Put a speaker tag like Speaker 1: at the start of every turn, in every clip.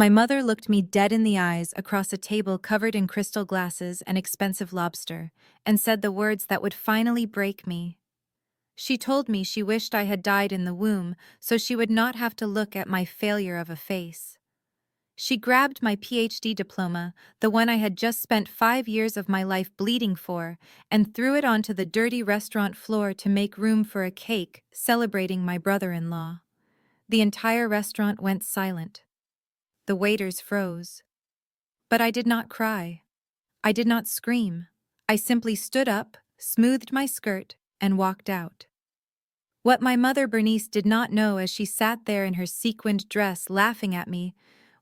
Speaker 1: My mother looked me dead in the eyes across a table covered in crystal glasses and expensive lobster, and said the words that would finally break me. She told me she wished I had died in the womb so she would not have to look at my failure of a face. She grabbed my PhD diploma, the one I had just spent 5 years of my life bleeding for, and threw it onto the dirty restaurant floor to make room for a cake celebrating my brother-in-law. The entire restaurant went silent. The waiters froze. But I did not cry. I did not scream. I simply stood up, smoothed my skirt, and walked out. What my mother Bernice did not know as she sat there in her sequined dress laughing at me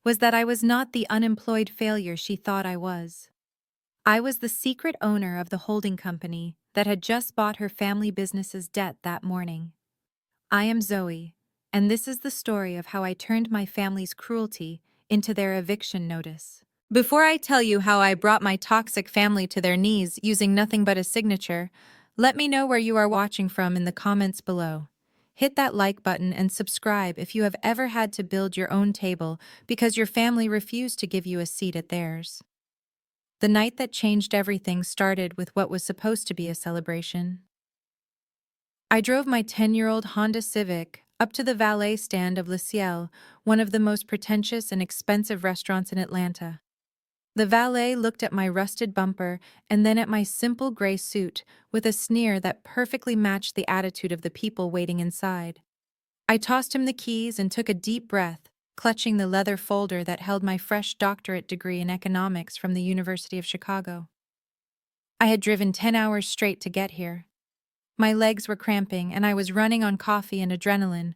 Speaker 1: was that I was not the unemployed failure she thought I was. I was the secret owner of the holding company that had just bought her family business's debt that morning. I am Zoe, and this is the story of how I turned my family's cruelty into their eviction notice. Before I tell you how I brought my toxic family to their knees using nothing but a signature, let me know where you are watching from in the comments below. Hit that like button and subscribe if you have ever had to build your own table because your family refused to give you a seat at theirs. The night that changed everything started with what was supposed to be a celebration. I drove my 10-year-old Honda Civic up to the valet stand of Le Ciel, one of the most pretentious and expensive restaurants in Atlanta. The valet looked at my rusted bumper and then at my simple gray suit with a sneer that perfectly matched the attitude of the people waiting inside. I tossed him the keys and took a deep breath, clutching the leather folder that held my fresh doctorate degree in economics from the University of Chicago. I had driven 10 hours straight to get here. My legs were cramping and I was running on coffee and adrenaline,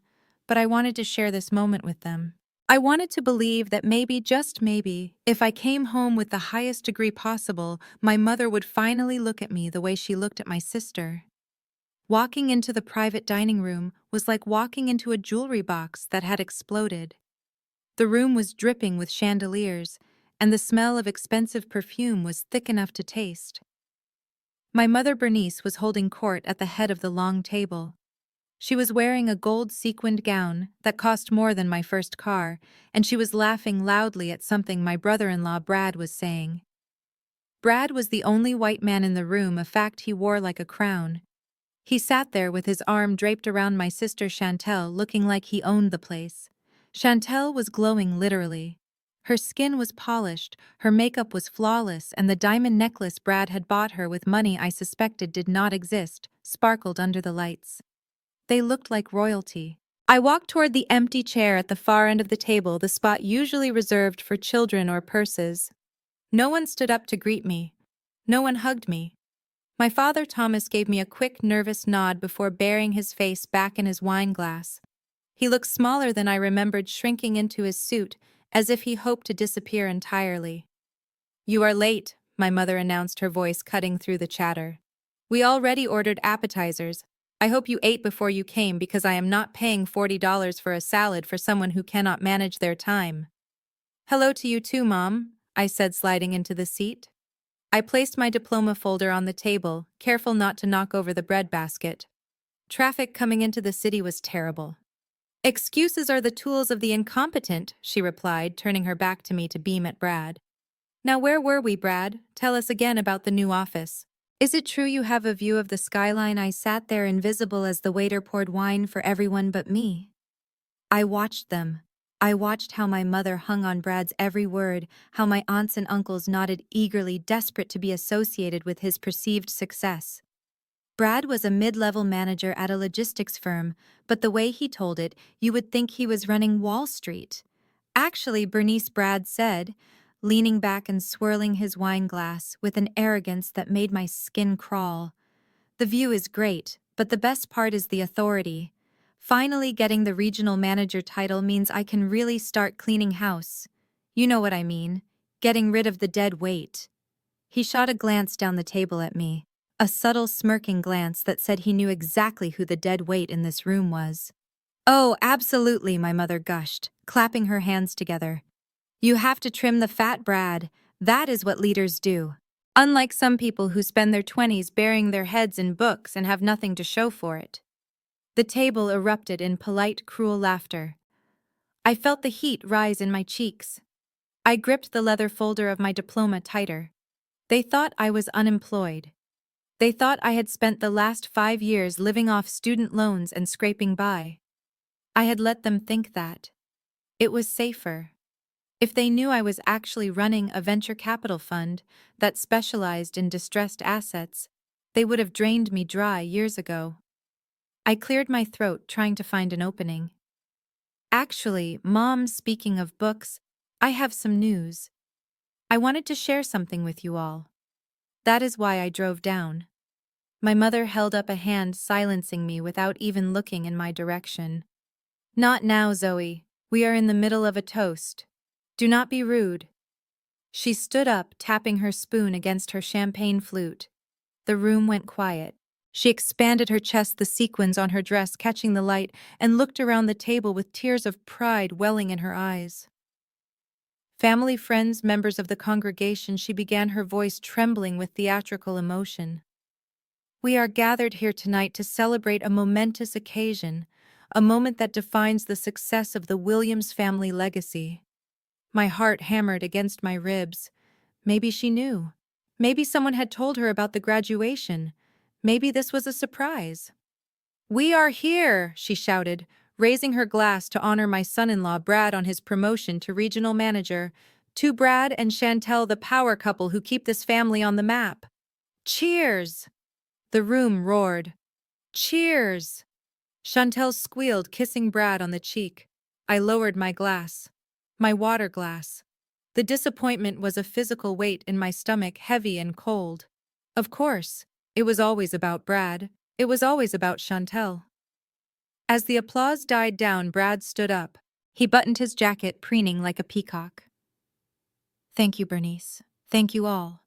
Speaker 1: but I wanted to share this moment with them. I wanted to believe that maybe, just maybe, if I came home with the highest degree possible, my mother would finally look at me the way she looked at my sister. Walking into the private dining room was like walking into a jewelry box that had exploded. The room was dripping with chandeliers, and the smell of expensive perfume was thick enough to taste. My mother Bernice was holding court at the head of the long table. She was wearing a gold sequined gown that cost more than my first car, and she was laughing loudly at something my brother-in-law Brad was saying. Brad was the only white man in the room, a fact he wore like a crown. He sat there with his arm draped around my sister Chantel, looking like he owned the place. Chantel was glowing literally. Her skin was polished, her makeup was flawless, and the diamond necklace Brad had bought her with money I suspected did not exist sparkled under the lights. They looked like royalty. I walked toward the empty chair at the far end of the table, the spot usually reserved for children or purses. No one stood up to greet me. No one hugged me. My father Thomas gave me a quick, nervous nod before burying his face back in his wine glass. He looked smaller than I remembered, shrinking into his suit, as if he hoped to disappear entirely. "You are late," my mother announced, her voice cutting through the chatter. "We already ordered appetizers. I hope you ate before you came because I am not paying $40 for a salad for someone who cannot manage their time." "Hello to you too, Mom," I said, sliding into the seat. I placed my diploma folder on the table, careful not to knock over the breadbasket. Traffic coming into the city was terrible. "Excuses are the tools of the incompetent," she replied, turning her back to me to beam at Brad. "Now where were we, Brad? Tell us again about the new office. Is it true you have a view of the skyline?" I sat there invisible as the waiter poured wine for everyone but me. I watched them. I watched how my mother hung on Brad's every word, how my aunts and uncles nodded eagerly, desperate to be associated with his perceived success. Brad was a mid-level manager at a logistics firm, but the way he told it, you would think he was running Wall Street. "Actually, Bernice," Brad said, leaning back and swirling his wine glass with an arrogance that made my skin crawl. "The view is great, but the best part is the authority. Finally getting the regional manager title means I can really start cleaning house. You know what I mean, getting rid of the dead weight." He shot a glance down the table at me, a subtle smirking glance that said he knew exactly who the dead weight in this room was. "Oh, absolutely," my mother gushed, clapping her hands together. "You have to trim the fat, Brad. That is what leaders do. Unlike some people who spend their 20s burying their heads in books and have nothing to show for it." The table erupted in polite, cruel laughter. I felt the heat rise in my cheeks. I gripped the leather folder of my diploma tighter. They thought I was unemployed. They thought I had spent the last 5 years living off student loans and scraping by. I had let them think that. It was safer. If they knew I was actually running a venture capital fund that specialized in distressed assets, they would have drained me dry years ago. I cleared my throat, trying to find an opening. Actually, Mom, speaking of books, I have some news. I wanted to share something with you all. That is why I drove down. My mother held up a hand, silencing me without even looking in my direction. Not now, Zoe. We are in the middle of a toast. Do not be rude. She stood up, tapping her spoon against her champagne flute. The room went quiet. She expanded her chest, the sequins on her dress catching the light, and looked around the table with tears of pride welling in her eyes. Family, friends, members of the congregation, she began, her voice trembling with theatrical emotion. We are gathered here tonight to celebrate a momentous occasion, a moment that defines the success of the Williams family legacy. My heart hammered against my ribs. Maybe she knew. Maybe someone had told her about the graduation. Maybe this was a surprise. We are here, she shouted, raising her glass to honor my son-in-law Brad on his promotion to regional manager. To Brad and Chantel, the power couple who keep this family on the map. Cheers! The room roared. Cheers! Chantel squealed, kissing Brad on the cheek. I lowered my glass. My water glass. The disappointment was a physical weight in my stomach, heavy and cold. Of course, it was always about Brad. It was always about Chantel. As the applause died down, Brad stood up. He buttoned his jacket, preening like a peacock. Thank you, Bernice. Thank you all.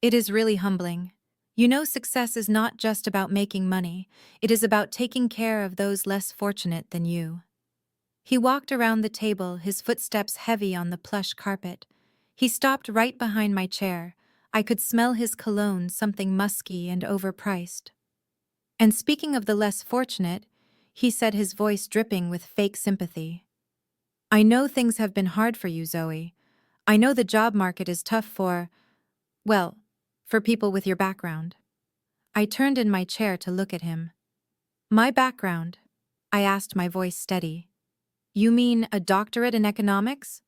Speaker 1: It is really humbling. You know, success is not just about making money. It is about taking care of those less fortunate than you. He walked around the table, his footsteps heavy on the plush carpet. He stopped right behind my chair. I could smell his cologne, something musky and overpriced. And speaking of the less fortunate, he said, his voice dripping with fake sympathy. I know things have been hard for you, Zoe. I know the job market is tough for people with your background. I turned in my chair to look at him. My background? I asked, my voice steady. You mean a doctorate in economics?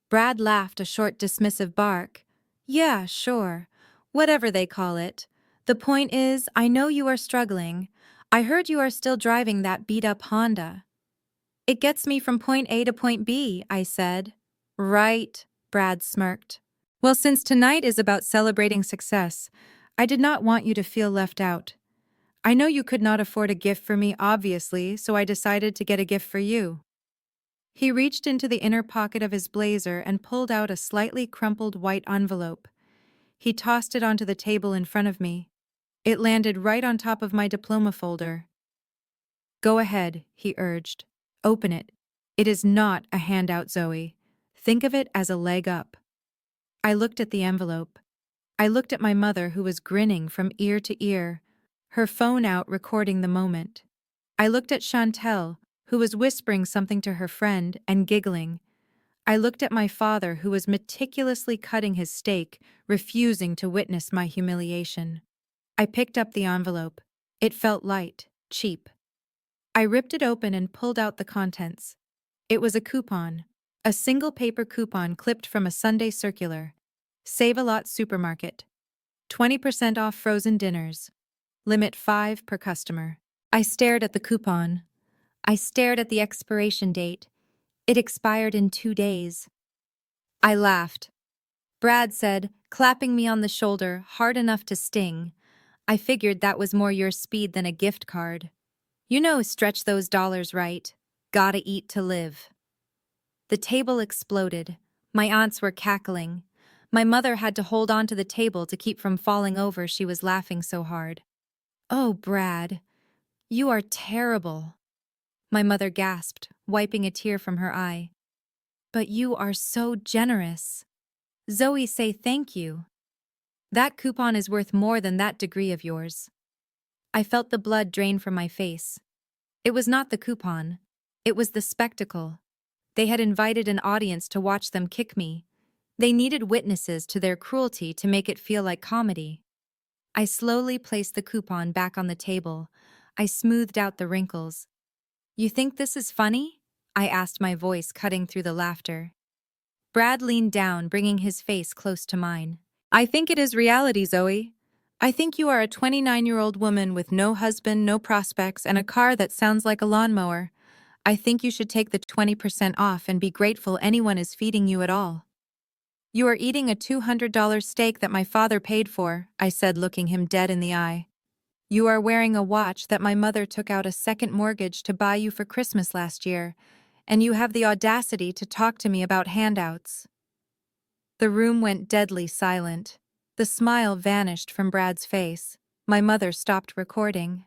Speaker 1: Brad laughed, a short dismissive bark. Yeah, sure. Whatever they call it. The point is, I know you are struggling. I heard you are still driving that beat-up Honda. It gets me from point A to point B, I said. Right, Brad smirked. Well, since tonight is about celebrating success, I did not want you to feel left out. I know you could not afford a gift for me, obviously, so I decided to get a gift for you. He reached into the inner pocket of his blazer and pulled out a slightly crumpled white envelope. He tossed it onto the table in front of me. It landed right on top of my diploma folder. Go ahead, he urged. Open it. It is not a handout, Zoe. Think of it as a leg up. I looked at the envelope. I looked at my mother, who was grinning from ear to ear, her phone out recording the moment. I looked at Chantel, who was whispering something to her friend and giggling. I looked at my father, who was meticulously cutting his steak, refusing to witness my humiliation. I picked up the envelope. It felt light, cheap. I ripped it open and pulled out the contents. It was a coupon. A single paper coupon clipped from a Sunday circular. Save-A-Lot Supermarket. 20% off frozen dinners. Limit 5 per customer. I stared at the coupon. I stared at the expiration date. It expired in 2 days. I laughed. Brad said, clapping me on the shoulder hard enough to sting. I figured that was more your speed than a gift card. You know, stretch those dollars right. Gotta eat to live. The table exploded. My aunts were cackling. My mother had to hold on to the table to keep from falling over, she was laughing so hard. Oh, Brad, you are terrible. My mother gasped, wiping a tear from her eye. But you are so generous. Zoe, say thank you. That coupon is worth more than that degree of yours. I felt the blood drain from my face. It was not the coupon. It was the spectacle. They had invited an audience to watch them kick me. They needed witnesses to their cruelty to make it feel like comedy. I slowly placed the coupon back on the table. I smoothed out the wrinkles. "You think this is funny?" I asked, my voice cutting through the laughter. Brad leaned down, bringing his face close to mine. "I think it is reality, Zoe. I think you are a 29-year-old woman with no husband, no prospects, and a car that sounds like a lawnmower. I think you should take the 20% off and be grateful anyone is feeding you at all." "You are eating a $200 steak that my father paid for," I said, looking him dead in the eye. "You are wearing a watch that my mother took out a second mortgage to buy you for Christmas last year, and you have the audacity to talk to me about handouts." The room went deadly silent. The smile vanished from Brad's face. My mother stopped recording.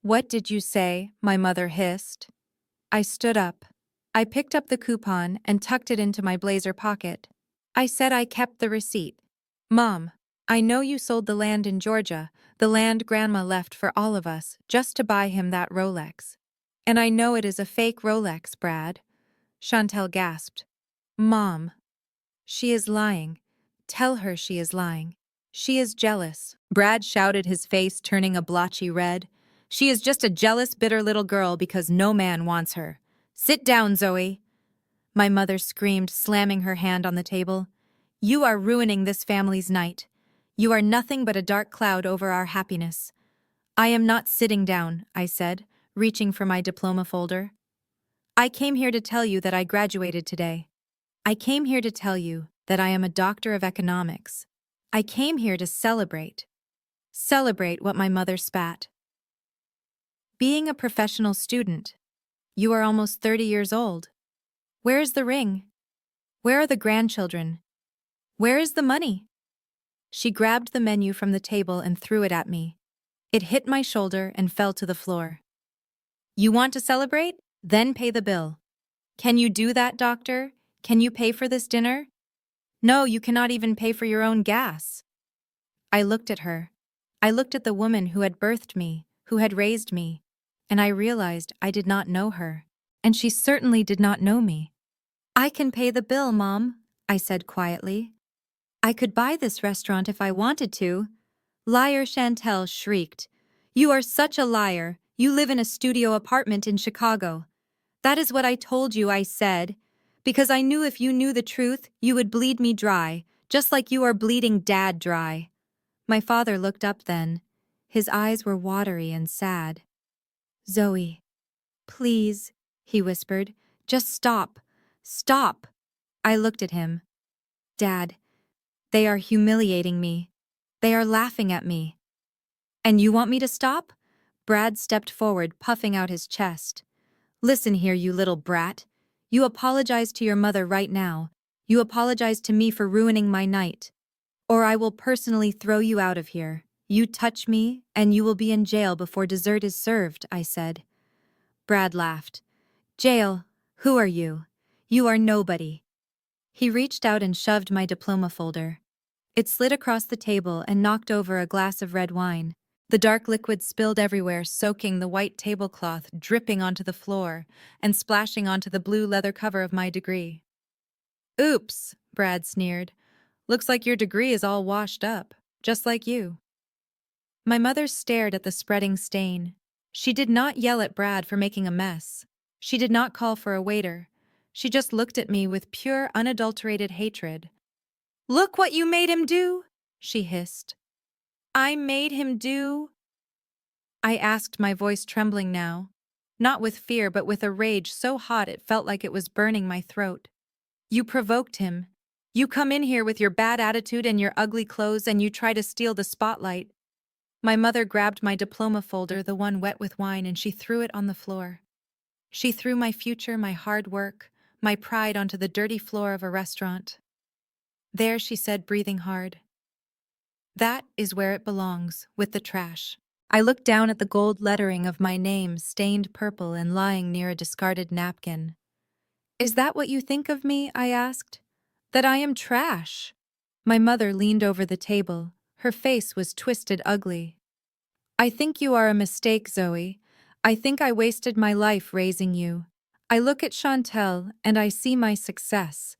Speaker 1: "What did you say?" my mother hissed. I stood up. I picked up the coupon and tucked it into my blazer pocket. I said I kept the receipt. "Mom, I know you sold the land in Georgia, the land Grandma left for all of us, just to buy him that Rolex. And I know it is a fake Rolex, Brad." Chantel gasped. "Mom, she is lying. Tell her she is lying. She is jealous." Brad shouted, his face turning a blotchy red. "She is just a jealous, bitter little girl because no man wants her. Sit down, Zoe." My mother screamed, slamming her hand on the table. "You are ruining this family's night. You are nothing but a dark cloud over our happiness." "I am not sitting down," I said, reaching for my diploma folder. "I came here to tell you that I graduated today. I came here to tell you that I am a doctor of economics. I came here to celebrate. Celebrate what my mother spat. Being a professional student. You are almost 30 years old. Where is the ring? Where are the grandchildren? Where is the money?" She grabbed the menu from the table and threw it at me. It hit my shoulder and fell to the floor. "You want to celebrate? Then pay the bill." "Can you do that, doctor? Can you pay for this dinner?" "No, you cannot even pay for your own gas." I looked at her. I looked at the woman who had birthed me, who had raised me, and I realized I did not know her, and she certainly did not know me. "I can pay the bill, Mom," I said quietly. "I could buy this restaurant if I wanted to." "Liar," Chantel shrieked. "You are such a liar. You live in a studio apartment in Chicago." "That is what I told you," I said, "because I knew if you knew the truth, you would bleed me dry, just like you are bleeding Dad dry." My father looked up then. His eyes were watery and sad. "Zoe, please," he whispered, "just stop. Stop." I looked at him. "Dad, they are humiliating me. They are laughing at me." "And you want me to stop?" Brad stepped forward, puffing out his chest. "Listen here, you little brat. You apologize to your mother right now. You apologize to me for ruining my night. Or I will personally throw you out of here. You touch me, and you will be in jail before dessert is served," I said. Brad laughed. "Jail? Who are you? You are nobody." He reached out and shoved my diploma folder. It slid across the table and knocked over a glass of red wine. The dark liquid spilled everywhere, soaking the white tablecloth, dripping onto the floor, and splashing onto the blue leather cover of my degree. "Oops," Brad sneered. "Looks like your degree is all washed up, just like you." My mother stared at the spreading stain. She did not yell at Brad for making a mess. She did not call for a waiter. She just looked at me with pure, unadulterated hatred. "Look what you made him do," she hissed. "I made him do?" I asked, my voice trembling now. Not with fear, but with a rage so hot it felt like it was burning my throat. "You provoked him. You come in here with your bad attitude and your ugly clothes and you try to steal the spotlight." My mother grabbed my diploma folder, the one wet with wine, and she threw it on the floor. She threw my future, my hard work, my pride onto the dirty floor of a restaurant. "There," she said, breathing hard. "That is where it belongs, with the trash." I looked down at the gold lettering of my name, stained purple and lying near a discarded napkin. "Is that what you think of me?" I asked. "That I am trash?" My mother leaned over the table. Her face was twisted ugly. "I think you are a mistake, Zoe. I think I wasted my life raising you. I look at Chantel and I see my success.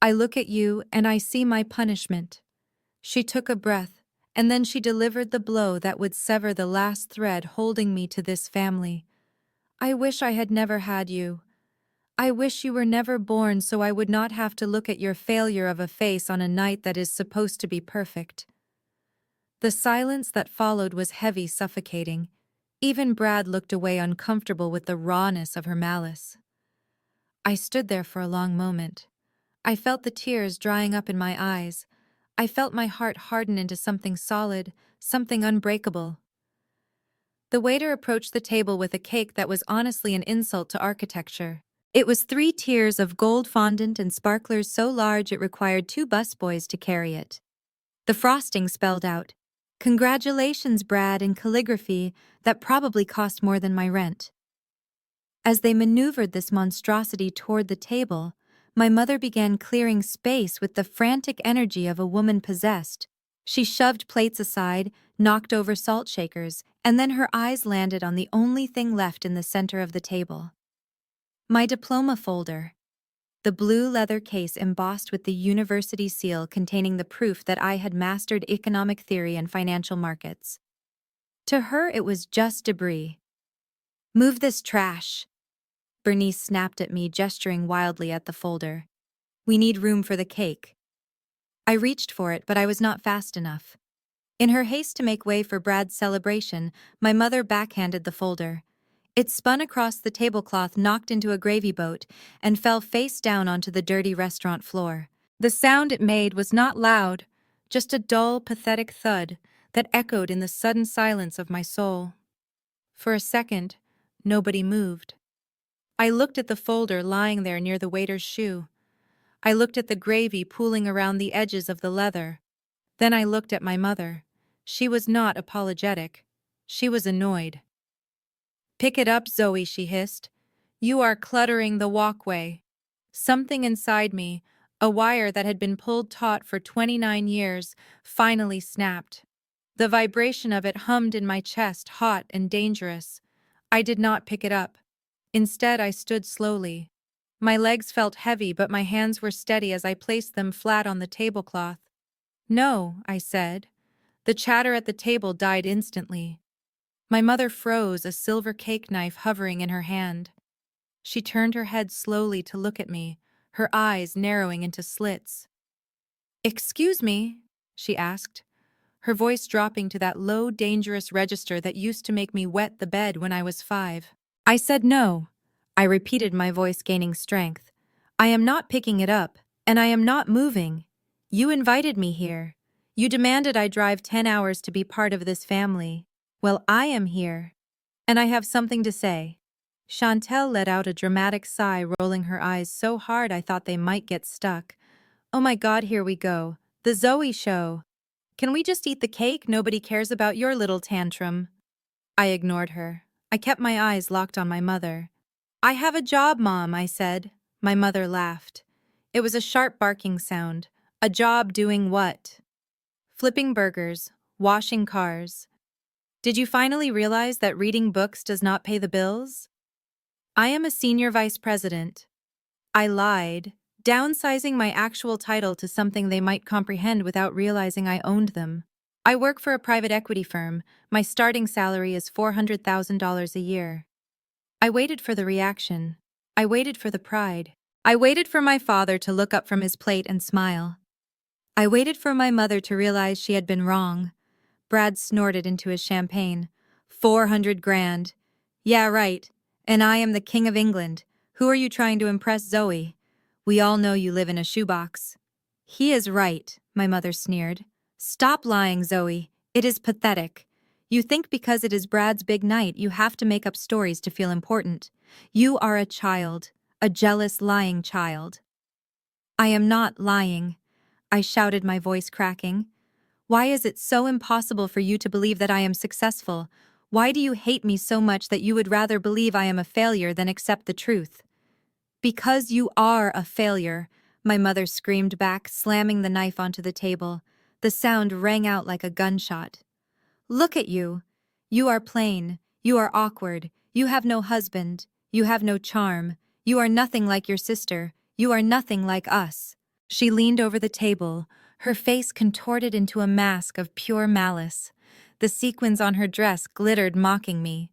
Speaker 1: I look at you and I see my punishment. She took a breath, and then she delivered the blow that would sever the last thread holding me to this family. I wish I had never had you. I wish you were never born so I would not have to look at your failure of a face on a night that is supposed to be perfect. The silence that followed was heavy, suffocating. Even Brad looked away, uncomfortable with the rawness of her malice. I stood there for a long moment. I felt the tears drying up in my eyes. I felt my heart harden into something solid, something unbreakable. The waiter approached the table with a cake that was honestly an insult to architecture. It was 3 tiers of gold fondant and sparklers so large it required 2 busboys to carry it. The frosting spelled out, "Congratulations, Brad," in calligraphy that probably cost more than my rent. As they maneuvered this monstrosity toward the table, my mother began clearing space with the frantic energy of a woman possessed. She shoved plates aside, knocked over salt shakers, and then her eyes landed on the only thing left in the center of the table. My diploma folder. The blue leather case embossed with the university seal containing the proof that I had mastered economic theory and financial markets. To her, it was just debris. "Move this trash." Bernice snapped at me, gesturing wildly at the folder. "We need room for the cake." I reached for it, but I was not fast enough. In her haste to make way for Brad's celebration, my mother backhanded the folder. It spun across the tablecloth, knocked into a gravy boat, and fell face down onto the dirty restaurant floor. The sound it made was not loud, just a dull, pathetic thud that echoed in the sudden silence of my soul. For a second, nobody moved. I looked at the folder lying there near the waiter's shoe. I looked at the gravy pooling around the edges of the leather. Then I looked at my mother. She was not apologetic. She was annoyed. "Pick it up, Zoe," she hissed. "You are cluttering the walkway." Something inside me, a wire that had been pulled taut for 29 years, finally snapped. The vibration of it hummed in my chest, hot and dangerous. I did not pick it up. Instead, I stood slowly. My legs felt heavy, but my hands were steady as I placed them flat on the tablecloth. "No," I said. The chatter at the table died instantly. My mother froze, a silver cake knife hovering in her hand. She turned her head slowly to look at me, her eyes narrowing into slits. "Excuse me?" she asked, her voice dropping to that low, dangerous register that used to make me wet the bed when I was 5. I said no. I repeated, my voice gaining strength. "I am not picking it up, and I am not moving. You invited me here. You demanded I drive 10 hours to be part of this family. Well, I am here. And I have something to say." Chantel let out a dramatic sigh, rolling her eyes so hard I thought they might get stuck. "Oh my God, here we go. The Zoe show. Can we just eat the cake? Nobody cares about your little tantrum." I ignored her. I kept my eyes locked on my mother. "I have a job, Mom," I said. My mother laughed. It was a sharp barking sound. "A job doing what?" "Flipping burgers, washing cars. Did you finally realize that reading books does not pay the bills?" "I am a senior vice president." I lied, downsizing my actual title to something they might comprehend without realizing I owned them. "I work for a private equity firm. My starting salary is $400,000 a year." I waited for the reaction. I waited for the pride. I waited for my father to look up from his plate and smile. I waited for my mother to realize she had been wrong. Brad snorted into his champagne. 400 grand. Yeah, right. And I am the King of England. Who are you trying to impress, Zoe? We all know you live in a shoebox." "He is right," my mother sneered. "Stop lying, Zoe. It is pathetic. You think because it is Brad's big night you have to make up stories to feel important. You are a child, a jealous, lying child." "I am not lying," I shouted, my voice cracking. "Why is it so impossible for you to believe that I am successful? Why do you hate me so much that you would rather believe I am a failure than accept the truth?" "Because you are a failure," my mother screamed back, slamming the knife onto the table. The sound rang out like a gunshot. "Look at you. You are plain. You are awkward. You have no husband. You have no charm. You are nothing like your sister. You are nothing like us. She leaned over the table, her face contorted into a mask of pure malice. The sequins on her dress glittered, mocking me.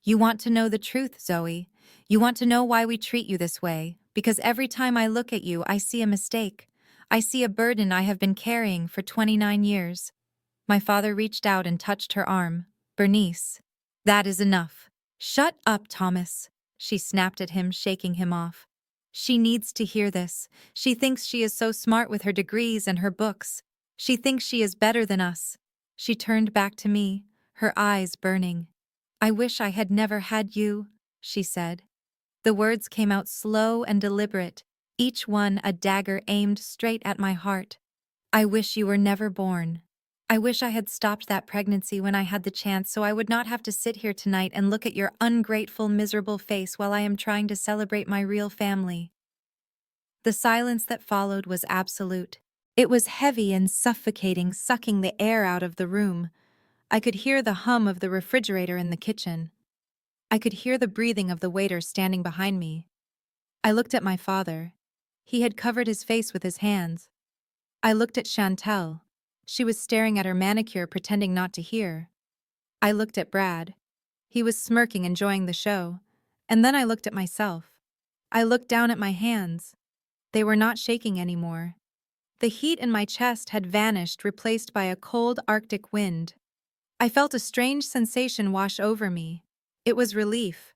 Speaker 1: You want to know the truth, Zoe. You want to know why we treat you this way, because every time I look at you, I see a mistake. I see a burden I have been carrying for 29 years. My father reached out and touched her arm. Bernice. That is enough. Shut up, Thomas. She snapped at him, shaking him off. She needs to hear this. She thinks she is so smart with her degrees and her books. She thinks she is better than us. She turned back to me, her eyes burning. I wish I had never had you, she said. The words came out slow and deliberate, each one a dagger aimed straight at my heart. I wish you were never born. I wish I had stopped that pregnancy when I had the chance so I would not have to sit here tonight and look at your ungrateful, miserable face while I am trying to celebrate my real family. The silence that followed was absolute. It was heavy and suffocating, sucking the air out of the room. I could hear the hum of the refrigerator in the kitchen. I could hear the breathing of the waiter standing behind me. I looked at my father. He had covered his face with his hands. I looked at Chantel. She was staring at her manicure, pretending not to hear. I looked at Brad. He was smirking, enjoying the show. And then I looked at myself. I looked down at my hands. They were not shaking anymore. The heat in my chest had vanished, replaced by a cold Arctic wind. I felt a strange sensation wash over me. It was relief.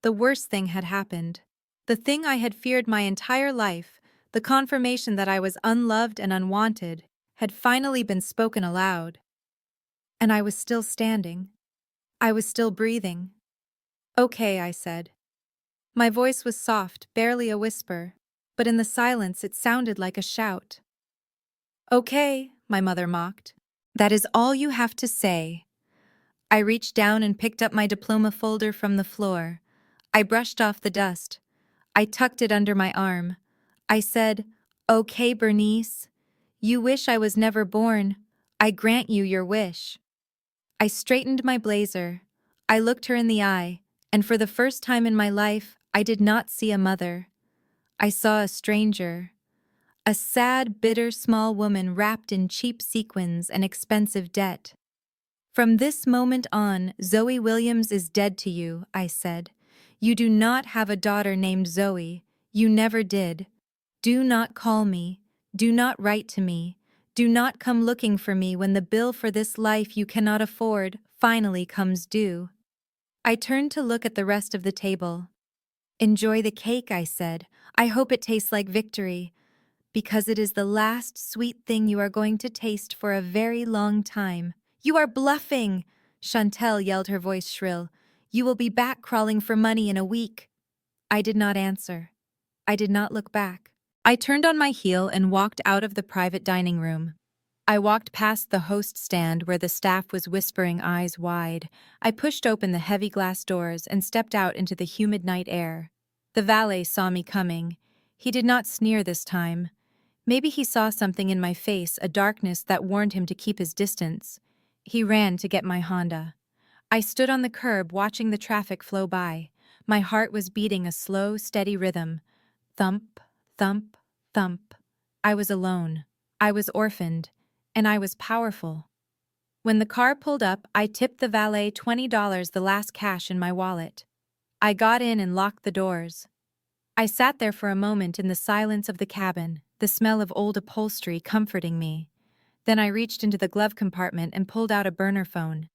Speaker 1: The worst thing had happened. The thing I had feared my entire life, the confirmation that I was unloved and unwanted, had finally been spoken aloud. And I was still standing. I was still breathing. Okay, I said. My voice was soft, barely a whisper, but in the silence it sounded like a shout. Okay, my mother mocked. That is all you have to say. I reached down and picked up my diploma folder from the floor. I brushed off the dust. I tucked it under my arm. I said, Okay, Bernice. You wish I was never born. I grant you your wish. I straightened my blazer. I looked her in the eye, and for the first time in my life, I did not see a mother. I saw a stranger. A sad, bitter, small woman wrapped in cheap sequins and expensive debt. From this moment on, Zoe Williams is dead to you, I said. You do not have a daughter named Zoe. You never did. Do not call me. Do not write to me. Do not come looking for me when the bill for this life you cannot afford finally comes due. I turned to look at the rest of the table. Enjoy the cake, I said. I hope it tastes like victory, because it is the last sweet thing you are going to taste for a very long time. You are bluffing, Chantel yelled, her voice shrill. You will be back crawling for money in a week. I did not answer. I did not look back. I turned on my heel and walked out of the private dining room. I walked past the host stand where the staff was whispering, eyes wide. I pushed open the heavy glass doors and stepped out into the humid night air. The valet saw me coming. He did not sneer this time. Maybe he saw something in my face, a darkness that warned him to keep his distance. He ran to get my Honda. I stood on the curb watching the traffic flow by. My heart was beating a slow, steady rhythm. Thump, thump, thump. I was alone. I was orphaned. And I was powerful. When the car pulled up, I tipped the valet $20, the last cash in my wallet. I got in and locked the doors. I sat there for a moment in the silence of the cabin, the smell of old upholstery comforting me. Then I reached into the glove compartment and pulled out a burner phone.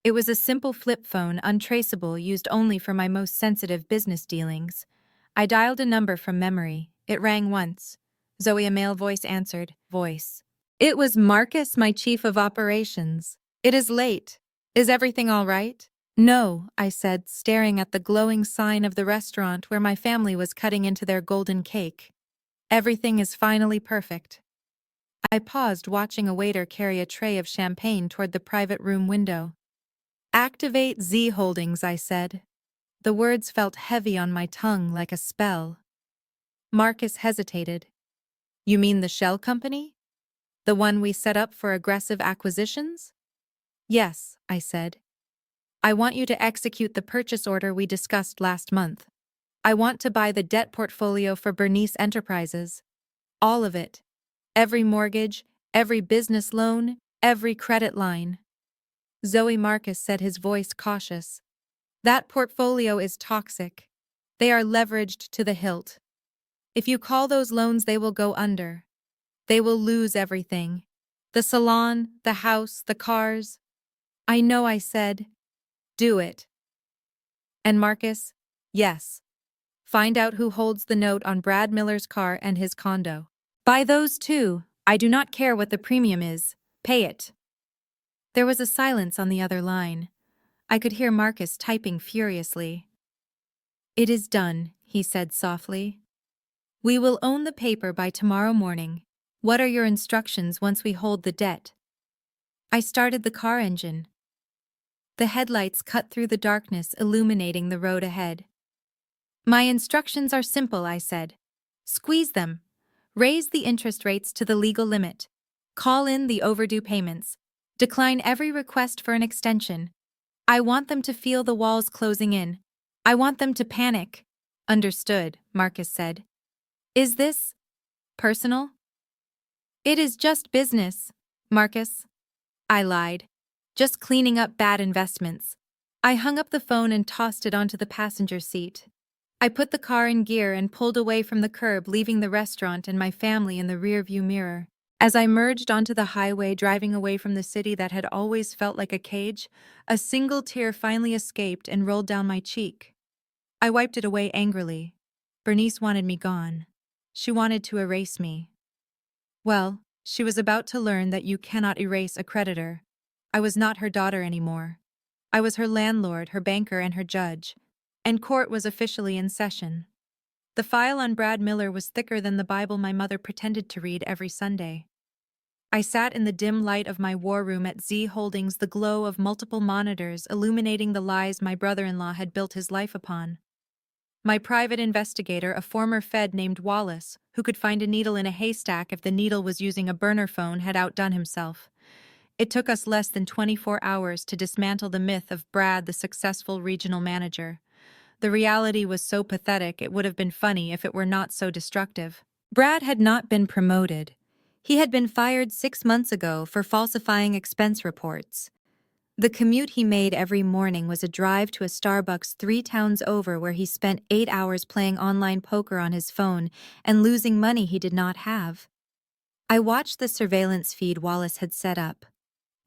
Speaker 1: It was a simple flip phone, untraceable, used only for my most sensitive business dealings. I dialed a number from memory. It rang once. Zoe, a male voice answered. Voice. It was Marcus, my chief of operations. It is late. Is everything all right? No, I said, staring at the glowing sign of the restaurant where my family was cutting into their golden cake. Everything is finally perfect. I paused, watching a waiter carry a tray of champagne toward the private room window. Activate Z Holdings, I said. The words felt heavy on my tongue like a spell. Marcus hesitated. You mean the shell company? The one we set up for aggressive acquisitions? Yes, I said. I want you to execute the purchase order we discussed last month. I want to buy the debt portfolio for Bernice Enterprises. All of it. Every mortgage, every business loan, every credit line. Zoe Marcus said, his voice cautious. That portfolio is toxic. They are leveraged to the hilt. If you call those loans, they will go under. They will lose everything. The salon, the house, the cars. I know, I said. Do it. And Marcus? Yes. Find out who holds the note on Brad Miller's car and his condo. Buy those too. I do not care what the premium is. Pay it. There was a silence on the other line. I could hear Marcus typing furiously. It is done, he said softly. We will own the paper by tomorrow morning. What are your instructions once we hold the debt? I started the car engine. The headlights cut through the darkness, illuminating the road ahead. My instructions are simple, I said. Squeeze them. Raise the interest rates to the legal limit. Call in the overdue payments. Decline every request for an extension. I want them to feel the walls closing in. I want them to panic. Understood, Marcus said. Is this personal? It is just business, Marcus. I lied. Just cleaning up bad investments. I hung up the phone and tossed it onto the passenger seat. I put the car in gear and pulled away from the curb, leaving the restaurant and my family in the rearview mirror. As I merged onto the highway, driving away from the city that had always felt like a cage, a single tear finally escaped and rolled down my cheek. I wiped it away angrily. Bernice wanted me gone. She wanted to erase me. Well, she was about to learn that you cannot erase a creditor. I was not her daughter anymore. I was her landlord, her banker, and her judge. And court was officially in session. The file on Brad Miller was thicker than the Bible my mother pretended to read every Sunday. I sat in the dim light of my war room at Z Holdings, the glow of multiple monitors illuminating the lies my brother-in-law had built his life upon. My private investigator, a former Fed named Wallace, who could find a needle in a haystack if the needle was using a burner phone, had outdone himself. It took us less than 24 hours to dismantle the myth of Brad, the successful regional manager. The reality was so pathetic it would have been funny if it were not so destructive. Brad had not been promoted. He had been fired 6 months ago for falsifying expense reports. The commute he made every morning was a drive to a Starbucks 3 towns over, where he spent 8 hours playing online poker on his phone and losing money he did not have. I watched the surveillance feed Wallace had set up.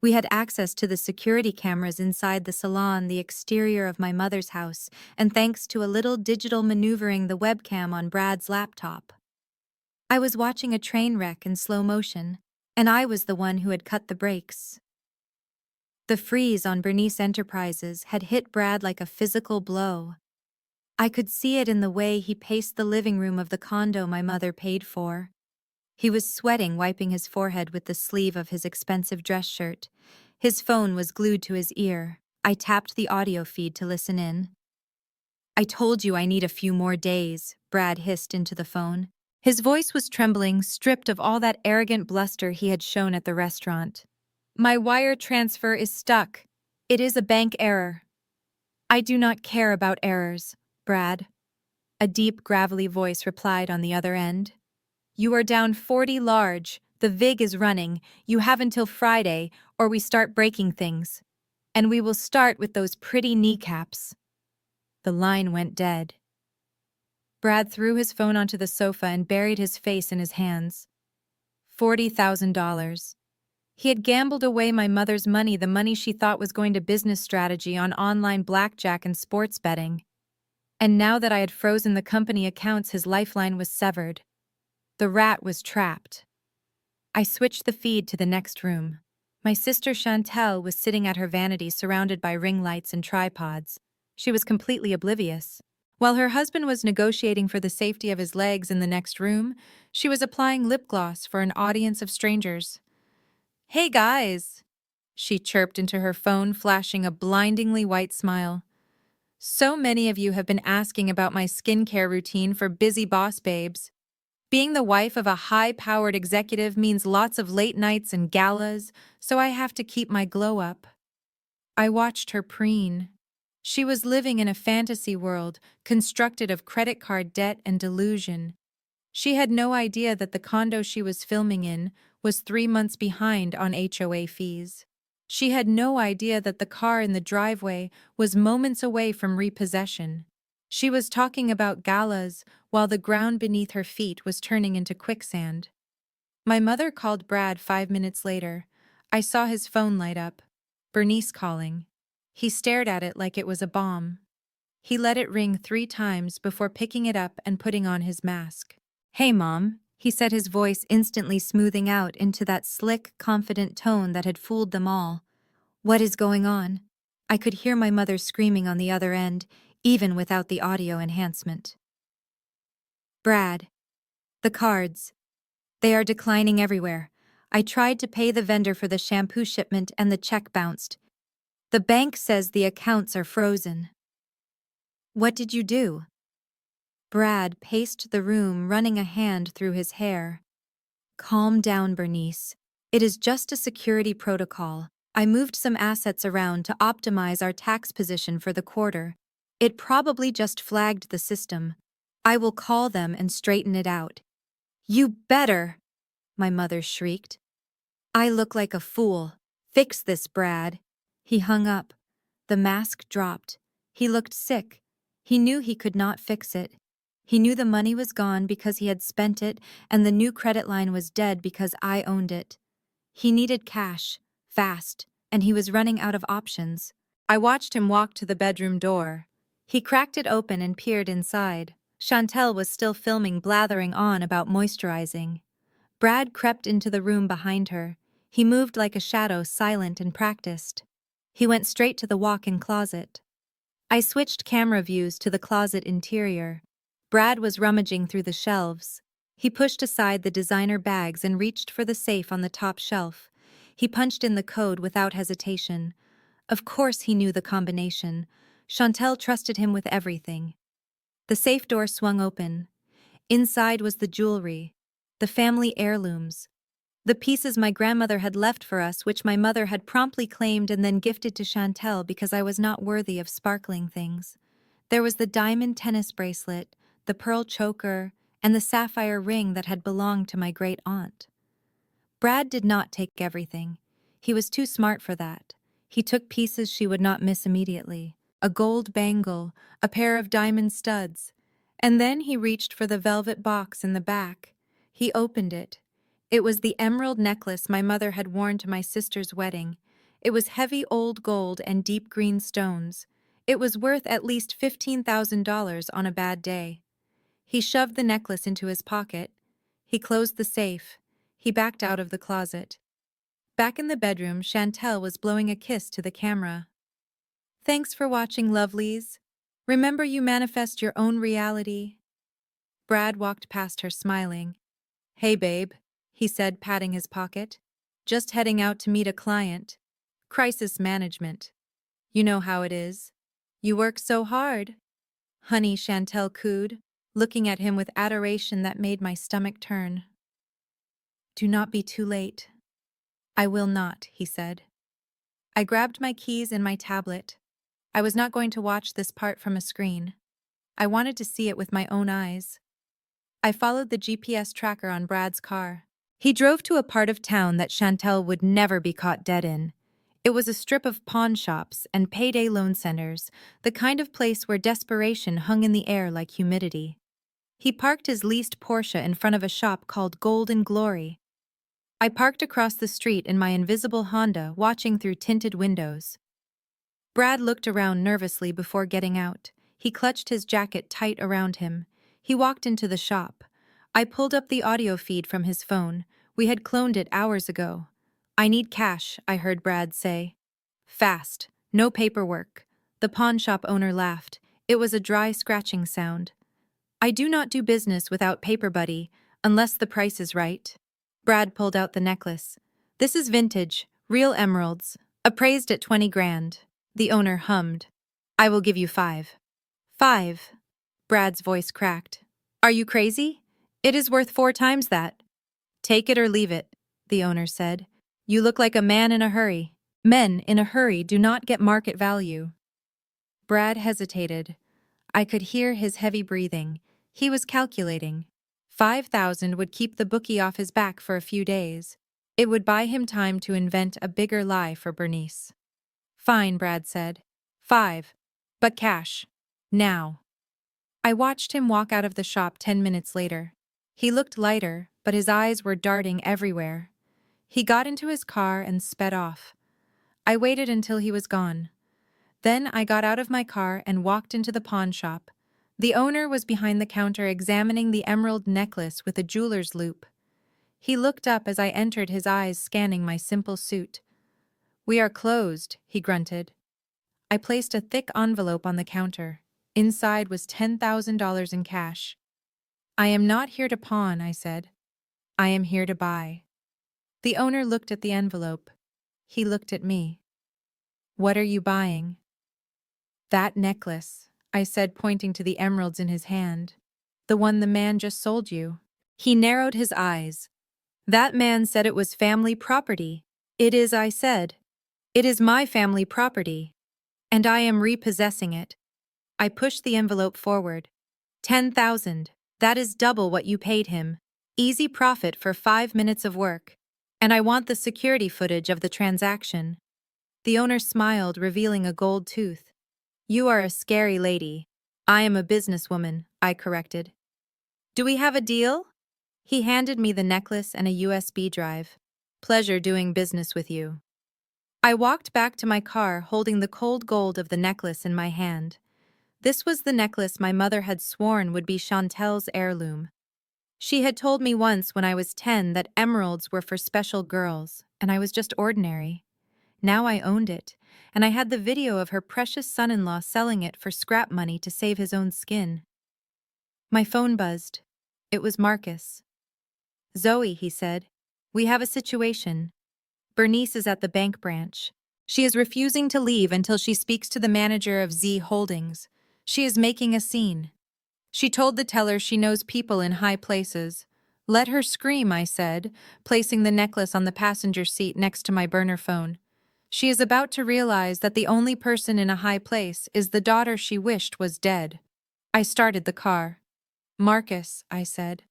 Speaker 1: We had access to the security cameras inside the salon, the exterior of my mother's house, and thanks to a little digital maneuvering, the webcam on Brad's laptop. I was watching a train wreck in slow motion, and I was the one who had cut the brakes. The freeze on Bernice Enterprises had hit Brad like a physical blow. I could see it in the way he paced the living room of the condo my mother paid for. He was sweating, wiping his forehead with the sleeve of his expensive dress shirt. His phone was glued to his ear. I tapped the audio feed to listen in. I told you I need a few more days, Brad hissed into the phone. His voice was trembling, stripped of all that arrogant bluster he had shown at the restaurant. My wire transfer is stuck. It is a bank error. I do not care about errors, Brad. A deep, gravelly voice replied on the other end. You are down 40 large. The VIG is running. You have until Friday, or we start breaking things. And we will start with those pretty kneecaps. The line went dead. Brad threw his phone onto the sofa and buried his face in his hands. $40,000. He had gambled away my mother's money, the money she thought was going to business strategy, on online blackjack and sports betting. And now that I had frozen the company accounts, his lifeline was severed. The rat was trapped. I switched the feed to the next room. My sister Chantel was sitting at her vanity, surrounded by ring lights and tripods. She was completely oblivious. While her husband was negotiating for the safety of his legs in the next room, she was applying lip gloss for an audience of strangers. Hey guys, she chirped into her phone, flashing a blindingly white smile. So many of you have been asking about my skincare routine for busy boss babes. Being the wife of a high-powered executive means lots of late nights and galas, so I have to keep my glow up. I watched her preen. She was living in a fantasy world constructed of credit card debt and delusion. She had no idea that the condo she was filming in was 3 months behind on HOA fees. She had no idea that the car in the driveway was moments away from repossession. She was talking about galas while the ground beneath her feet was turning into quicksand. My mother called Brad 5 minutes later. I saw his phone light up. Bernice calling. He stared at it like it was a bomb. He let it ring 3 times before picking it up and putting on his mask. "Hey, Mom," he said, his voice instantly smoothing out into that slick, confident tone that had fooled them all. "What is going on?" I could hear my mother screaming on the other end, even without the audio enhancement. "Brad, the cards. They are declining everywhere. I tried to pay the vendor for the shampoo shipment and the check bounced. The bank says the accounts are frozen." "What did you do?" Brad paced the room, running a hand through his hair. "Calm down, Bernice. It is just a security protocol. I moved some assets around to optimize our tax position for the quarter. It probably just flagged the system. I will call them and straighten it out." "You better!" my mother shrieked. "I look like a fool. Fix this, Brad." He hung up. The mask dropped. He looked sick. He knew he could not fix it. He knew the money was gone because he had spent it, and the new credit line was dead because I owned it. He needed cash, fast, and he was running out of options. I watched him walk to the bedroom door. He cracked it open and peered inside. Chantel was still filming, blathering on about moisturizing. Brad crept into the room behind her. He moved like a shadow, silent and practiced. He went straight to the walk-in closet. I switched camera views to the closet interior. Brad was rummaging through the shelves. He pushed aside the designer bags and reached for the safe on the top shelf. He punched in the code without hesitation. Of course he knew the combination. Chantel trusted him with everything. The safe door swung open. Inside was the jewelry, the family heirlooms, the pieces my grandmother had left for us, which my mother had promptly claimed and then gifted to Chantel because I was not worthy of sparkling things. There was the diamond tennis bracelet, the pearl choker, and the sapphire ring that had belonged to my great-aunt. Brad did not take everything. He was too smart for that. He took pieces she would not miss immediately, a gold bangle, a pair of diamond studs, and then he reached for the velvet box in the back. He opened it. It was the emerald necklace my mother had worn to my sister's wedding. It was heavy old gold and deep green stones. It was worth at least $15,000 on a bad day. He shoved the necklace into his pocket. He closed the safe. He backed out of the closet. Back in the bedroom, Chantel was blowing a kiss to the camera. "Thanks for watching, lovelies. Remember, you manifest your own reality." Brad walked past her, smiling. "Hey, babe," he said, patting his pocket. "Just heading out to meet a client. Crisis management. You know how it is. You work so hard." "Honey," Chantel cooed, looking at him with adoration that made my stomach turn. "Do not be too late." "I will not," he said. I grabbed my keys and my tablet. I was not going to watch this part from a screen. I wanted to see it with my own eyes. I followed the GPS tracker on Brad's car. He drove to a part of town that Chantel would never be caught dead in. It was a strip of pawn shops and payday loan centers, the kind of place where desperation hung in the air like humidity. He parked his leased Porsche in front of a shop called Golden Glory. I parked across the street in my invisible Honda, watching through tinted windows. Brad looked around nervously before getting out. He clutched his jacket tight around him. He walked into the shop. I pulled up the audio feed from his phone. We had cloned it hours ago. "I need cash," I heard Brad say. "Fast. No paperwork." The pawn shop owner laughed. It was a dry scratching sound. "I do not do business without paper, buddy, unless the price is right." Brad pulled out the necklace. "This is vintage, real emeralds, appraised at 20 grand. The owner hummed. "I will give you 5. 5. Brad's voice cracked. "Are you crazy? It is worth 4 times that." "Take it or leave it," the owner said. "You look like a man in a hurry. Men in a hurry do not get market value." Brad hesitated. I could hear his heavy breathing. He was calculating. 5,000 would keep the bookie off his back for a few days. It would buy him time to invent a bigger lie for Bernice. Fine, Brad said. 5. But cash. Now. I watched him walk out of the shop 10 minutes later. He looked lighter, but his eyes were darting everywhere. He got into his car and sped off. I waited until he was gone. Then I got out of my car and walked into the pawn shop. The owner was behind the counter examining the emerald necklace with a jeweler's loop. He looked up as I entered, his eyes scanning my simple suit. "We are closed," he grunted. I placed a thick envelope on the counter. Inside was $10,000 in cash. "I am not here to pawn," I said. "I am here to buy." The owner looked at the envelope. He looked at me. "What are you buying?" "That necklace," I said, pointing to the emeralds in his hand. "The one the man just sold you." He narrowed his eyes. "That man said it was family property." "It is," I said. "It is my family property, and I am repossessing it." I pushed the envelope forward. 10,000. That is double what you paid him. Easy profit for 5 minutes of work. And I want the security footage of the transaction. The owner smiled, revealing a gold tooth. "You are a scary lady." "I am a businesswoman," I corrected. "Do we have a deal?" He handed me the necklace and a USB drive. "Pleasure doing business with you." I walked back to my car holding the cold gold of the necklace in my hand. This was the necklace my mother had sworn would be Chantel's heirloom. She had told me once when I was 10 that emeralds were for special girls, and I was just ordinary. Now I owned it, and I had the video of her precious son-in-law selling it for scrap money to save his own skin. My phone buzzed. It was Marcus. "Zoe," he said, "we have a situation. Bernice is at the bank branch. She is refusing to leave until she speaks to the manager of Z Holdings. She is making a scene. She told the teller she knows people in high places." "Let her scream," I said, placing the necklace on the passenger seat next to my burner phone. "She is about to realize that the only person in a high place is the daughter she wished was dead." I started the car. "Marcus," I said,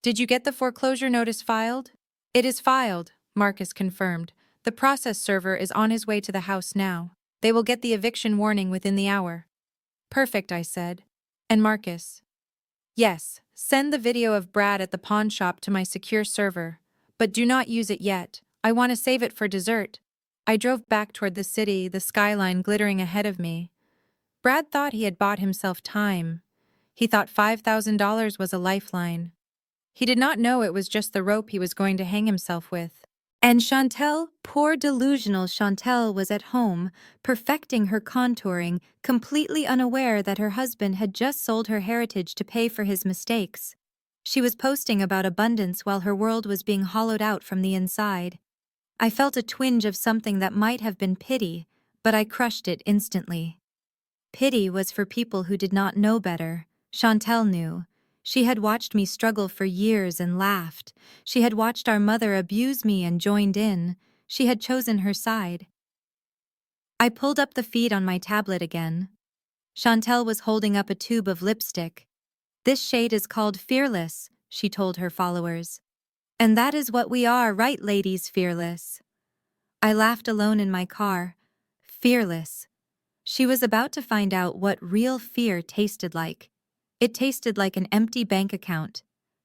Speaker 1: "did you get the foreclosure notice filed?" "It is filed," Marcus confirmed. "The process server is on his way to the house now. They will get the eviction warning within the hour." "Perfect," I said. "And Marcus?" "Yes, send the video of Brad at the pawn shop to my secure server. But do not use it yet. I want to save it for dessert." I drove back toward the city, the skyline glittering ahead of me. Brad thought he had bought himself time. He thought $5,000 was a lifeline. He did not know it was just the rope he was going to hang himself with. And Chantel, poor delusional Chantel, was at home, perfecting her contouring, completely unaware that her husband had just sold her heritage to pay for his mistakes. She was posting about abundance while her world was being hollowed out from the inside. I felt a twinge of something that might have been pity, but I crushed it instantly. Pity was for people who did not know better. Chantel knew. She had watched me struggle for years and laughed. She had watched our mother abuse me and joined in. She had chosen her side. I pulled up the feed on my tablet again. Chantel was holding up a tube of lipstick. "This shade is called Fearless," she told her followers. "And that is what we are, right, ladies? Fearless." I laughed alone in my car. Fearless. She was about to find out what real fear tasted like. It tasted like an empty bank account.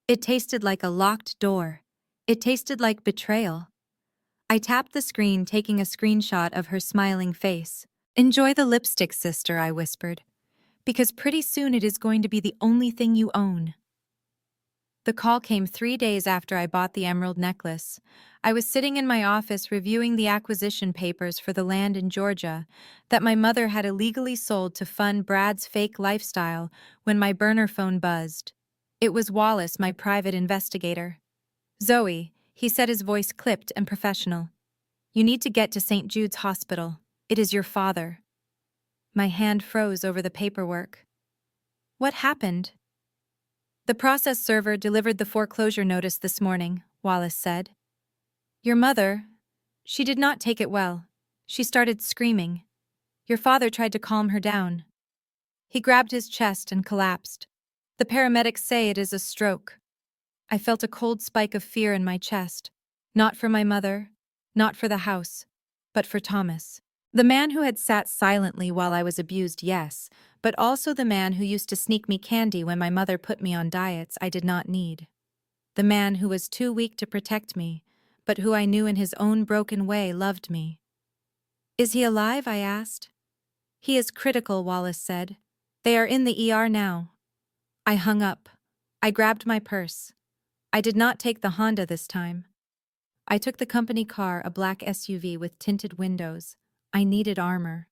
Speaker 1: It tasted like a locked door. It tasted like betrayal. I tapped the screen, taking a screenshot of her smiling face. "Enjoy the lipstick, sister," I whispered, "because pretty soon it is going to be the only thing you own." The call came 3 days after I bought the emerald necklace. I was sitting in my office reviewing the acquisition papers for the land in Georgia that my mother had illegally sold to fund Brad's fake lifestyle when my burner phone buzzed. It was Wallace, my private investigator. "Zoe," he said, his voice clipped and professional. "You need to get to St. Jude's Hospital. It is your father." My hand froze over the paperwork. "What happened?" "The process server delivered the foreclosure notice this morning," Wallace said. "Your mother, she did not take it well. She started screaming. Your father tried to calm her down." He grabbed his chest and collapsed. The paramedics say it is a stroke. I felt a cold spike of fear in my chest. Not for my mother, not for the house, but for Thomas. The man who had sat silently while I was abused, yes, but also the man who used to sneak me candy when my mother put me on diets I did not need. The man who was too weak to protect me, but who I knew in his own broken way loved me. Is he alive? I asked. He is critical, Wallace said. They are in the ER now. I hung up. I grabbed my purse. I did not take the Honda this time. I took the company car, a black SUV with tinted windows. I needed armor.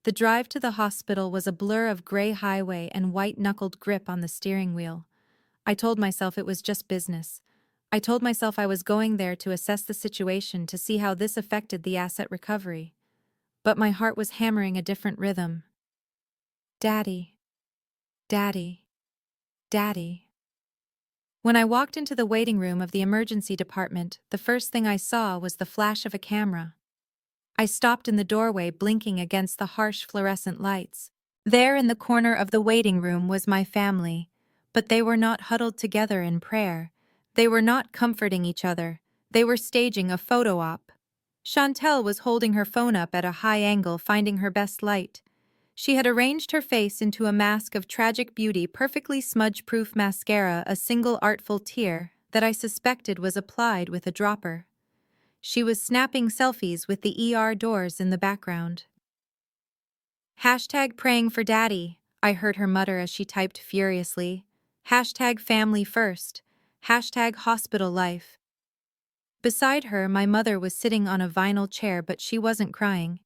Speaker 1: The drive to the hospital was a blur of gray highway and white-knuckled grip on the steering wheel. I told myself it was just business. I told myself I was going there to assess the situation to see how this affected the asset recovery. But my heart was hammering a different rhythm. Daddy. Daddy. Daddy. When I walked into the waiting room of the emergency department, the first thing I saw was the flash of a camera. I stopped in the doorway, blinking against the harsh fluorescent lights. There in the corner of the waiting room was my family, but they were not huddled together in prayer. They were not comforting each other. They were staging a photo op. Chantel was holding her phone up at a high angle, finding her best light. She had arranged her face into a mask of tragic beauty, perfectly smudge-proof mascara, a single artful tear that I suspected was applied with a dropper. She was snapping selfies with the ER doors in the background. Hashtag praying for daddy, I heard her mutter as she typed furiously. Hashtag family first. Hashtag hospital life. Beside her, my mother was sitting on a vinyl chair, but she wasn't crying.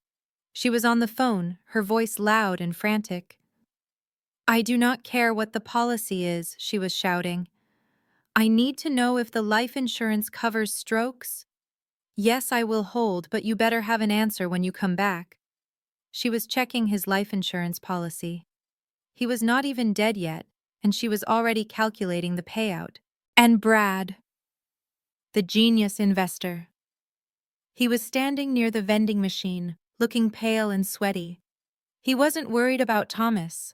Speaker 1: She was on the phone, her voice loud and frantic. I do not care what the policy is, she was shouting. I need to know if the life insurance covers strokes. Yes, I will hold, but you better have an answer when you come back. She was checking his life insurance policy. He was not even dead yet, and she was already calculating the payout. And Brad, the genius investor. He was standing near the vending machine, looking pale and sweaty. He wasn't worried about Thomas.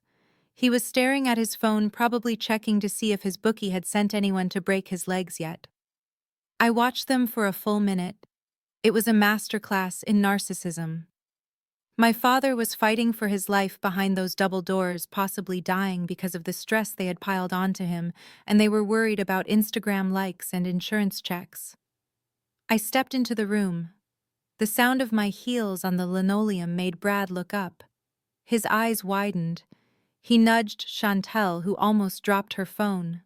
Speaker 1: He was staring at his phone, probably checking to see if his bookie had sent anyone to break his legs yet. I watched them for a full minute. It was a masterclass in narcissism. My father was fighting for his life behind those double doors, possibly dying because of the stress they had piled onto him, and they were worried about Instagram likes and insurance checks. I stepped into the room. The sound of my heels on the linoleum made Brad look up. His eyes widened. He nudged Chantel, who almost dropped her phone.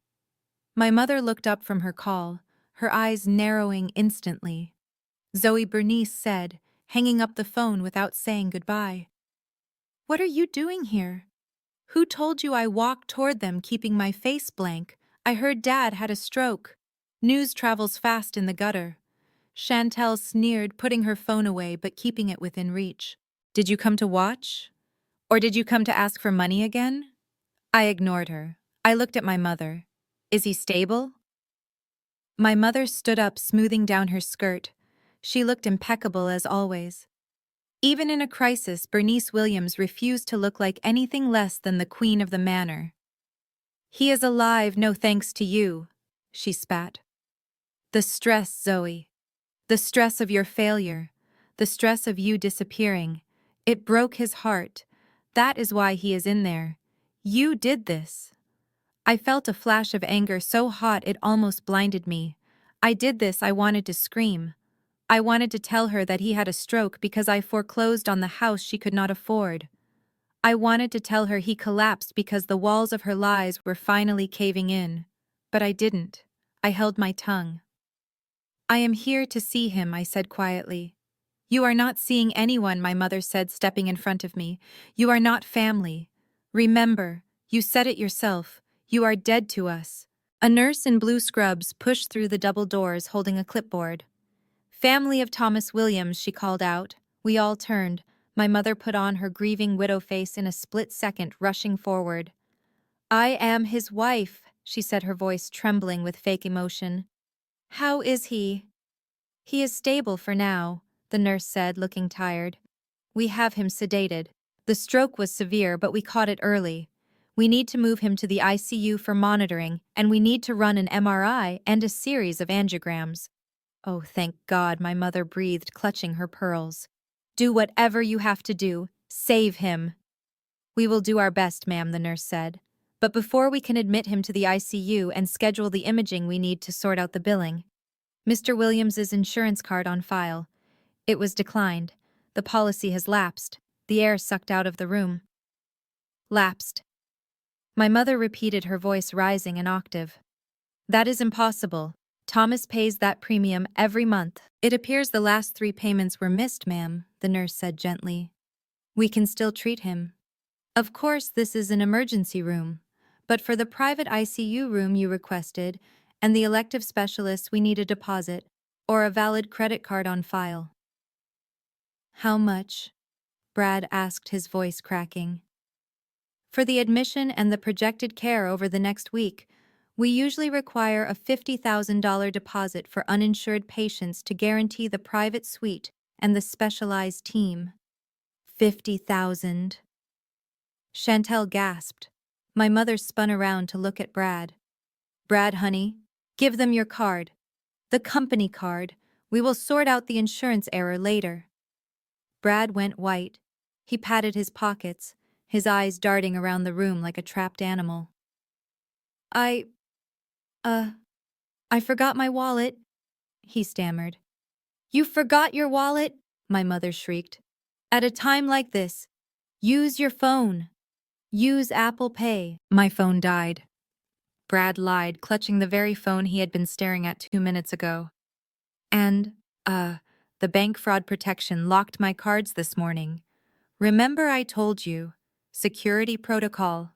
Speaker 1: My mother looked up from her call, her eyes narrowing instantly. Zoe Bernice said, hanging up the phone without saying goodbye. What are you doing here? Who told you? I walked toward them, keeping my face blank. I heard Dad had a stroke. News travels fast in the gutter. Chantel sneered, putting her phone away but keeping it within reach. Did you come to watch? Or did you come to ask for money again? I ignored her. I looked at my mother. Is he stable? My mother stood up, smoothing down her skirt. She looked impeccable as always. Even in a crisis, Bernice Williams refused to look like anything less than the queen of the manor. He is alive, no thanks to you, she spat. The stress, Zoe. The stress of your failure. The stress of you disappearing. It broke his heart. That is why he is in there. You did this. I felt a flash of anger so hot it almost blinded me. I did this. I wanted to scream. I wanted to tell her that he had a stroke because I foreclosed on the house she could not afford. I wanted to tell her he collapsed because the walls of her lies were finally caving in. But I didn't. I held my tongue. I am here to see him, I said quietly. You are not seeing anyone, my mother said, stepping in front of me. You are not family. Remember, you said it yourself. You are dead to us. A nurse in blue scrubs pushed through the double doors holding a clipboard. Family of Thomas Williams, she called out. We all turned. My mother put on her grieving widow face in a split second, rushing forward. I am his wife, she said, her voice trembling with fake emotion. How is he? He is stable for now, the nurse said, looking tired. We have him sedated. The stroke was severe, but we caught it early. We need to move him to the ICU for monitoring, and we need to run an MRI and a series of angiograms. Oh, thank God, my mother breathed, clutching her pearls. Do whatever you have to do. Save him. We will do our best, ma'am, the nurse said. But before we can admit him to the ICU and schedule the imaging, we need to sort out the billing. Mr. Williams's insurance card on file. It was declined. The policy has lapsed. The air sucked out of the room. Lapsed. My mother repeated, her voice rising an octave. That is impossible. Thomas pays that premium every month. It appears the last 3 payments were missed, ma'am, the nurse said gently. We can still treat him. Of course, this is an emergency room, but for the private ICU room you requested and the elective specialists, we need a deposit or a valid credit card on file. How much? Brad asked, his voice cracking. For the admission and the projected care over the next week, we usually require a $50,000 deposit for uninsured patients to guarantee the private suite and the specialized team. 50,000. Chantel gasped. My mother spun around to look at Brad. Brad, honey, give them your card. The company card. We will sort out the insurance error later. Brad went white. He patted his pockets, his eyes darting around the room like a trapped animal. I forgot my wallet, he stammered. You forgot your wallet? My mother shrieked. At a time like this, use your phone. Use Apple Pay. My phone died. Brad lied, clutching the very phone he had been staring at 2 minutes ago. And, the bank fraud protection locked my cards this morning. Remember I told you, security protocol.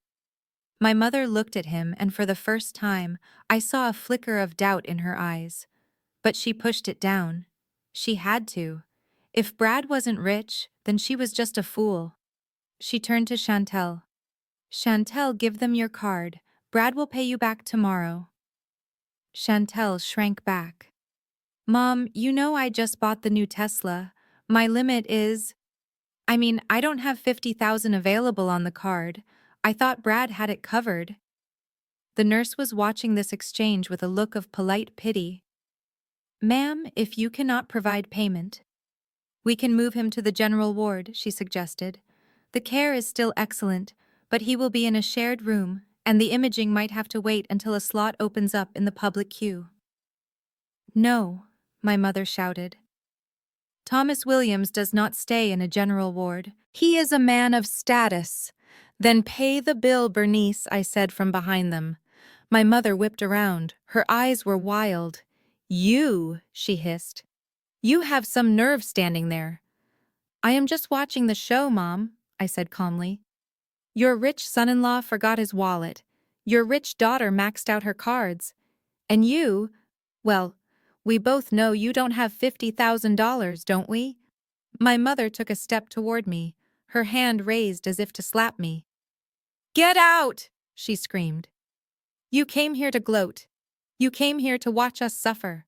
Speaker 1: My mother looked at him, and for the first time, I saw a flicker of doubt in her eyes. But she pushed it down. She had to. If Brad wasn't rich, then she was just a fool. She turned to Chantel. Chantel, give them your card. Brad will pay you back tomorrow. Chantel shrank back. Mom, you know I just bought the new Tesla. My limit is... I don't have 50,000 available on the card. I thought Brad had it covered. The nurse was watching this exchange with a look of polite pity. Ma'am, if you cannot provide payment, we can move him to the general ward, she suggested. The care is still excellent, but he will be in a shared room, and the imaging might have to wait until a slot opens up in the public queue. No, my mother shouted. Thomas Williams does not stay in a general ward. He is a man of status. Then pay the bill, Bernice, I said from behind them. My mother whipped around. Her eyes were wild. You, she hissed. You have some nerve standing there. I am just watching the show, Mom, I said calmly. Your rich son-in-law forgot his wallet. Your rich daughter maxed out her cards. And you, well, we both know you don't have $50,000, don't we? My mother took a step toward me, her hand raised as if to slap me. Get out, she screamed. You came here to gloat. You came here to watch us suffer.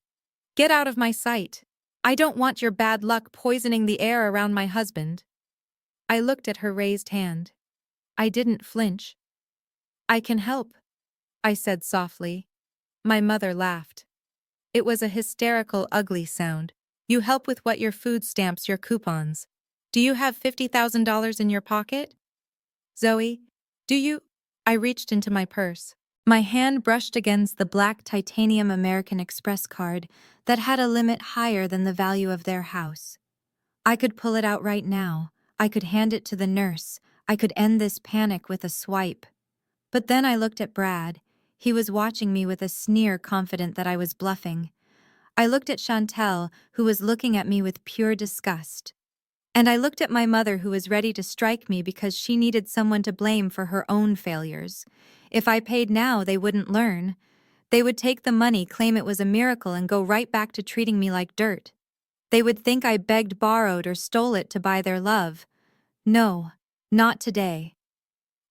Speaker 1: Get out of my sight. I don't want your bad luck poisoning the air around my husband. I looked at her raised hand. I didn't flinch. I can help, I said softly. My mother laughed. It was a hysterical, ugly sound. You help with what? Your food stamps, your coupons. Do you have $50,000 in your pocket? Zoe, do you? I reached into my purse. My hand brushed against the black titanium American Express card that had a limit higher than the value of their house. I could pull it out right now. I could hand it to the nurse. I could end this panic with a swipe. But then I looked at Brad. He was watching me with a sneer, confident that I was bluffing. I looked at Chantel, who was looking at me with pure disgust. And I looked at my mother, who was ready to strike me because she needed someone to blame for her own failures. If I paid now, they wouldn't learn. They would take the money, claim it was a miracle, and go right back to treating me like dirt. They would think I begged, borrowed, or stole it to buy their love. No, not today.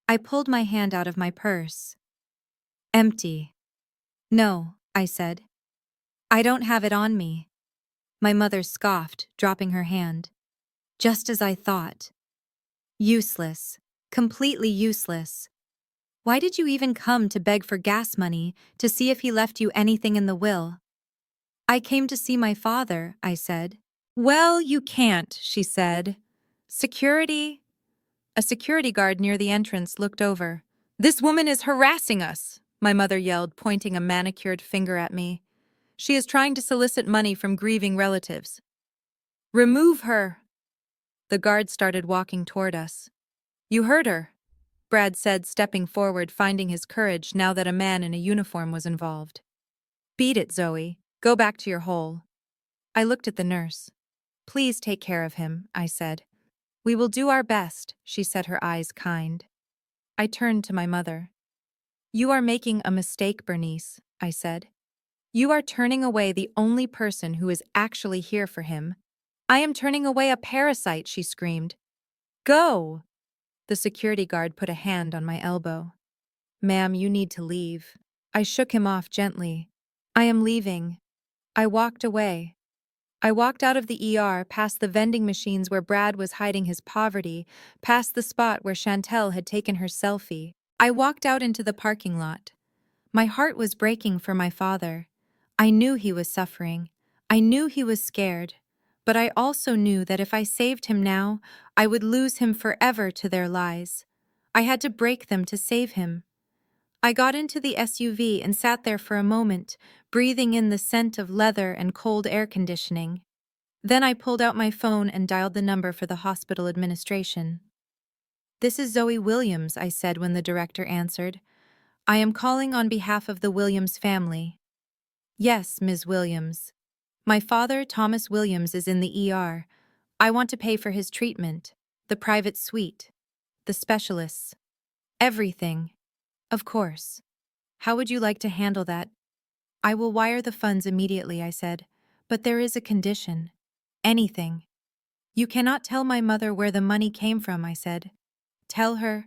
Speaker 1: I pulled my hand out of my purse. Empty. No, I said. I don't have it on me. My mother scoffed, dropping her hand. Just as I thought. Useless. Completely useless. Why did you even come to beg for gas money to see if he left you anything in the will? I came to see my father, I said. Well, you can't, she said. Security? A security guard near the entrance looked over. This woman is harassing us, my mother yelled, pointing a manicured finger at me. She is trying to solicit money from grieving relatives. Remove her. The guard started walking toward us. You heard her, Brad said, stepping forward, finding his courage now that a man in a uniform was involved. Beat it, Zoe. Go back to your hole. I looked at the nurse. Please take care of him, I said. We will do our best, she said, her eyes kind. I turned to my mother. You are making a mistake, Bernice, I said. You are turning away the only person who is actually here for him. I am turning away a parasite, she screamed. Go! The security guard put a hand on my elbow. Ma'am, you need to leave. I shook him off gently. I am leaving. I walked away. I walked out of the ER, past the vending machines where Brad was hiding his poverty, past the spot where Chantel had taken her selfie. I walked out into the parking lot. My heart was breaking for my father. I knew he was suffering. I knew he was scared. But I also knew that if I saved him now, I would lose him forever to their lies. I had to break them to save him. I got into the SUV and sat there for a moment, breathing in the scent of leather and cold air conditioning. Then I pulled out my phone and dialed the number for the hospital administration. This is Zoe Williams, I said when the director answered. I am calling on behalf of the Williams family. Yes, Ms. Williams. My father, Thomas Williams, is in the ER. I want to pay for his treatment, the private suite, the specialists, everything. Of course. How would you like to handle that? I will wire the funds immediately, I said. But there is a condition. Anything. You cannot tell my mother where the money came from, I said. Tell her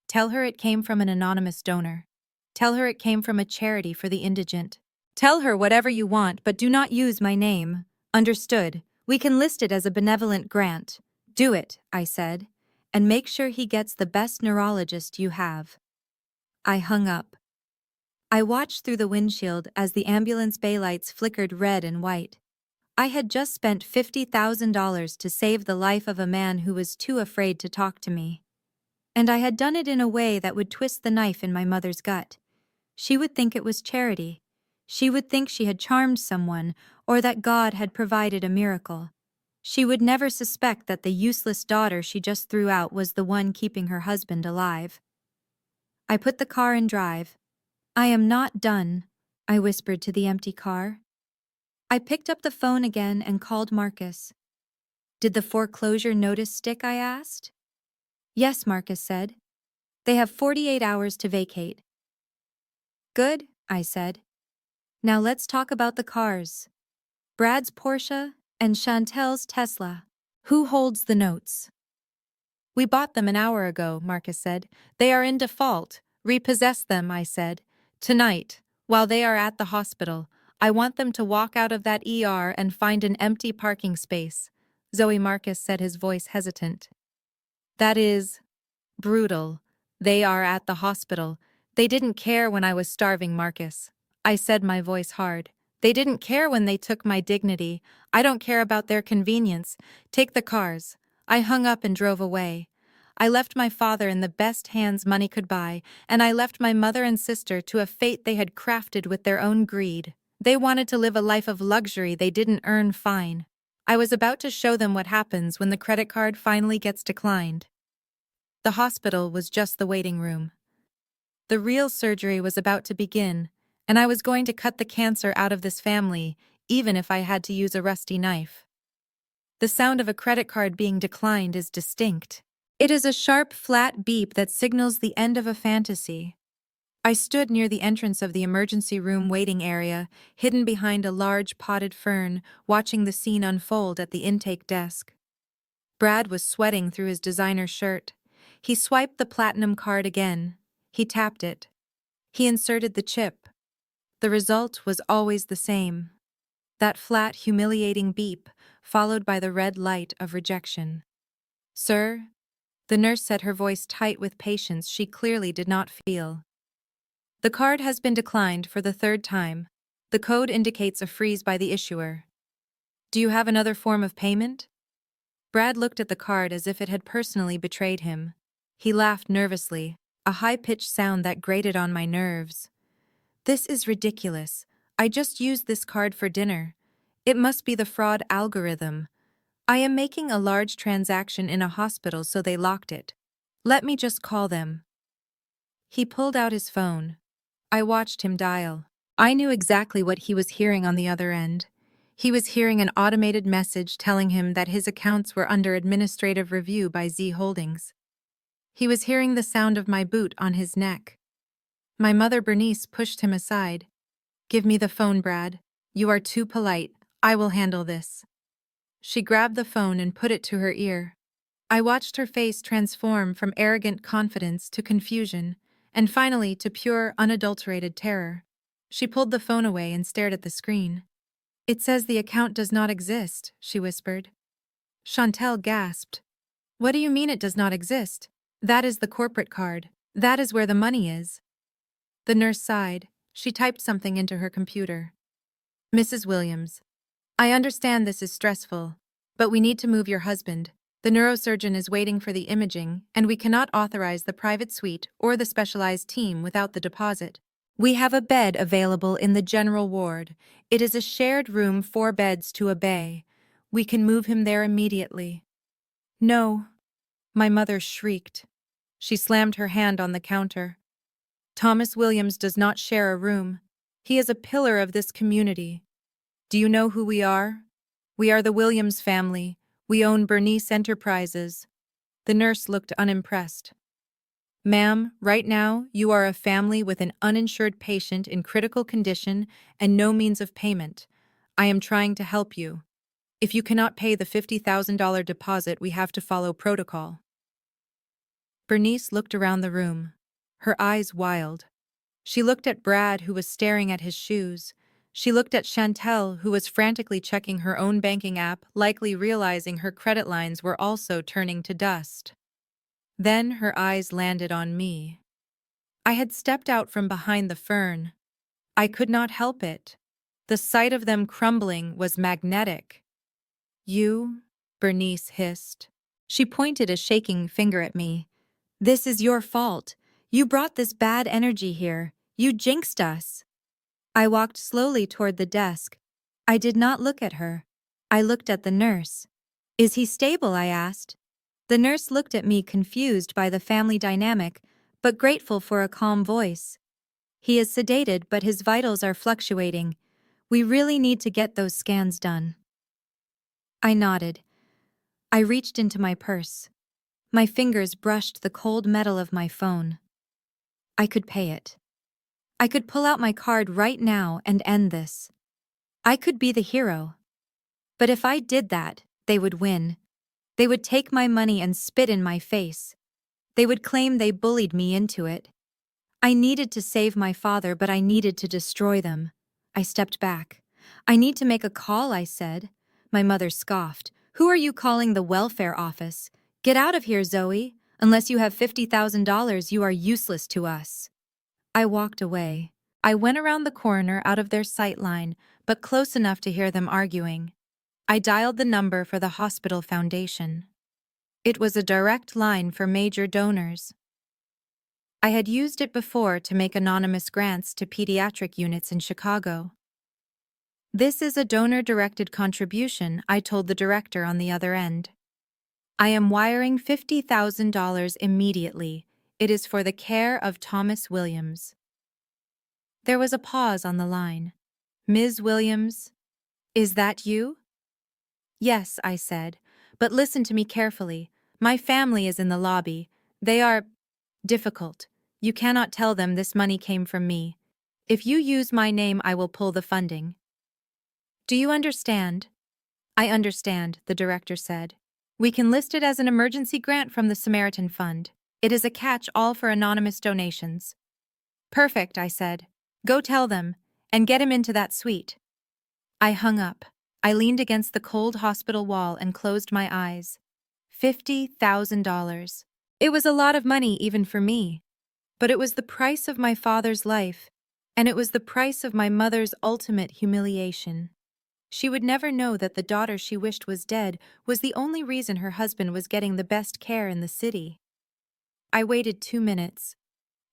Speaker 1: it came from an anonymous donor. Tell her it came from a charity for the indigent. Tell her whatever you want, but do not use my name. Understood. We can list it as a benevolent grant. Do it, I said, and make sure he gets the best neurologist you have. I hung up. I watched through the windshield as the ambulance bay lights flickered red and white. I had just spent $50,000 to save the life of a man who was too afraid to talk to me. And I had done it in a way that would twist the knife in my mother's gut. She would think it was charity. She would think she had charmed someone, or that God had provided a miracle. She would never suspect that the useless daughter she just threw out was the one keeping her husband alive. I put the car in drive. I am not done, I whispered to the empty car. I picked up the phone again and called Marcus. Did the foreclosure notice stick, I asked. Yes, Marcus said. They have 48 hours to vacate. Good, I said. Now let's talk about the cars. Brad's Porsche and Chantel's Tesla. Who holds the notes? We bought them an hour ago, Marcus said. They are in default. Repossess them, I said. Tonight, while they are at the hospital, I want them to walk out of that ER and find an empty parking space. Zoe, Marcus said, his voice hesitant. That is brutal. They are at the hospital. They didn't care when I was starving, Marcus. I said, my voice hard. They didn't care when they took my dignity. I don't care about their convenience. Take the cars. I hung up and drove away. I left my father in the best hands money could buy, and I left my mother and sister to a fate they had crafted with their own greed. They wanted to live a life of luxury they didn't earn. Fine. I was about to show them what happens when the credit card finally gets declined. The hospital was just the waiting room. The real surgery was about to begin, and I was going to cut the cancer out of this family, even if I had to use a rusty knife. The sound of a credit card being declined is distinct. It is a sharp, flat beep that signals the end of a fantasy. I stood near the entrance of the emergency room waiting area, hidden behind a large potted fern, watching the scene unfold at the intake desk. Brad was sweating through his designer shirt. He swiped the platinum card again. He tapped it. He inserted the chip. The result was always the same. That flat, humiliating beep, followed by the red light of rejection. Sir, The nurse said, her voice tight with patience she clearly did not feel. The card has been declined for the third time. The code indicates a freeze by the issuer. Do you have another form of payment? Brad looked at the card as if it had personally betrayed him. He laughed nervously, a high-pitched sound that grated on my nerves. This is ridiculous. I just used this card for dinner. It must be the fraud algorithm. I am making a large transaction in a hospital, so they locked it. Let me just call them. He pulled out his phone. I watched him dial. I knew exactly what he was hearing on the other end. He was hearing an automated message telling him that his accounts were under administrative review by Z Holdings. He was hearing the sound of my boot on his neck. My mother Bernice pushed him aside. Give me the phone, Brad. You are too polite. I will handle this. She grabbed the phone and put it to her ear. I watched her face transform from arrogant confidence to confusion, and finally to pure, unadulterated terror. She pulled the phone away and stared at the screen. It says the account does not exist, she whispered. Chantel gasped. What do you mean it does not exist? That is the corporate card. That is where the money is. The nurse sighed. She typed something into her computer. Mrs. Williams, I understand this is stressful, but we need to move your husband. The neurosurgeon is waiting for the imaging, and we cannot authorize the private suite or the specialized team without the deposit. We have a bed available in the general ward. It is a shared room, 4 beds to a bay. We can move him there immediately. No, my mother shrieked. She slammed her hand on the counter. Thomas Williams does not share a room. He is a pillar of this community. Do you know who we are? We are the Williams family. We own Bernice Enterprises. The nurse looked unimpressed. Ma'am, right now, you are a family with an uninsured patient in critical condition and no means of payment. I am trying to help you. If you cannot pay the $50,000 deposit, we have to follow protocol. Bernice looked around the room, her eyes wild. She looked at Brad, who was staring at his shoes. She looked at Chantel, who was frantically checking her own banking app, likely realizing her credit lines were also turning to dust. Then her eyes landed on me. I had stepped out from behind the fern. I could not help it. The sight of them crumbling was magnetic. You? Bernice hissed. She pointed a shaking finger at me. This is your fault. You brought this bad energy here. You jinxed us. I walked slowly toward the desk. I did not look at her. I looked at the nurse. Is he stable? I asked. The nurse looked at me, confused by the family dynamic, but grateful for a calm voice. He is sedated, but his vitals are fluctuating. We really need to get those scans done. I nodded. I reached into my purse. My fingers brushed the cold metal of my phone. I could pay it. I could pull out my card right now and end this. I could be the hero. But if I did that, they would win. They would take my money and spit in my face. They would claim they bullied me into it. I needed to save my father, but I needed to destroy them. I stepped back. I need to make a call, I said. My mother scoffed. Who are you calling? The welfare office? Get out of here, Zoe. Unless you have $50,000, you are useless to us. I walked away. I went around the corner out of their sight line, but close enough to hear them arguing. I dialed the number for the hospital foundation. It was a direct line for major donors. I had used it before to make anonymous grants to pediatric units in Chicago. This is a donor-directed contribution, I told the director on the other end. I am wiring $50,000 immediately. It is for the care of Thomas Williams. There was a pause on the line. Ms. Williams, is that you? Yes, I said, but listen to me carefully. My family is in the lobby. They are difficult. You cannot tell them this money came from me. If you use my name, I will pull the funding. Do you understand? I understand, the director said. We can list it as an emergency grant from the Samaritan Fund. It is a catch-all for anonymous donations. Perfect, I said. Go tell them, and get him into that suite. I hung up. I leaned against the cold hospital wall and closed my eyes. $50,000. It was a lot of money even for me, but it was the price of my father's life, and it was the price of my mother's ultimate humiliation. She would never know that the daughter she wished was dead was the only reason her husband was getting the best care in the city. I waited 2 minutes.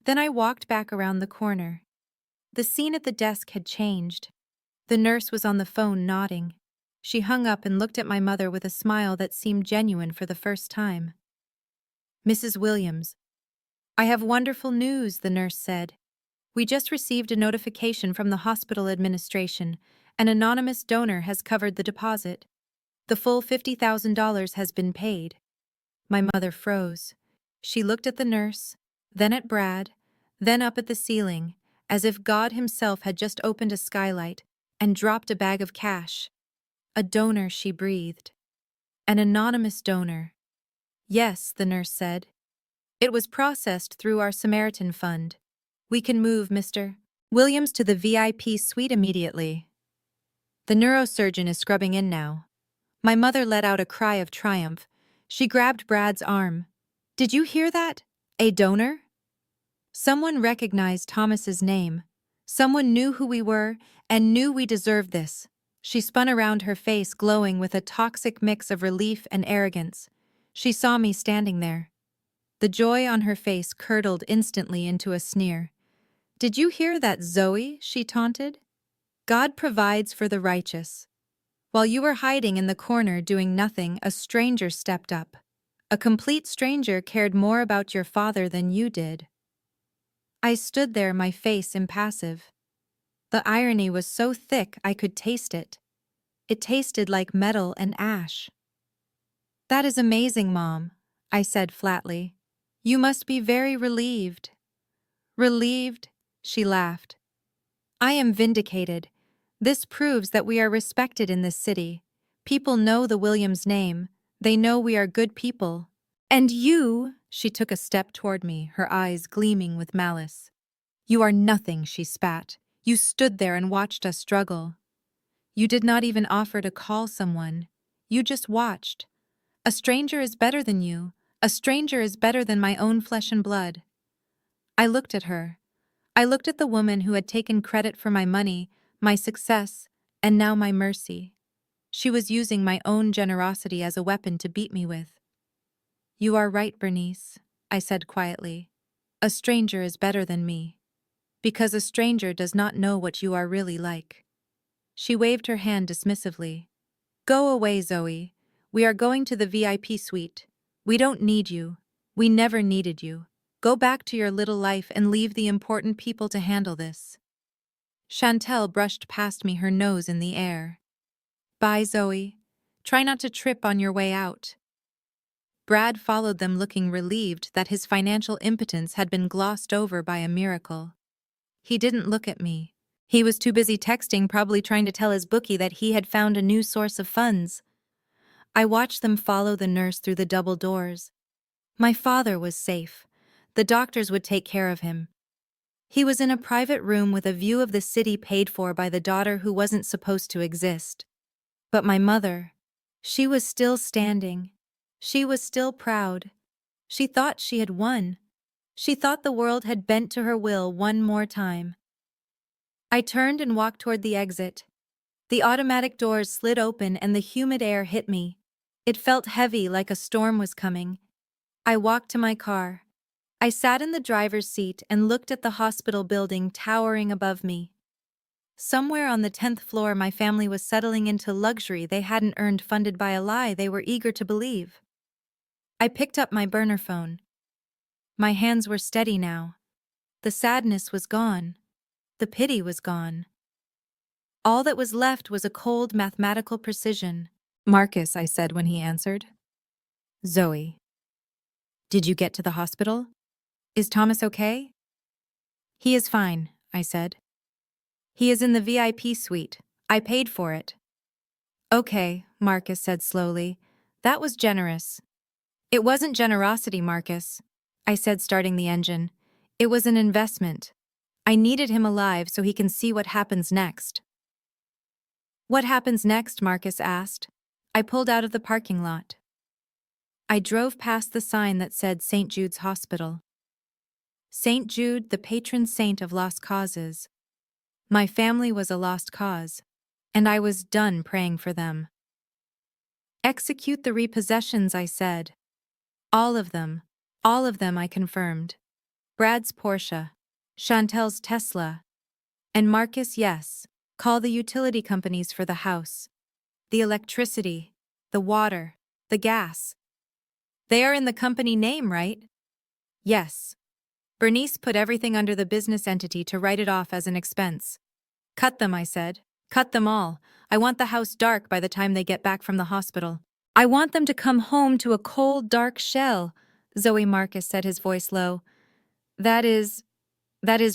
Speaker 1: Then I walked back around the corner. The scene at the desk had changed. The nurse was on the phone nodding. She hung up and looked at my mother with a smile that seemed genuine for the first time. "Mrs. Williams, I have wonderful news," the nurse said. "We just received a notification from the hospital administration. An anonymous donor has covered the deposit. The full $50,000 has been paid." My mother froze. She looked at the nurse, then at Brad, then up at the ceiling, as if God himself had just opened a skylight and dropped a bag of cash. "A donor," she breathed. "An anonymous donor." "Yes," the nurse said. "It was processed through our Samaritan Fund. We can move Mr. Williams to the VIP suite immediately. The neurosurgeon is scrubbing in now." My mother let out a cry of triumph. She grabbed Brad's arm. "Did you hear that? A donor?" Someone recognized Thomas's name. Someone knew who we were and knew we deserved this. She spun around, her face glowing with a toxic mix of relief and arrogance. She saw me standing there. The joy on her face curdled instantly into a sneer. "Did you hear that, Zoe?" she taunted. "God provides for the righteous." While you were hiding in the corner doing nothing, a stranger stepped up. A complete stranger cared more about your father than you did. I stood there, my face impassive. The irony was so thick I could taste it. It tasted like metal and ash. "That is amazing, Mom," I said flatly. "You must be very relieved." "Relieved?" she laughed. "I am vindicated. This proves that we are respected in this city. People know the Williams name. They know we are good people. And you," she took a step toward me, her eyes gleaming with malice. "You are nothing," she spat. "You stood there and watched us struggle. You did not even offer to call someone. You just watched. A stranger is better than you. A stranger is better than my own flesh and blood." I looked at her. I looked at the woman who had taken credit for my money, my success, and now my mercy. She was using my own generosity as a weapon to beat me with. "You are right, Bernice," I said quietly. "A stranger is better than me. Because a stranger does not know what you are really like." She waved her hand dismissively. "Go away, Zoe. We are going to the VIP suite. We don't need you. We never needed you. Go back to your little life and leave the important people to handle this." Chantel brushed past me, her nose in the air. "Bye, Zoe. Try not to trip on your way out." Brad followed them, looking relieved that his financial impotence had been glossed over by a miracle. He didn't look at me. He was too busy texting, probably trying to tell his bookie that he had found a new source of funds. I watched them follow the nurse through the double doors. My father was safe. The doctors would take care of him. He was in a private room with a view of the city paid for by the daughter who wasn't supposed to exist. But my mother, she was still standing. She was still proud. She thought she had won. She thought the world had bent to her will one more time. I turned and walked toward the exit. The automatic doors slid open and the humid air hit me. It felt heavy, like a storm was coming. I walked to my car. I sat in the driver's seat and looked at the hospital building towering above me. Somewhere on the 10th floor, my family was settling into luxury they hadn't earned, funded by a lie they were eager to believe. I picked up my burner phone. My hands were steady now. The sadness was gone. The pity was gone. All that was left was a cold mathematical precision. "Marcus," I said when he answered. "Zoe. Did you get to the hospital? Is Thomas okay?" "He is fine," I said. "He is in the VIP suite. I paid for it." "Okay," Marcus said slowly. "That was generous." "It wasn't generosity, Marcus," I said, starting the engine. "It was an investment. I needed him alive so he can see what happens next." "What happens next?" Marcus asked. I pulled out of the parking lot. I drove past the sign that said St. Jude's Hospital. St. Jude, the patron saint of lost causes. My family was a lost cause, and I was done praying for them. Execute the repossessions, I said. All of them, I confirmed. Brad's Porsche, Chantel's Tesla, and Marcus, yes, call the utility companies for the house. The electricity, the water, the gas. They are in the company name, right? Yes. Bernice put everything under the business entity to write it off as an expense. Cut them, I said. Cut them all. I want the house dark by the time they get back from the hospital. I want them to come home to a cold, dark shell, Zoe Marcus said, his voice low. That is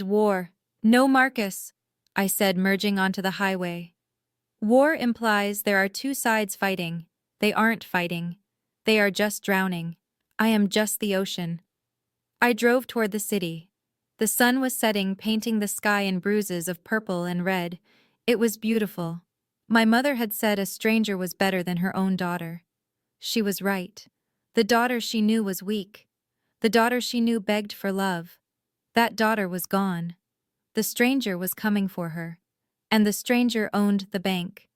Speaker 1: war. No, Marcus, I said, merging onto the highway. War implies there are two sides fighting. They aren't fighting. They are just drowning. I am just the ocean. I drove toward the city. The sun was setting, painting the sky in bruises of purple and red. It was beautiful. My mother had said a stranger was better than her own daughter. She was right. The daughter she knew was weak. The daughter she knew begged for love. That daughter was gone. The stranger was coming for her. And the stranger owned the bank.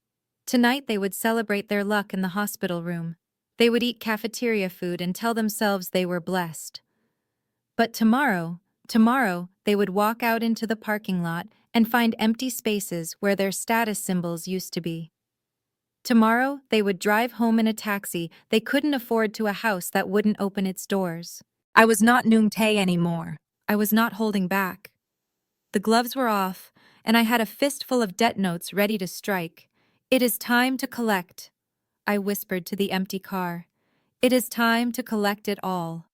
Speaker 1: Tonight they would celebrate their luck in the hospital room. They would eat cafeteria food and tell themselves they were blessed. But tomorrow, they would walk out into the parking lot and find empty spaces where their status symbols used to be. Tomorrow, they would drive home in a taxi they couldn't afford to a house that wouldn't open its doors. I was not Nung Tae anymore. I was not holding back. The gloves were off, and I had a fistful of debt notes ready to strike. It is time to collect, I whispered to the empty car. It is time to collect it all.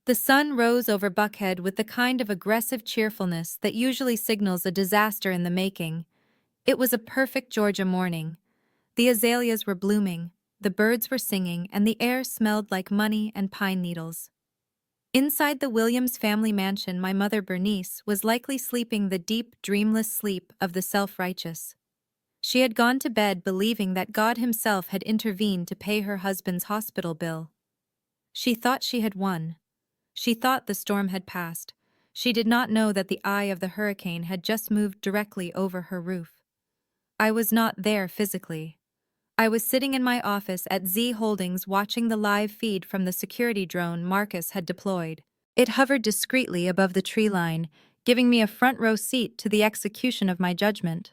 Speaker 1: The sun rose over Buckhead with the kind of aggressive cheerfulness that usually signals a disaster in the making. It was a perfect Georgia morning. The azaleas were blooming, the birds were singing, and the air smelled like money and pine needles. Inside the Williams family mansion, my mother Bernice was likely sleeping the deep, dreamless sleep of the self-righteous. She had gone to bed believing that God himself had intervened to pay her husband's hospital bill. She thought she had won. She thought the storm had passed. She did not know that the eye of the hurricane had just moved directly over her roof. I was not there physically. I was sitting in my office at Z Holdings watching the live feed from the security drone Marcus had deployed. It hovered discreetly above the tree line, giving me a front-row seat to the execution of my judgment.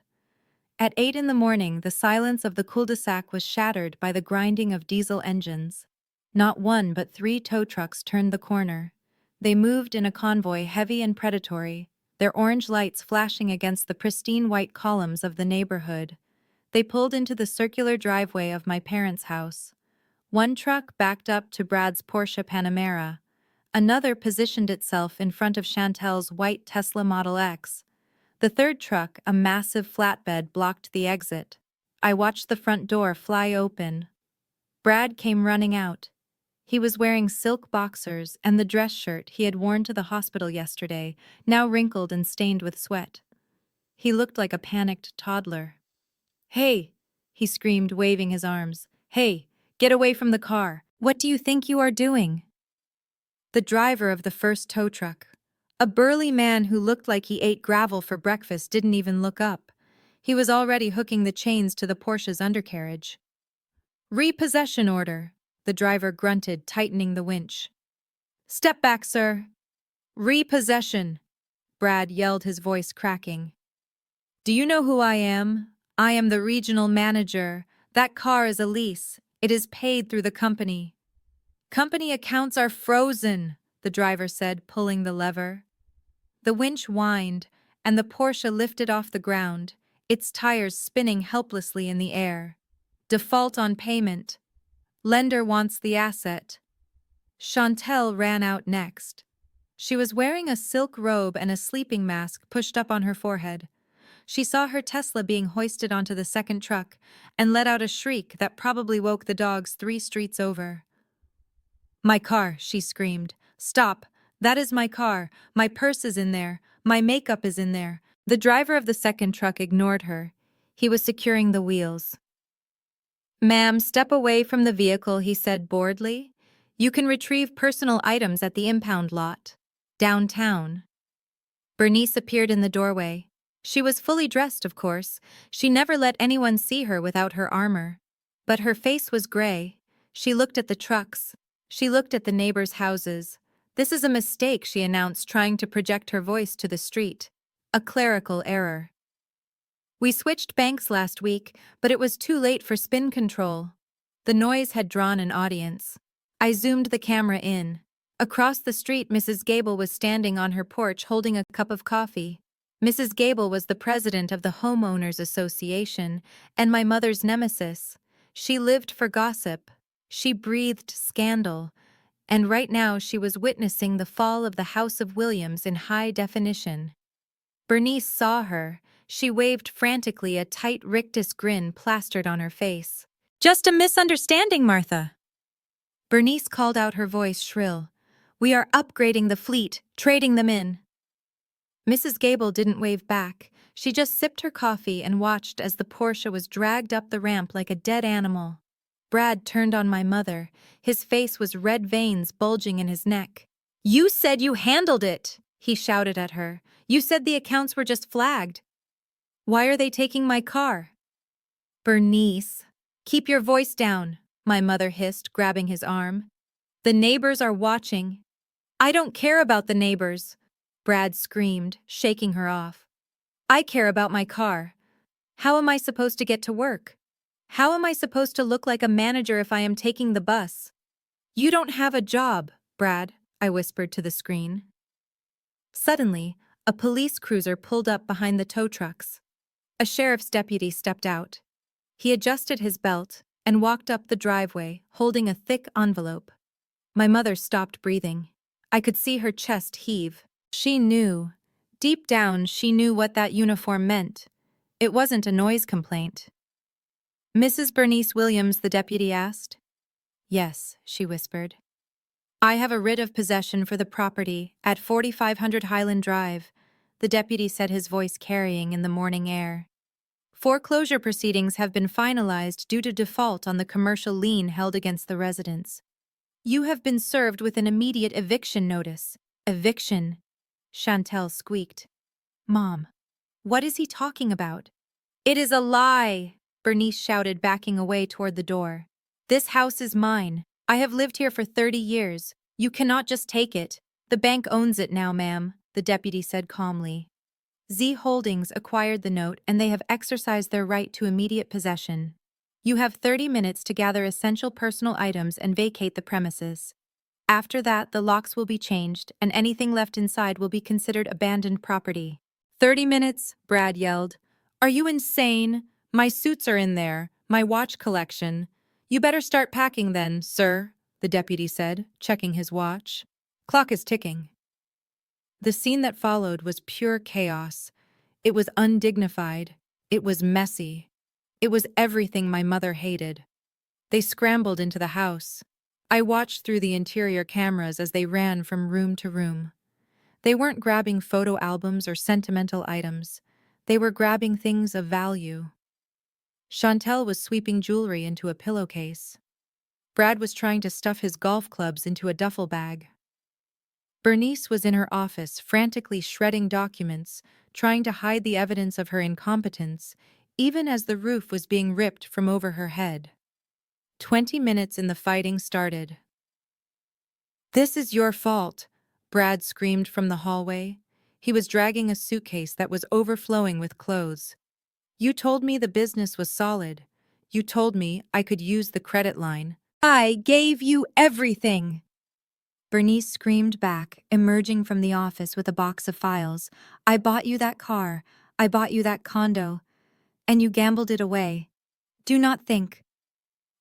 Speaker 1: At 8 in the morning, the silence of the cul-de-sac was shattered by the grinding of diesel engines. Not one but 3 tow trucks turned the corner. They moved in a convoy heavy and predatory, their orange lights flashing against the pristine white columns of the neighborhood. They pulled into the circular driveway of my parents' house. One truck backed up to Brad's Porsche Panamera. Another positioned itself in front of Chantel's white Tesla Model X. The third truck, a massive flatbed, blocked the exit. I watched the front door fly open. Brad came running out. He was wearing silk boxers and the dress shirt he had worn to the hospital yesterday, now wrinkled and stained with sweat. He looked like a panicked toddler. "Hey!" he screamed, waving his arms. "Hey, get away from the car! What do you think you are doing?" The driver of the first tow truck, a burly man who looked like he ate gravel for breakfast, didn't even look up. He was already hooking the chains to the Porsche's undercarriage. "Repossession order," the driver grunted, tightening the winch. "Step back, sir." "Repossession," Brad yelled, his voice cracking. "Do you know who I am? I am the regional manager. That car is a lease. It is paid through the company." "Company accounts are frozen," the driver said, pulling the lever. The winch whined, and the Porsche lifted off the ground, its tires spinning helplessly in the air. "Default on payment. Lender wants the asset." Chantel ran out next. She was wearing a silk robe and a sleeping mask pushed up on her forehead. She saw her Tesla being hoisted onto the second truck and let out a shriek that probably woke the dogs 3 streets over. "My car," she screamed. "Stop! That is my car. My purse is in there. My makeup is in there." The driver of the second truck ignored her. He was securing the wheels. "Ma'am, step away from the vehicle," he said boredly. You can retrieve personal items at the impound lot. Downtown. Bernice appeared in the doorway. She was fully dressed, of course. She never let anyone see her without her armor. But her face was gray. She looked at the trucks. She looked at the neighbors' houses. "This is a mistake," she announced, trying to project her voice to the street. "A clerical error. We switched banks last week, but it was too late for spin control." The noise had drawn an audience. I zoomed the camera in. Across the street, Mrs. Gable was standing on her porch holding a cup of coffee. Mrs. Gable was the president of the Homeowners Association and my mother's nemesis. She lived for gossip. She breathed scandal. And right now she was witnessing the fall of the House of Williams in high definition. Bernice saw her. She waved frantically, a tight rictus grin plastered on her face. "Just a misunderstanding, Martha." Bernice called out, her voice shrill. "We are upgrading the fleet, trading them in." Mrs. Gable didn't wave back. She just sipped her coffee and watched as the Porsche was dragged up the ramp like a dead animal. Brad turned on my mother. His face was red, veins bulging in his neck. "You said you handled it," he shouted at her. "You said the accounts were just flagged. Why are they taking my car?" "Bernice, keep your voice down," my mother hissed, grabbing his arm. "The neighbors are watching." "I don't care about the neighbors," Brad screamed, shaking her off. "I care about my car. How am I supposed to get to work? How am I supposed to look like a manager if I am taking the bus?" "You don't have a job, Brad," I whispered to the screen. Suddenly, a police cruiser pulled up behind the tow trucks. A sheriff's deputy stepped out. He adjusted his belt and walked up the driveway, holding a thick envelope. My mother stopped breathing. I could see her chest heave. She knew. Deep down, she knew what that uniform meant. It wasn't a noise complaint. "Mrs. Bernice Williams?" the deputy asked. "Yes," she whispered. "I have a writ of possession for the property at 4500 Highland Drive," the deputy said, his voice carrying in the morning air. "Foreclosure proceedings have been finalized due to default on the commercial lien held against the residents. You have been served with an immediate eviction notice." "Eviction?" Chantel squeaked. "Mom, what is he talking about?" "It is a lie," Bernice shouted, backing away toward the door. "This house is mine. I have lived here for 30 years. You cannot just take it. The bank owns it now, ma'am," the deputy said calmly. "Z Holdings acquired the note and they have exercised their right to immediate possession. You have 30 minutes to gather essential personal items and vacate the premises. After that, the locks will be changed and anything left inside will be considered abandoned property." "30 minutes?" Brad yelled. "Are you insane? My suits are in there, my watch collection." "You better start packing then, sir," the deputy said, checking his watch. "Clock is ticking." The scene that followed was pure chaos. It was undignified. It was messy. It was everything my mother hated. They scrambled into the house. I watched through the interior cameras as they ran from room to room. They weren't grabbing photo albums or sentimental items. They were grabbing things of value. Chantel was sweeping jewelry into a pillowcase. Brad was trying to stuff his golf clubs into a duffel bag. Bernice was in her office, frantically shredding documents, trying to hide the evidence of her incompetence, even as the roof was being ripped from over her head. 20 minutes and the fighting started. "This is your fault," Brad screamed from the hallway. He was dragging a suitcase that was overflowing with clothes. "You told me the business was solid. You told me I could use the credit line. I gave you everything." Bernice screamed back, emerging from the office with a box of files. "I bought you that car. I bought you that condo. And you gambled it away. Do not think."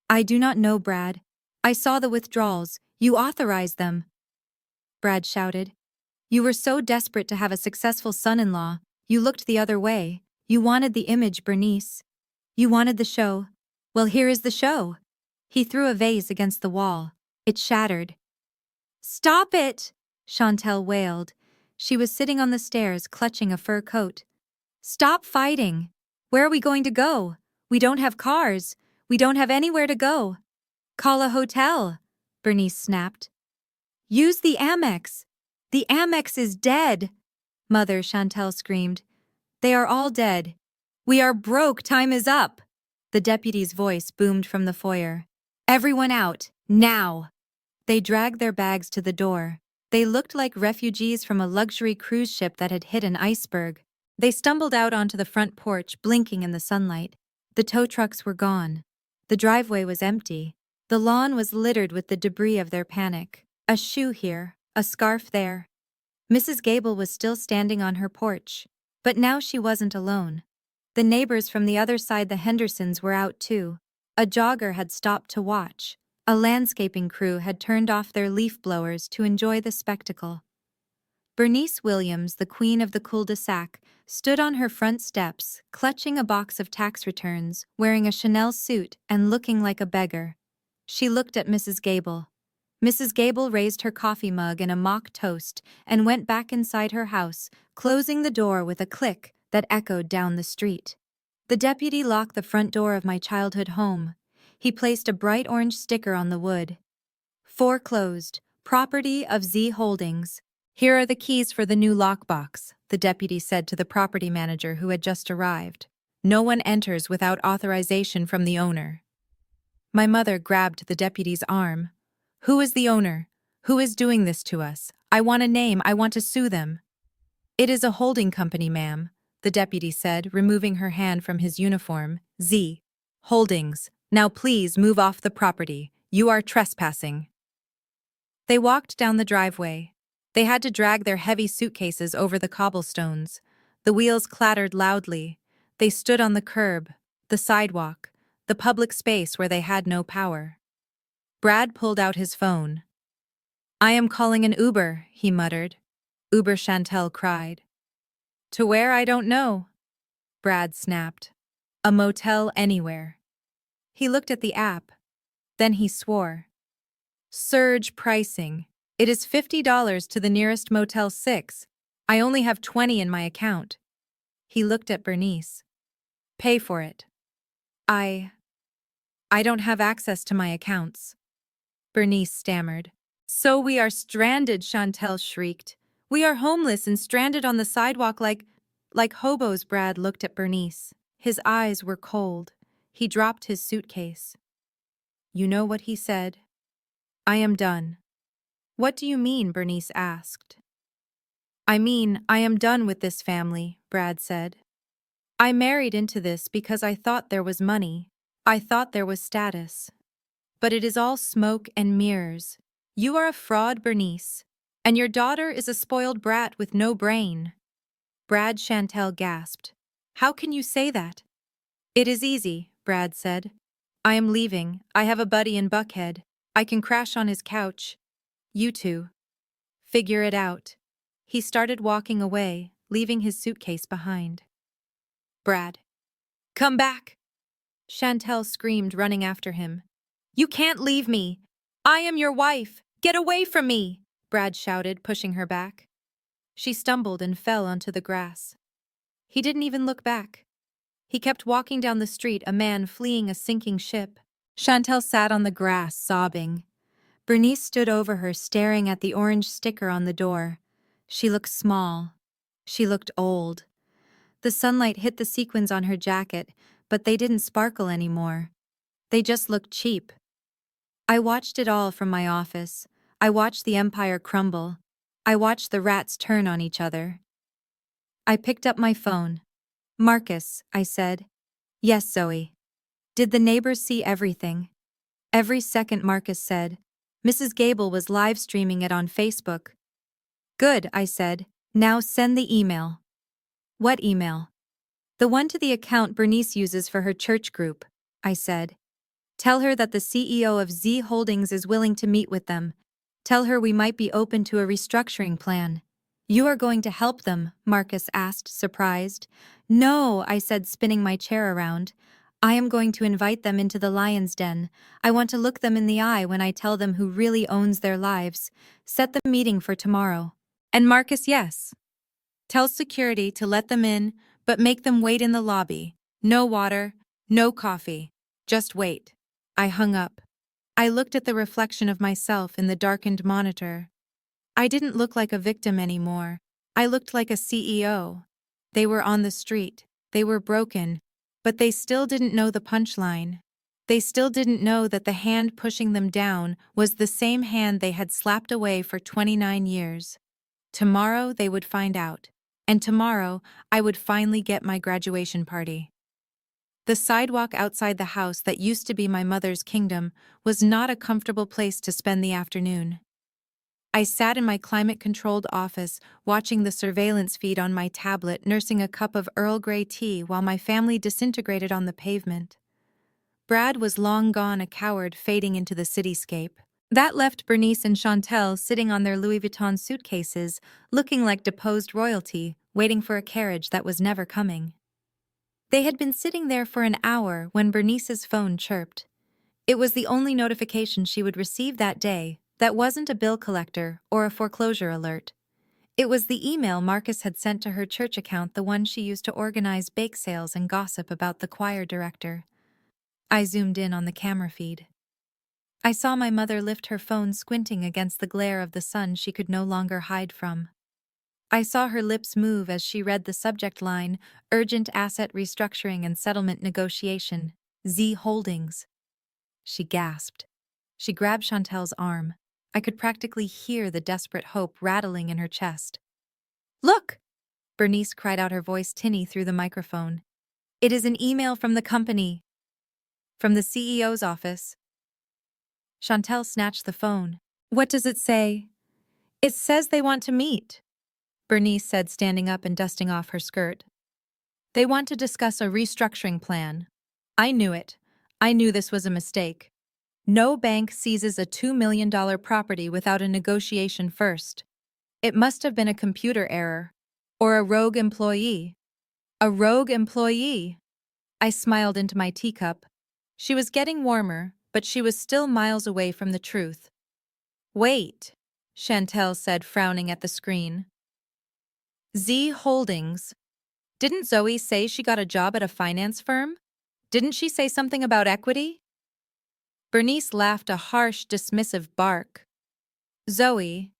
Speaker 1: "I do not know, Brad. I saw the withdrawals. You authorized them," Brad shouted. "You were so desperate to have a successful son-in-law, you looked the other way. You wanted the image, Bernice. You wanted the show. Well, here is the show." He threw a vase against the wall. It shattered. "Stop it!" Chantel wailed. She was sitting on the stairs, clutching a fur coat. "Stop fighting! Where are we going to go? We don't have cars. We don't have anywhere to go." "Call a hotel," Bernice snapped. Use the Amex! The Amex is dead! Mother Chantel screamed. They are all dead. We are broke, time is up! The deputy's voice boomed from the foyer. Everyone out, now! They dragged their bags to the door. They looked like refugees from a luxury cruise ship that had hit an iceberg. They stumbled out onto the front porch, blinking in the sunlight. The tow trucks were gone. The driveway was empty. The lawn was littered with the debris of their panic. A shoe here, a scarf there. Mrs. Gable was still standing on her porch. But now she wasn't alone. The neighbors from the other side, the Hendersons, were out too. A jogger had stopped to watch. A landscaping crew had turned off their leaf blowers to enjoy the spectacle. Bernice Williams, the queen of the cul-de-sac, stood on her front steps, clutching a box of tax returns, wearing a Chanel suit and looking like a beggar. She looked at Mrs. Gable. Mrs. Gable raised her coffee mug in a mock toast and went back inside her house, closing the door with a click that echoed down the street. The deputy locked the front door of my childhood home. He placed a bright orange sticker on the wood. Foreclosed, property of Z Holdings. Here are the keys for the new lockbox, the deputy said to the property manager who had just arrived. No one enters without authorization from the owner. My mother grabbed the deputy's arm. Who is the owner? Who is doing this to us? I want a name. I want to sue them. It is a holding company, ma'am, the deputy said, removing her hand from his uniform. Z Holdings. Now please move off the property. You are trespassing. They walked down the driveway. They had to drag their heavy suitcases over the cobblestones. The wheels clattered loudly. They stood on the curb, the sidewalk, the public space where they had no power. Brad pulled out his phone. I am calling an Uber, he muttered. Uber, Chantel cried. To where, I don't know. Brad snapped. A motel anywhere. He looked at the app. Then he swore. Surge pricing. It is $50 to the nearest Motel 6. I only have 20 in my account. He looked at Bernice. Pay for it. I don't have access to my accounts. Bernice stammered. So we are stranded, Chantel shrieked. We are homeless and stranded on the sidewalk like hobos. Brad looked at Bernice. His eyes were cold. He dropped his suitcase. You know what he said? I am done. What do you mean? Bernice asked. I mean, I am done with this family, Brad said. I married into this because I thought there was money. I thought there was status. But it is all smoke and mirrors. You are a fraud, Bernice. And your daughter is a spoiled brat with no brain. Brad Chantel gasped. How can you say that? It is easy, Brad said. I am leaving. I have a buddy in Buckhead. I can crash on his couch. You two. Figure it out. He started walking away, leaving his suitcase behind. Brad. Come back! Chantel screamed, running after him. You can't leave me! I am your wife! Get away from me! Brad shouted, pushing her back. She stumbled and fell onto the grass. He didn't even look back. He kept walking down the street, a man fleeing a sinking ship. Chantel sat on the grass, sobbing. Bernice stood over her, staring at the orange sticker on the door. She looked small. She looked old. The sunlight hit the sequins on her jacket, but they didn't sparkle anymore. They just looked cheap. I watched it all from my office. I watched the empire crumble. I watched the rats turn on each other. I picked up my phone. Marcus, I said. Yes, Zoe. Did the neighbors see everything? Every second, Marcus said. Mrs. Gable was live streaming it on Facebook. Good, I said. Now send the email. What email? The one to the account Bernice uses for her church group, I said. Tell her that the CEO of Z Holdings is willing to meet with them. Tell her we might be open to a restructuring plan. You are going to help them, Marcus asked, surprised. No, I said, spinning my chair around. I am going to invite them into the lion's den. I want to look them in the eye when I tell them who really owns their lives. Set the meeting for tomorrow. And Marcus, yes. Tell security to let them in, but make them wait in the lobby. No water, no coffee. Just wait. I hung up. I looked at the reflection of myself in the darkened monitor. I didn't look like a victim anymore. I looked like a CEO. They were on the street. They were broken. But they still didn't know the punchline. They still didn't know that the hand pushing them down was the same hand they had slapped away for 29 years. Tomorrow they would find out. And tomorrow I would finally get my graduation party. The sidewalk outside the house that used to be my mother's kingdom was not a comfortable place to spend the afternoon. I sat in my climate-controlled office, watching the surveillance feed on my tablet, nursing a cup of Earl Grey tea while my family disintegrated on the pavement. Brad was long gone, a coward fading into the cityscape. That left Bernice and Chantel sitting on their Louis Vuitton suitcases, looking like deposed royalty, waiting for a carriage that was never coming. They had been sitting there for an hour when Bernice's phone chirped. It was the only notification she would receive that day that wasn't a bill collector or a foreclosure alert. It was the email Marcus had sent to her church account, the one she used to organize bake sales and gossip about the choir director. I zoomed in on the camera feed. I saw my mother lift her phone, squinting against the glare of the sun she could no longer hide from. I saw her lips move as she read the subject line, Urgent Asset Restructuring and Settlement Negotiation, Z Holdings. She gasped. She grabbed Chantel's arm. I could practically hear the desperate hope rattling in her chest. "Look!" Bernice cried out, her voice tinny through the microphone. "It is an email from the company. From the CEO's office." Chantel snatched the phone. "What does it say?" "It says they want to meet," Bernice said, standing up and dusting off her skirt. "They want to discuss a restructuring plan." I knew it. I knew this was a mistake. No bank seizes a $2 million property without a negotiation first. It must have been a computer error. Or a rogue employee. A rogue employee. I smiled into my teacup. She was getting warmer, but she was still miles away from the truth. "Wait," Chantel said, frowning at the screen. "Z Holdings. Didn't Zoe say she got a job at a finance firm? Didn't she say something about equity?" Bernice laughed, a harsh, dismissive bark. Zoe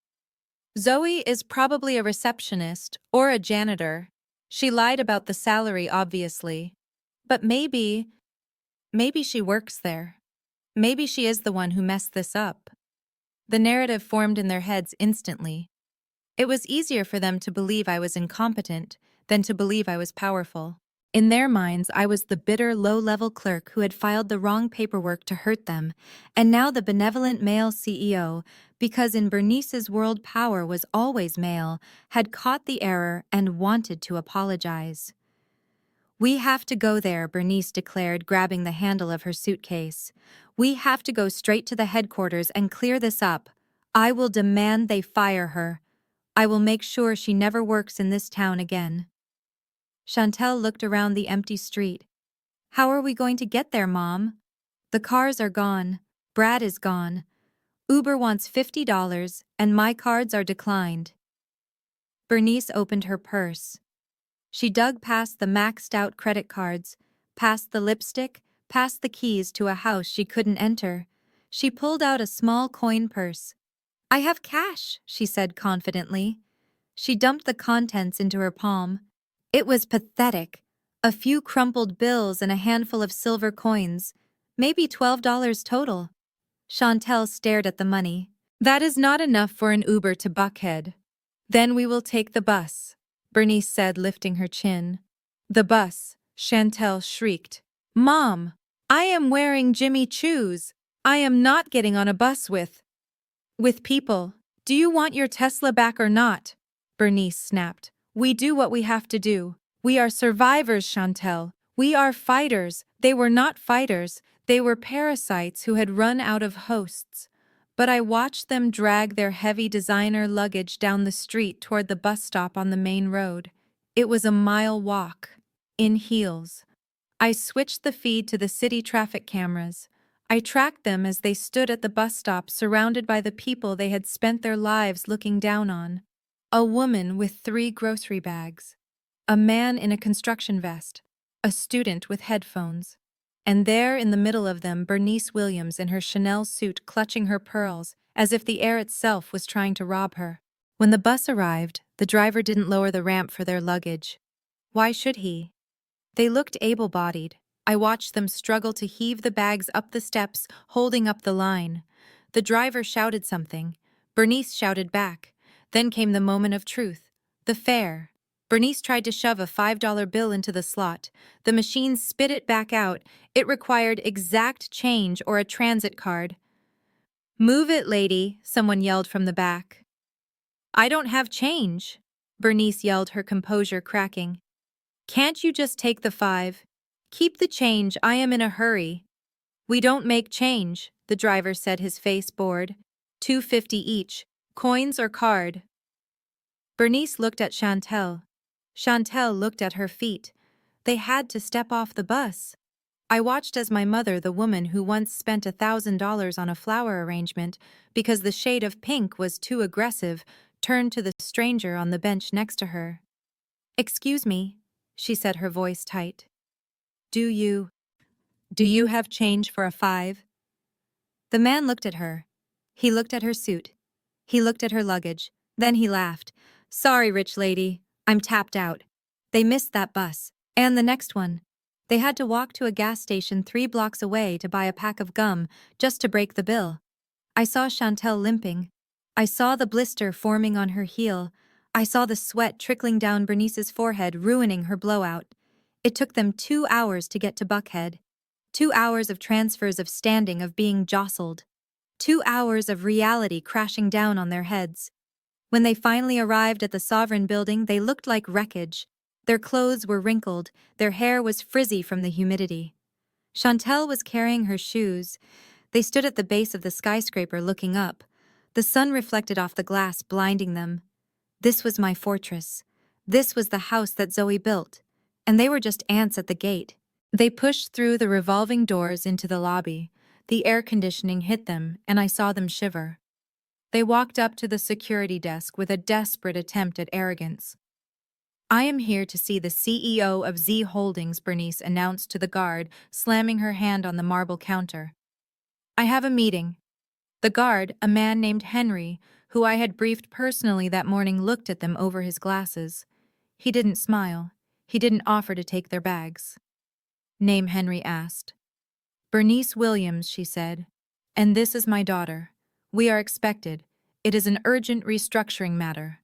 Speaker 1: is probably a receptionist or a janitor. She lied about the salary, obviously. But maybe she works there. Maybe she is the one who messed this up." The narrative formed in their heads instantly. It was easier for them to believe I was incompetent than to believe I was powerful. In their minds, I was the bitter, low-level clerk who had filed the wrong paperwork to hurt them, and now the benevolent male CEO, because in Bernice's world power was always male, had caught the error and wanted to apologize. "We have to go there," Bernice declared, grabbing the handle of her suitcase. "We have to go straight to the headquarters and clear this up. I will demand they fire her. I will make sure she never works in this town again." Chantel looked around the empty street. "How are we going to get there, Mom? The cars are gone. Brad is gone. Uber wants $50, and my cards are declined." Bernice opened her purse. She dug past the maxed-out credit cards, past the lipstick, past the keys to a house she couldn't enter. She pulled out a small coin purse. "I have cash," she said confidently. She dumped the contents into her palm. It was pathetic. A few crumpled bills and a handful of silver coins. Maybe $12 total. Chantel stared at the money. "That is not enough for an Uber to Buckhead." "Then we will take the bus," Bernice said, lifting her chin. "The bus," Chantel shrieked. "Mom, I am wearing Jimmy Choo's. I am not getting on a bus with people. Do you want your Tesla back or not?" Bernice snapped. "We do what we have to do. We are survivors, Chantel. We are fighters." They were not fighters. They were parasites who had run out of hosts. But I watched them drag their heavy designer luggage down the street toward the bus stop on the main road. It was a mile walk. In heels. I switched the feed to the city traffic cameras. I tracked them as they stood at the bus stop, surrounded by the people they had spent their lives looking down on. A woman with 3 grocery bags. A man in a construction vest. A student with headphones. And there in the middle of them, Bernice Williams in her Chanel suit clutching her pearls, as if the air itself was trying to rob her. When the bus arrived, the driver didn't lower the ramp for their luggage. Why should he? They looked able-bodied. I watched them struggle to heave the bags up the steps, holding up the line. The driver shouted something. Bernice shouted back. Then came the moment of truth. The fare. Bernice tried to shove a $5 bill into the slot. The machine spit it back out. It required exact change or a transit card. "Move it, lady," someone yelled from the back. "I don't have change," Bernice yelled, her composure cracking. "Can't you just take the 5? Keep the change, I am in a hurry." "We don't make change," the driver said, his face bored. $2.50 each, coins or card." Bernice looked at Chantel. Chantel looked at her feet. They had to step off the bus. I watched as my mother, the woman who once spent $1,000 on a flower arrangement because the shade of pink was too aggressive, turned to the stranger on the bench next to her. "Excuse me," she said, her voice tight. Do you have change for a 5? The man looked at her. He looked at her suit. He looked at her luggage. Then he laughed. "Sorry, rich lady. I'm tapped out." They missed that bus. And the next one. They had to walk to a gas station 3 blocks away to buy a pack of gum just to break the bill. I saw Chantel limping. I saw the blister forming on her heel. I saw the sweat trickling down Bernice's forehead, ruining her blowout. It took them 2 hours to get to Buckhead. 2 hours of transfers, of standing, of being jostled. 2 hours of reality crashing down on their heads. When they finally arrived at the Sovereign building, they looked like wreckage. Their clothes were wrinkled, their hair was frizzy from the humidity. Chantel was carrying her shoes. They stood at the base of the skyscraper looking up. The sun reflected off the glass, blinding them. This was my fortress. This was the house that Zoe built. And they were just ants at the gate. They pushed through the revolving doors into the lobby. The air conditioning hit them, and I saw them shiver. They walked up to the security desk with a desperate attempt at arrogance. "I am here to see the CEO of Z Holdings," Bernice announced to the guard, slamming her hand on the marble counter. "I have a meeting." The guard, a man named Henry, who I had briefed personally that morning, looked at them over his glasses. He didn't smile. He didn't offer to take their bags. "Name?" Henry asked. "Bernice Williams," she said. "And this is my daughter. We are expected. It is an urgent restructuring matter."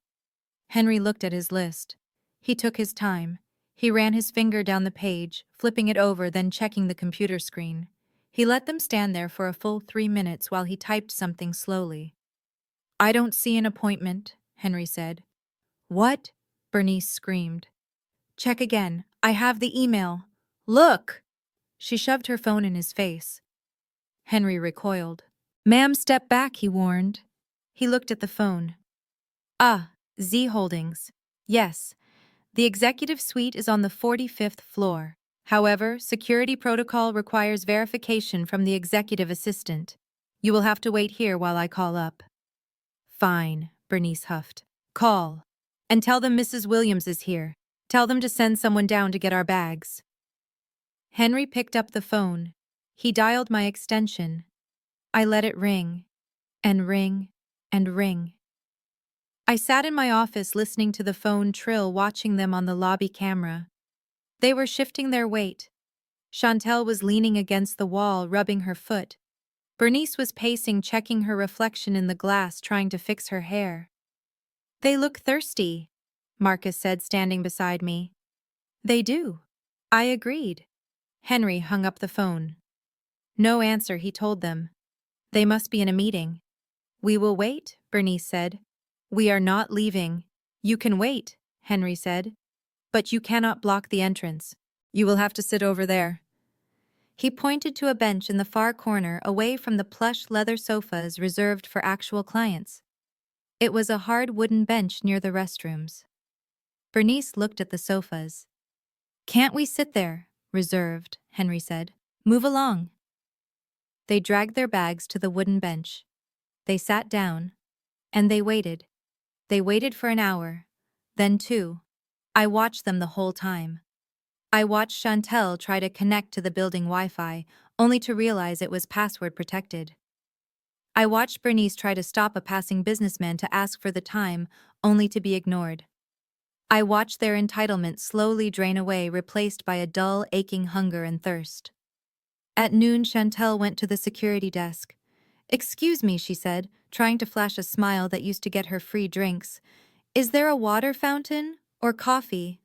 Speaker 1: Henry looked at his list. He took his time. He ran his finger down the page, flipping it over, then checking the computer screen. He let them stand there for a full 3 minutes while he typed something slowly. "I don't see an appointment," Henry said. "What?" Bernice screamed. "Check again. I have the email. Look!" She shoved her phone in his face. Henry recoiled. "Ma'am, step back," he warned. He looked at the phone. "Ah, Z Holdings. Yes. The executive suite is on the 45th floor. However, security protocol requires verification from the executive assistant. You will have to wait here while I call up." "Fine," Bernice huffed. "Call. And tell them Mrs. Williams is here. Tell them to send someone down to get our bags." Henry picked up the phone. He dialed my extension. I let it ring, and ring, and ring. I sat in my office listening to the phone trill, watching them on the lobby camera. They were shifting their weight. Chantel was leaning against the wall, rubbing her foot. Bernice was pacing, checking her reflection in the glass, trying to fix her hair. "They look thirsty," Marcus said, standing beside me. "They do." I agreed. Henry hung up the phone. No answer, he told them. They must be in a meeting. "We will wait," Bernice said. "We are not leaving." "You can wait," Henry said. "But you cannot block the entrance. You will have to sit over there." He pointed to a bench in the far corner, away from the plush leather sofas reserved for actual clients. It was a hard wooden bench near the restrooms. Bernice looked at the sofas. "Can't we sit there?" "Reserved," Henry said. "Move along." They dragged their bags to the wooden bench. They sat down, and they waited. They waited for an hour, then 2. I watched them the whole time. I watched Chantel try to connect to the building Wi-Fi, only to realize it was password protected. I watched Bernice try to stop a passing businessman to ask for the time, only to be ignored. I watched their entitlement slowly drain away, replaced by a dull, aching hunger and thirst. At noon, Chantel went to the security desk. "Excuse me," she said, trying to flash a smile that used to get her free drinks. "Is there a water fountain? Or coffee?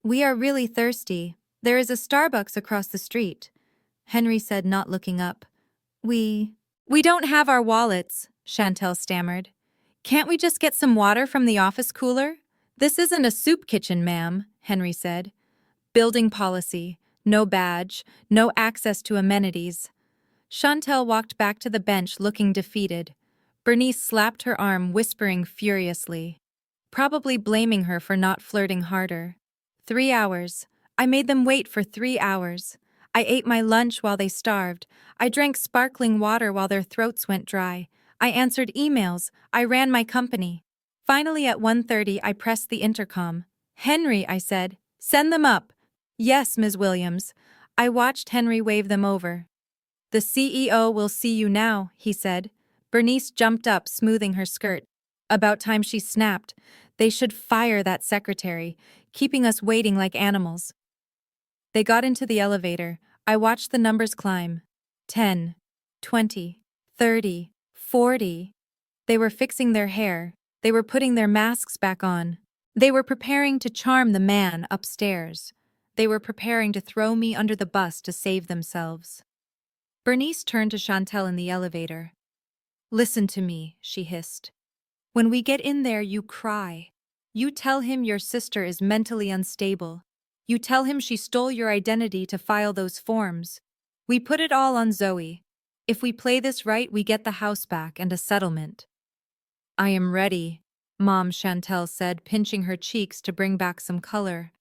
Speaker 1: We are really thirsty. There is a Starbucks across the street," Henry said, not looking up. We don't have our wallets," Chantel stammered. "Can't we just get some water from the office cooler?" "This isn't a soup kitchen, ma'am," Henry said. "Building policy. No badge, no access to amenities." Chantel walked back to the bench looking defeated. Bernice slapped her arm, whispering furiously, probably blaming her for not flirting harder. 3 hours. I made them wait for 3 hours. I ate my lunch while they starved. I drank sparkling water while their throats went dry. I answered emails. I ran my company. Finally at 1:30 I pressed the intercom. "Henry," I said, "send them up." "Yes, Ms. Williams." I watched Henry wave them over. "The CEO will see you now," he said. Bernice jumped up, smoothing her skirt. About time she snapped. They should fire that secretary, keeping us waiting like animals. They got into the elevator. I watched the numbers climb. 10, 20, 30, 40. They were fixing their hair. They were putting their masks back on. They were preparing to charm the man upstairs. They were preparing to throw me under the bus to save themselves. Bernice turned to Chantel in the elevator. "Listen to me," she hissed. "When we get in there, you cry. You tell him your sister is mentally unstable. You tell him she stole your identity to file those forms. We put it all on Zoe. If we play this right, we get the house back and a settlement." "I am ready," Mom Chantel said, pinching her cheeks to bring back some color.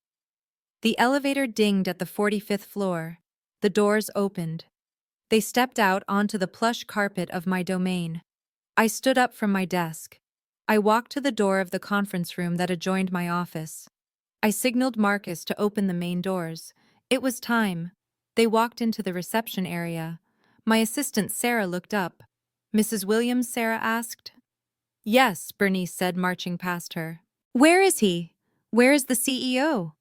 Speaker 1: The elevator dinged at the 45th floor. The doors opened. They stepped out onto the plush carpet of my domain. I stood up from my desk. I walked to the door of the conference room that adjoined my office. I signaled Marcus to open the main doors. It was time. They walked into the reception area. My assistant Sarah looked up. "Mrs. Williams?" Sarah asked. "Yes," Bernice said, marching past her. "Where is he? Where is the CEO?"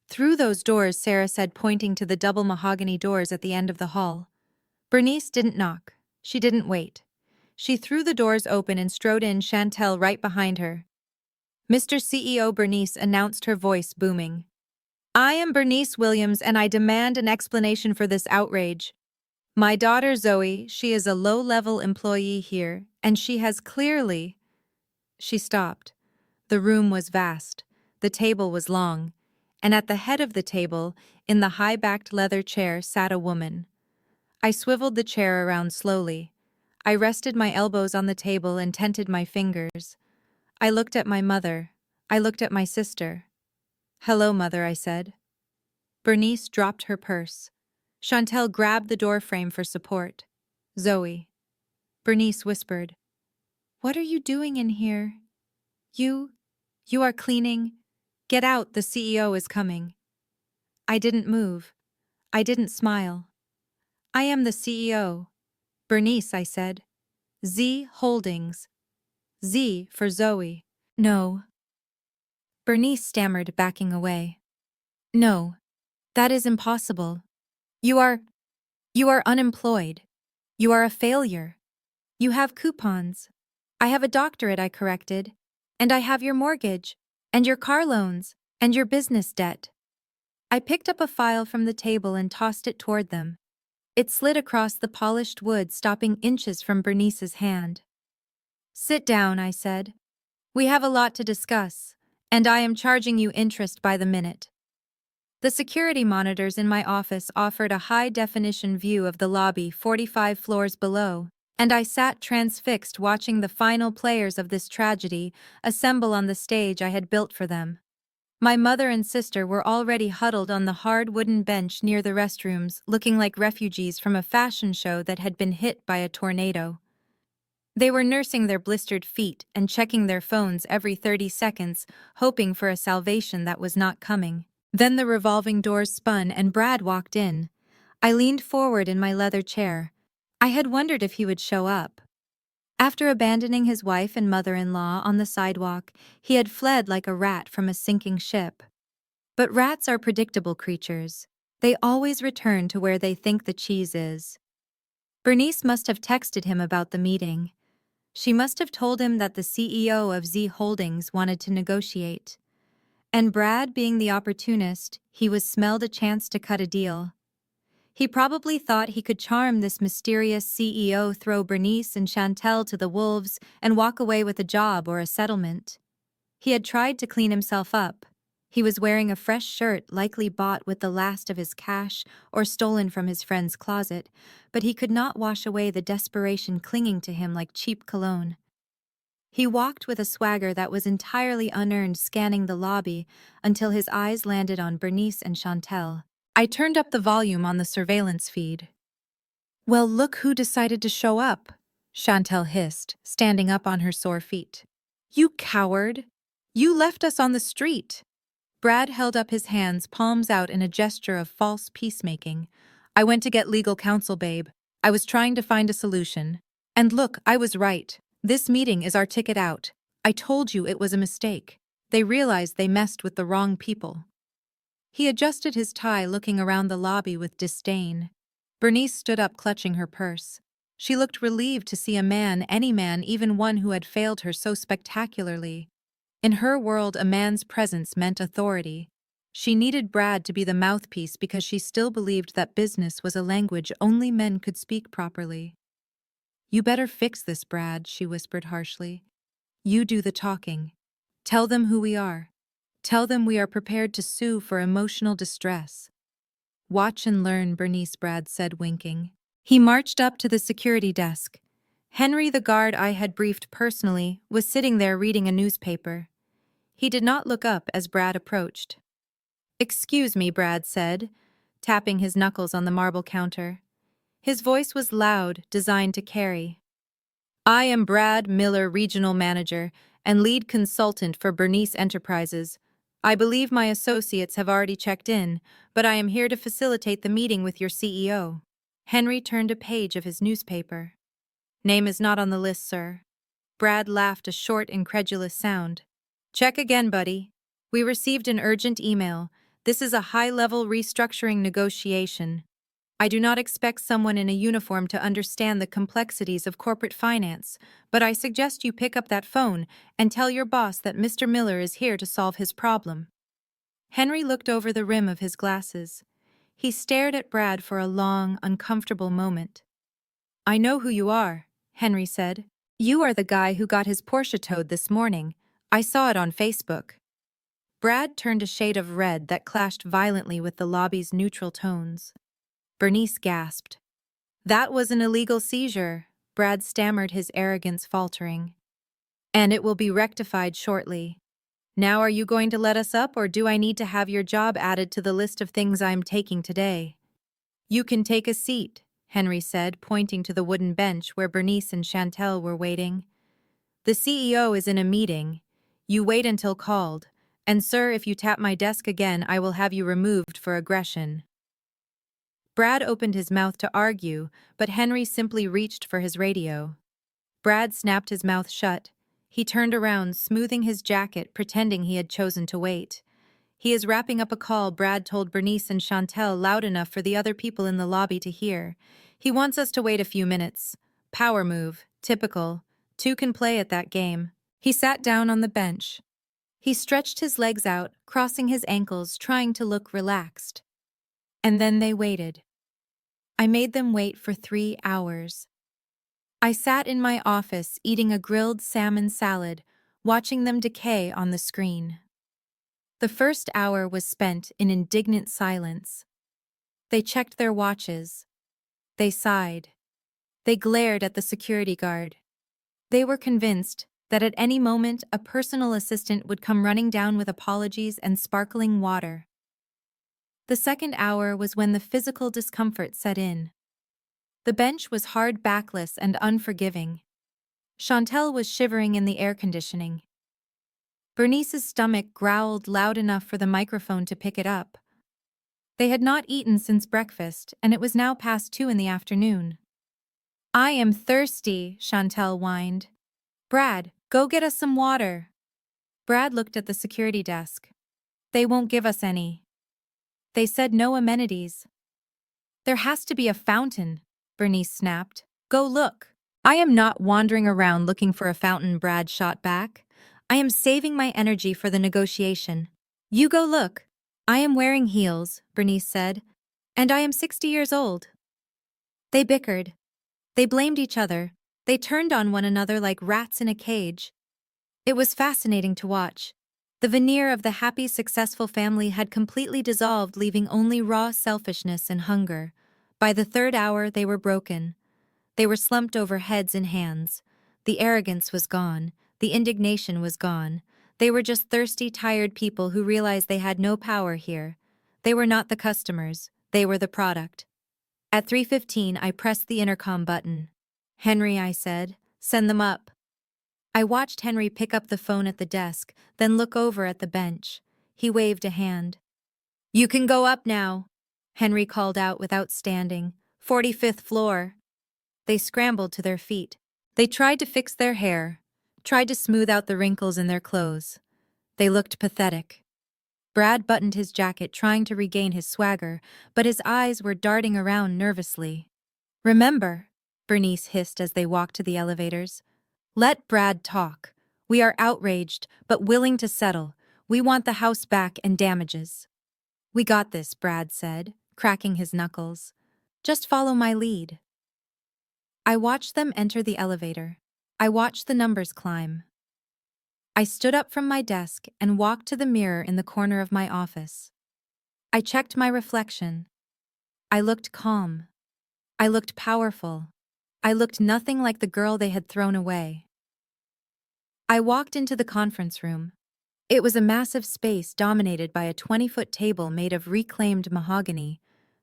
Speaker 1: "Through those doors," Sarah said, pointing to the double mahogany doors at the end of the hall. Bernice didn't knock. She didn't wait. She threw the doors open and strode in, Chantel right behind her. "Mr. CEO," Bernice announced, her voice booming. "I am Bernice Williams, and I demand an explanation for this outrage. My daughter Zoe, she is a low-level employee here, and she has clearly—" She stopped. The room was vast. The table was long. And at the head of the table, in the high-backed leather chair, sat a woman. I swiveled the chair around slowly. I rested my elbows on the table and tented my fingers. I looked at my mother. I looked at my sister. "Hello, Mother," I said. Bernice dropped her purse. Chantel grabbed the doorframe for support. "Zoe." Bernice whispered, "What are you doing in here?" You are cleaning. Get out, the CEO is coming." I didn't move. I didn't smile. "I am the CEO. Bernice," I said. "Z Holdings. Z for Zoe." "No." Bernice stammered, backing away. "No, that is impossible. You are unemployed. You are a failure. You have coupons. I have a doctorate," I corrected. "And I have your mortgage, and your car loans, and your business debt." I picked up a file from the table and tossed it toward them. It slid across the polished wood, stopping inches from Bernice's hand. "Sit down," I said. "We have a lot to discuss, and I am charging you interest by the minute." The security monitors in my office offered a high-definition view of the lobby 45 floors below, and I sat transfixed watching the final players of this tragedy assemble on the stage I had built for them. My mother and sister were already huddled on the hard wooden bench near the restrooms, looking like refugees from a fashion show that had been hit by a tornado. They were nursing their blistered feet and checking their phones every 30 seconds, hoping for a salvation that was not coming. Then the revolving doors spun and Brad walked in. I leaned forward in my leather chair. I had wondered if he would show up. After abandoning his wife and mother-in-law on the sidewalk, he had fled like a rat from a sinking ship. But rats are predictable creatures. They always return to where they think the cheese is. Bernice must have texted him about the meeting. She must have told him that the CEO of Z Holdings wanted to negotiate. And Brad, being the opportunist, he was smelled a chance to cut a deal. He probably thought he could charm this mysterious CEO, throw Bernice and Chantel to the wolves, and walk away with a job or a settlement. He had tried to clean himself up. He was wearing a fresh shirt likely bought with the last of his cash or stolen from his friend's closet, but he could not wash away the desperation clinging to him like cheap cologne. He walked with a swagger that was entirely unearned, scanning the lobby until his eyes landed on Bernice and Chantel. I turned up the volume on the surveillance feed. "Well, look who decided to show up," Chantel hissed, standing up on her sore feet. "You coward! You left us on the street!" Brad held up his hands, palms out in a gesture of false peacemaking. "I went to get legal counsel, babe. I was trying to find a solution. And look, I was right. This meeting is our ticket out. I told you it was a mistake. They realized they messed with the wrong people." He adjusted his tie, looking around the lobby with disdain. Bernice stood up, clutching her purse. She looked relieved to see a man, any man, even one who had failed her so spectacularly. In her world, a man's presence meant authority. She needed Brad to be the mouthpiece because she still believed that business was a language only men could speak properly. "You better fix this, Brad," she whispered harshly. "You do the talking. Tell them who we are. Tell them we are prepared to sue for emotional distress." "Watch and learn," Bernice, Brad said, winking. He marched up to the security desk. Henry, the guard I had briefed personally, was sitting there reading a newspaper. He did not look up as Brad approached. "Excuse me," Brad said, tapping his knuckles on the marble counter. His voice was loud, designed to carry. "I am Brad Miller, Regional Manager and Lead Consultant for Bernice Enterprises. I believe my associates have already checked in, but I am here to facilitate the meeting with your CEO." Henry turned a page of his newspaper. "Name is not on the list, sir." Brad laughed, a short, incredulous sound. "Check again, buddy. We received an urgent email. This is a high-level restructuring negotiation. I do not expect someone in a uniform to understand the complexities of corporate finance, but I suggest you pick up that phone and tell your boss that Mr. Miller is here to solve his problem." Henry looked over the rim of his glasses. He stared at Brad for a long, uncomfortable moment. "I know who you are," Henry said. "You are the guy who got his Porsche towed this morning. I saw it on Facebook." Brad turned a shade of red that clashed violently with the lobby's neutral tones. Bernice gasped. "That was an illegal seizure," Brad stammered, his arrogance faltering. "And it will be rectified shortly. Now, are you going to let us up, or do I need to have your job added to the list of things I'm taking today?" "You can take a seat," Henry said, pointing to the wooden bench where Bernice and Chantel were waiting. "The CEO is in a meeting. You wait until called. And sir, if you tap my desk again, I will have you removed for aggression." Brad opened his mouth to argue, but Henry simply reached for his radio. Brad snapped his mouth shut. He turned around, smoothing his jacket, pretending he had chosen to wait. "He is wrapping up a call," Brad told Bernice and Chantel, loud enough for the other people in the lobby to hear. "He wants us to wait a few minutes. Power move. Typical. Two can play at that game." He sat down on the bench. He stretched his legs out, crossing his ankles, trying to look relaxed. And then they waited. I made them wait for 3 hours. I sat in my office eating a grilled salmon salad, watching them decay on the screen. The first hour was spent in indignant silence. They checked their watches. They sighed. They glared at the security guard. They were convinced that at any moment a personal assistant would come running down with apologies and sparkling water. The second hour was when the physical discomfort set in. The bench was hard, backless, and unforgiving. Chantel was shivering in the air conditioning. Bernice's stomach growled loud enough for the microphone to pick it up. They had not eaten since breakfast, and it was now past 2 in the afternoon. "I am thirsty," Chantel whined. "Brad, go get us some water." Brad looked at the security desk. "They won't give us any. They said no amenities." "There has to be a fountain," Bernice snapped. "Go look." "I am not wandering around looking for a fountain," Brad shot back. "I am saving my energy for the negotiation. You go look." "I am wearing heels," Bernice said, "and I am 60 years old." They bickered. They blamed each other. They turned on one another like rats in a cage. It was fascinating to watch. The veneer of the happy, successful family had completely dissolved, leaving only raw selfishness and hunger. By the third hour, they were broken. They were slumped over heads and hands. The arrogance was gone. The indignation was gone. They were just thirsty, tired people who realized they had no power here. They were not the customers. They were the product. At 3:15, I pressed the intercom button. "Henry," I said, "send them up." I watched Henry pick up the phone at the desk, then look over at the bench. He waved a hand. "You can go up now," Henry called out without standing. "45th floor." They scrambled to their feet. They tried to fix their hair, tried to smooth out the wrinkles in their clothes. They looked pathetic. Brad buttoned his jacket, trying to regain his swagger, but his eyes were darting around nervously. "Remember," Bernice hissed as they walked to the elevators, "let Brad talk. We are outraged, but willing to settle. We want the house back and damages." "We got this," Brad said, cracking his knuckles. "Just follow my lead." I watched them enter the elevator. I watched the numbers climb. I stood up from my desk and walked to the mirror in the corner of my office. I checked my reflection. I looked calm. I looked powerful. I looked nothing like the girl they had thrown away. I walked into the conference room. It was a massive space dominated by a 20-foot table made of reclaimed mahogany.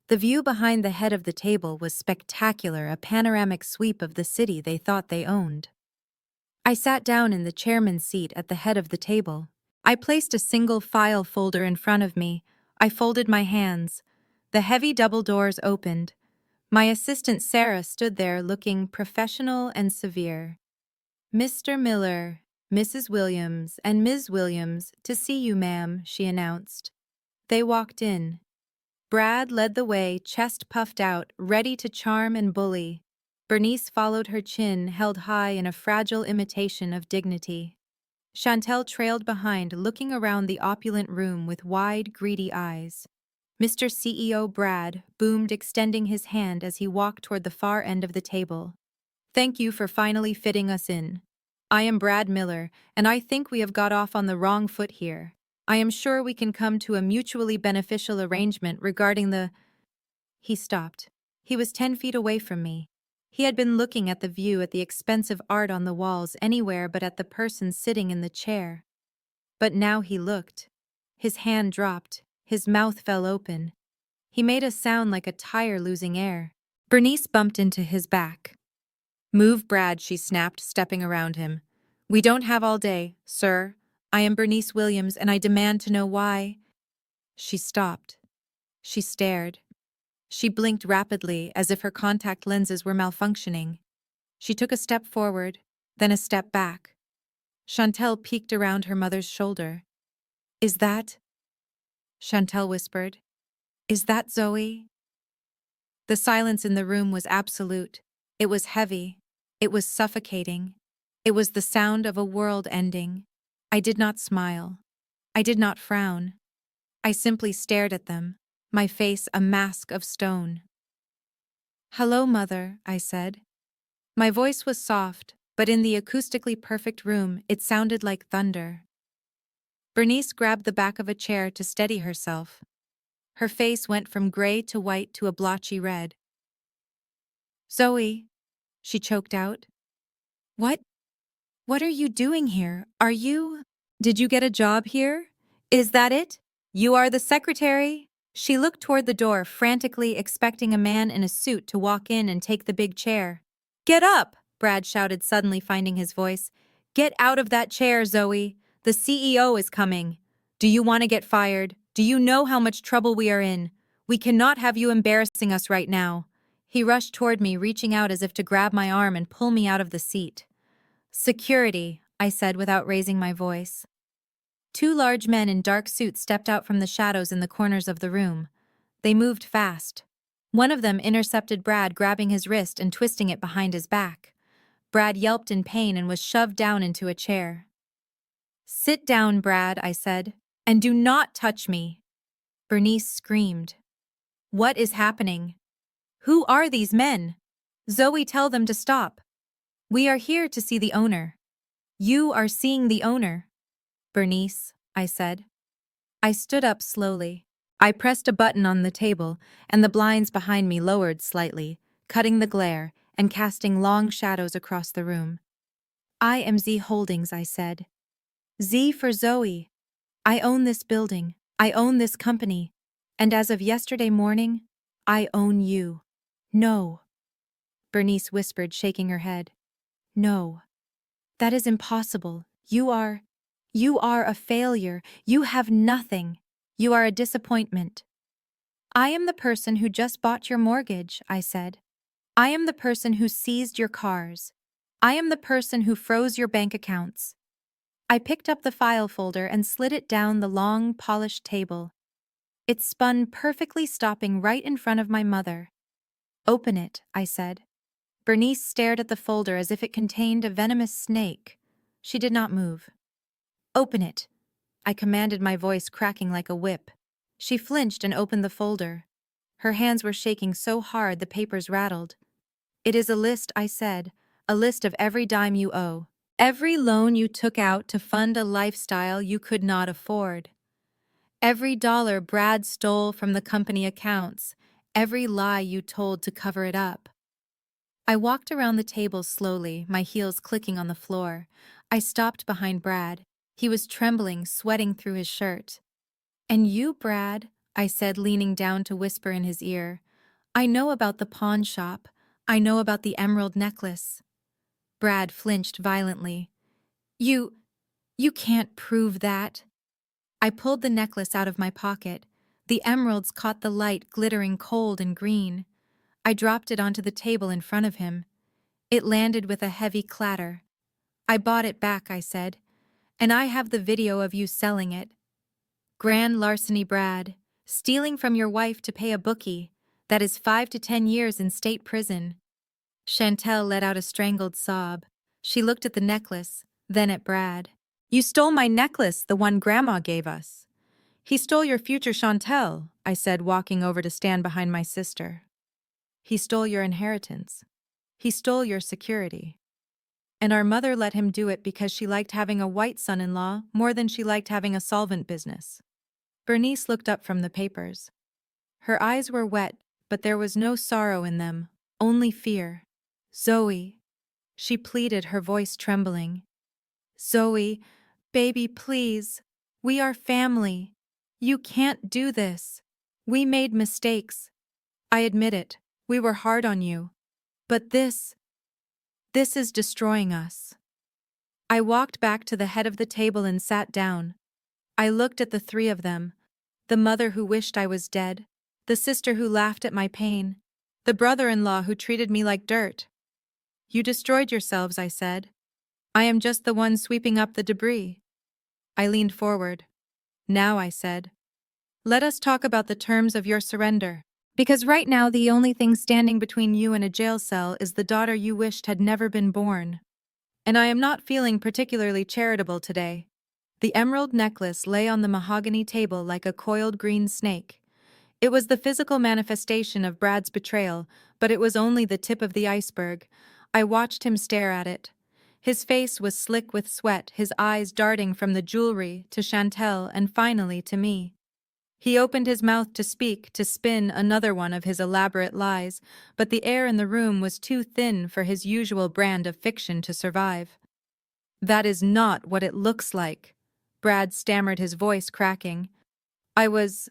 Speaker 1: The view behind the head of the table was spectacular, a panoramic sweep of the city they thought they owned. I sat down in the chairman's seat at the head of the table. I placed a single file folder in front of me. I folded my hands. The heavy double doors opened. My assistant Sarah stood there looking professional and severe. "Mr. Miller, Mrs. Williams, and Ms. Williams, to see you, ma'am," she announced. They walked in. Brad led the way, chest puffed out, ready to charm and bully. Bernice followed, her chin held high in a fragile imitation of dignity. Chantel trailed behind, looking around the opulent room with wide, greedy eyes. Mr. CEO Brad boomed, extending his hand as he walked toward the far end of the table. "Thank you for finally fitting us in. I am Brad Miller, and I think we have got off on the wrong foot here. I am sure we can come to a mutually beneficial arrangement regarding the—" He stopped. He was 10 feet away from me. He had been looking at the view, at the expensive art on the walls, anywhere but at the person sitting in the chair. But now he looked. His hand dropped. His mouth fell open. He made a sound like a tire losing air. Bernice bumped into his back. "Move, Brad," she snapped, stepping around him. "We don't have all day, sir. I am Bernice Williams, and I demand to know why—" She stopped. She stared. She blinked rapidly, as if her contact lenses were malfunctioning. She took a step forward, then a step back. Chantel peeked around her mother's shoulder. "Is that—" Chantel whispered. "Is that Zoe?" The silence in the room was absolute. It was heavy. It was suffocating. It was the sound of a world ending. I did not smile. I did not frown. I simply stared at them, my face a mask of stone. "Hello, Mother," I said. My voice was soft, but in the acoustically perfect room, it sounded like thunder. Bernice grabbed the back of a chair to steady herself. Her face went from gray to white to a blotchy red. "Zoe," she choked out. "What? What are you doing here? Did you get a job here? Is that it? You are the secretary?" She looked toward the door, frantically expecting a man in a suit to walk in and take the big chair. "Get up!" Brad shouted, suddenly finding his voice. "Get out of that chair, Zoe. The CEO is coming. Do you want to get fired? Do you know how much trouble we are in? We cannot have you embarrassing us right now." He rushed toward me, reaching out as if to grab my arm and pull me out of the seat. "Security," I said without raising my voice. Two large men in dark suits stepped out from the shadows in the corners of the room. They moved fast. One of them intercepted Brad, grabbing his wrist and twisting it behind his back. Brad yelped in pain and was shoved down into a chair. "Sit down, Brad," I said, "and do not touch me." Bernice screamed. "What is happening? Who are these men? Zoe, tell them to stop. We are here to see the owner." "You are seeing the owner." "Bernice," I said. I stood up slowly. I pressed a button on the table, and the blinds behind me lowered slightly, cutting the glare and casting long shadows across the room. "I am Z Holdings," I said. "Z for Zoe. I own this building. I own this company. And as of yesterday morning, I own you." "No," Bernice whispered, shaking her head. "No. That is impossible. You are a failure. You have nothing. You are a disappointment." "I am the person who just bought your mortgage," I said. "I am the person who seized your cars. I am the person who froze your bank accounts." I picked up the file folder and slid it down the long, polished table. It spun perfectly, stopping right in front of my mother. "Open it," I said. Bernice stared at the folder as if it contained a venomous snake. She did not move. "Open it," I commanded, my voice cracking like a whip. She flinched and opened the folder. Her hands were shaking so hard the papers rattled. "It is a list," I said, "a list of every dime you owe. Every loan you took out to fund a lifestyle you could not afford. Every dollar Brad stole from the company accounts. Every lie you told to cover it up." I walked around the table slowly, my heels clicking on the floor. I stopped behind Brad. He was trembling, sweating through his shirt. "And you, Brad," I said, leaning down to whisper in his ear. "I know about the pawn shop. I know about the emerald necklace." Brad flinched violently. You can't prove that." I pulled the necklace out of my pocket. The emeralds caught the light, glittering cold and green. I dropped it onto the table in front of him. It landed with a heavy clatter. "I bought it back," I said. "And I have the video of you selling it. Grand larceny, Brad. Stealing from your wife to pay a bookie. That is 5 to 10 years in state prison." Chantel let out a strangled sob. She looked at the necklace, then at Brad. "You stole my necklace, the one Grandma gave us." "He stole your future, Chantel," I said, walking over to stand behind my sister. "He stole your inheritance. He stole your security. And our mother let him do it because she liked having a white son-in-law more than she liked having a solvent business." Bernice looked up from the papers. Her eyes were wet, but there was no sorrow in them, only fear. "Zoe," she pleaded, her voice trembling. "Zoe, baby, please. We are family. You can't do this. We made mistakes. I admit it. We were hard on you. But this is destroying us." I walked back to the head of the table and sat down. I looked at the three of them, the mother who wished I was dead, the sister who laughed at my pain, the brother-in-law who treated me like dirt. "You destroyed yourselves," I said. "I am just the one sweeping up the debris." I leaned forward. "Now," I said, "let us talk about the terms of your surrender. Because right now the only thing standing between you and a jail cell is the daughter you wished had never been born. And I am not feeling particularly charitable today." The emerald necklace lay on the mahogany table like a coiled green snake. It was the physical manifestation of Brad's betrayal, but it was only the tip of the iceberg. I watched him stare at it. His face was slick with sweat, his eyes darting from the jewelry to Chantel and finally to me. He opened his mouth to speak, to spin another one of his elaborate lies, but the air in the room was too thin for his usual brand of fiction to survive. "That is not what it looks like," Brad stammered, his voice cracking. I was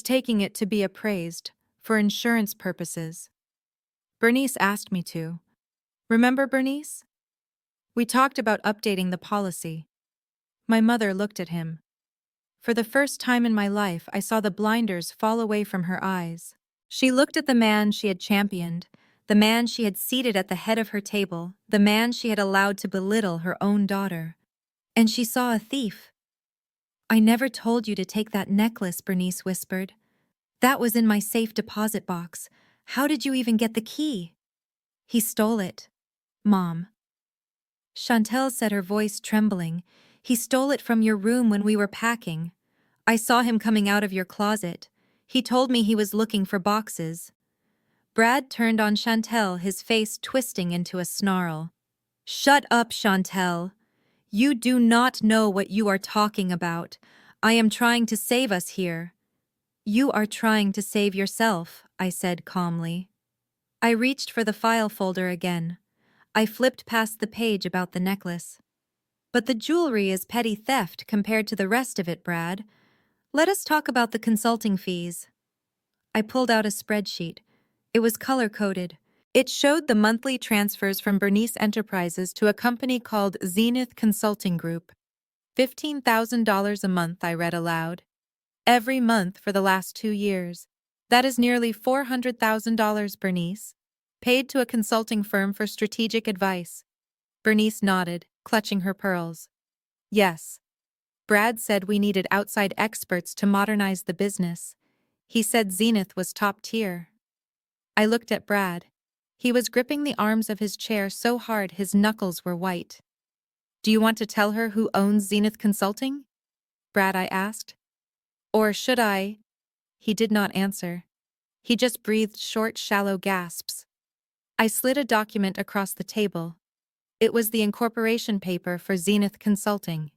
Speaker 1: taking it to be appraised, for insurance purposes. Bernice asked me to. Remember, Bernice? We talked about updating the policy. My mother looked at him. For the first time in my life, I saw the blinders fall away from her eyes. She looked at the man she had championed, the man she had seated at the head of her table, the man she had allowed to belittle her own daughter. And she saw a thief. "I never told you to take that necklace," Bernice whispered. "That was in my safe deposit box. How did you even get the key?" "He stole it, Mom." Chantel said, her voice trembling. "He stole it from your room when we were packing. I saw him coming out of your closet. He told me he was looking for boxes." Brad turned on Chantel, his face twisting into a snarl. "Shut up, Chantel. You do not know what you are talking about. I am trying to save us here." "You are trying to save yourself," I said calmly. I reached for the file folder again. I flipped past the page about the necklace. "But the jewelry is petty theft compared to the rest of it, Brad. Let us talk about the consulting fees." I pulled out a spreadsheet. It was color-coded. It showed the monthly transfers from Bernice Enterprises to a company called Zenith Consulting Group. $15,000 a month, I read aloud. Every month for the last 2 years. That is nearly $400,000, Bernice. Paid to a consulting firm for strategic advice. Bernice nodded, clutching her pearls. "Yes. Brad said we needed outside experts to modernize the business. He said Zenith was top tier." I looked at Brad. He was gripping the arms of his chair so hard his knuckles were white. "Do you want to tell her who owns Zenith Consulting?" Brad, I asked. "Or should I?" He did not answer. He just breathed short, shallow gasps. I slid a document across the table. It was the incorporation paper for Zenith Consulting.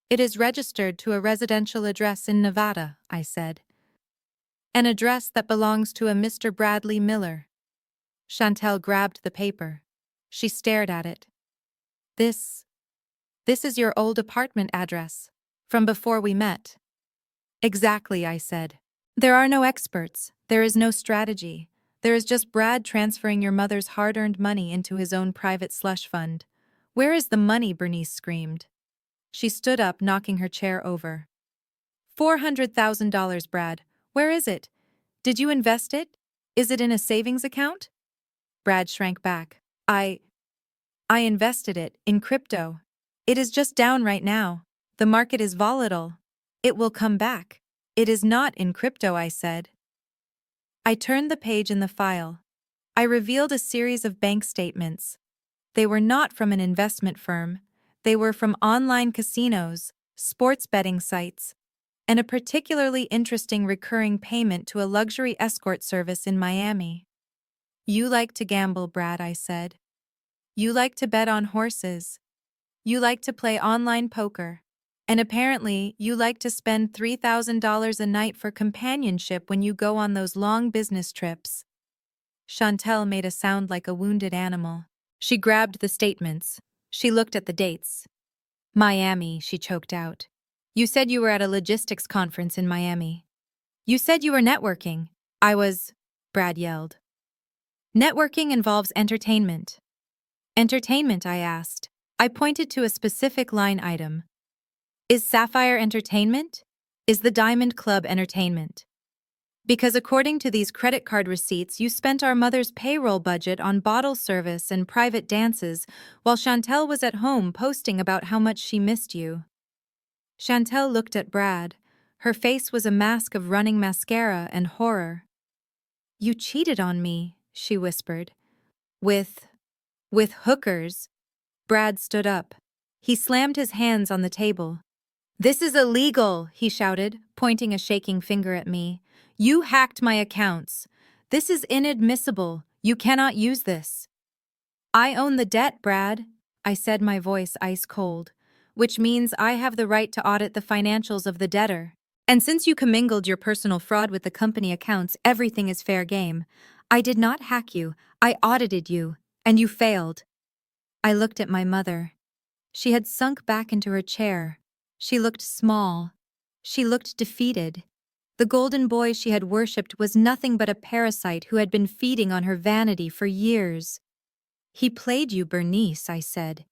Speaker 1: "It is registered to a residential address in Nevada," I said. "An address that belongs to a Mr. Bradley Miller." Chantel grabbed the paper. She stared at it. This is your old apartment address, from before we met." "Exactly," I said. "There are no experts. There is no strategy. There is just Brad transferring your mother's hard-earned money into his own private slush fund." "Where is the money?" Bernice screamed. She stood up, knocking her chair over. $400,000, Brad. Where is it? Did you invest it? Is it in a savings account?" Brad shrank back. I invested it in crypto. It is just down right now. The market is volatile. It will come back." "It is not in crypto," I said. I turned the page in the file. I revealed a series of bank statements. They were not from an investment firm. They were from online casinos, sports betting sites, and a particularly interesting recurring payment to a luxury escort service in Miami. "You like to gamble, Brad," I said. "You like to bet on horses. You like to play online poker. And apparently, you like to spend $3,000 a night for companionship when you go on those long business trips." Chantel made a sound like a wounded animal. She grabbed the statements. She looked at the dates. "Miami," she choked out. "You said you were at a logistics conference in Miami. You said you were networking." "I was," Brad yelled. "Networking involves entertainment." "Entertainment?" I asked. I pointed to a specific line item. "Is Sapphire entertainment? Is the Diamond Club entertainment? Because according to these credit card receipts, you spent our mother's payroll budget on bottle service and private dances, while Chantel was at home posting about how much she missed you." Chantel looked at Brad. Her face was a mask of running mascara and horror. "You cheated on me," she whispered. With hookers." Brad stood up. He slammed his hands on the table. "This is illegal," he shouted, pointing a shaking finger at me. "You hacked my accounts. This is inadmissible. You cannot use this." "I own the debt, Brad," I said, my voice ice cold, "which means I have the right to audit the financials of the debtor. And since you commingled your personal fraud with the company accounts, everything is fair game. I did not hack you. I audited you, and you failed." I looked at my mother. She had sunk back into her chair. She looked small. She looked defeated. The golden boy she had worshipped was nothing but a parasite who had been feeding on her vanity for years. "He played you, Bernice," I said.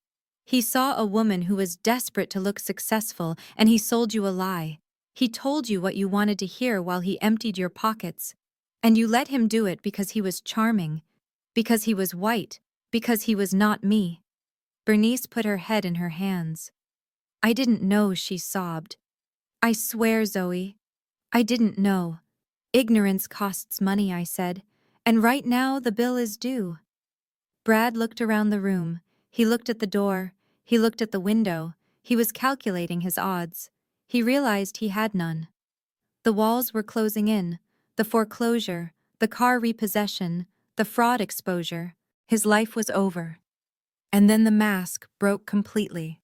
Speaker 1: He saw a woman who was desperate to look successful, and he sold you a lie. He told you what you wanted to hear while he emptied your pockets. And you let him do it because he was charming, because he was white, because he was not me. Bernice put her head in her hands. I didn't know, she sobbed. I swear, Zoe, I didn't know. Ignorance costs money, I said, and right now the bill is due. Brad looked around the room. He looked at the door. He looked at the window. He was calculating his odds. He realized he had none. The walls were closing in. The foreclosure, the car repossession, the fraud exposure. His life was over. And then the mask broke completely.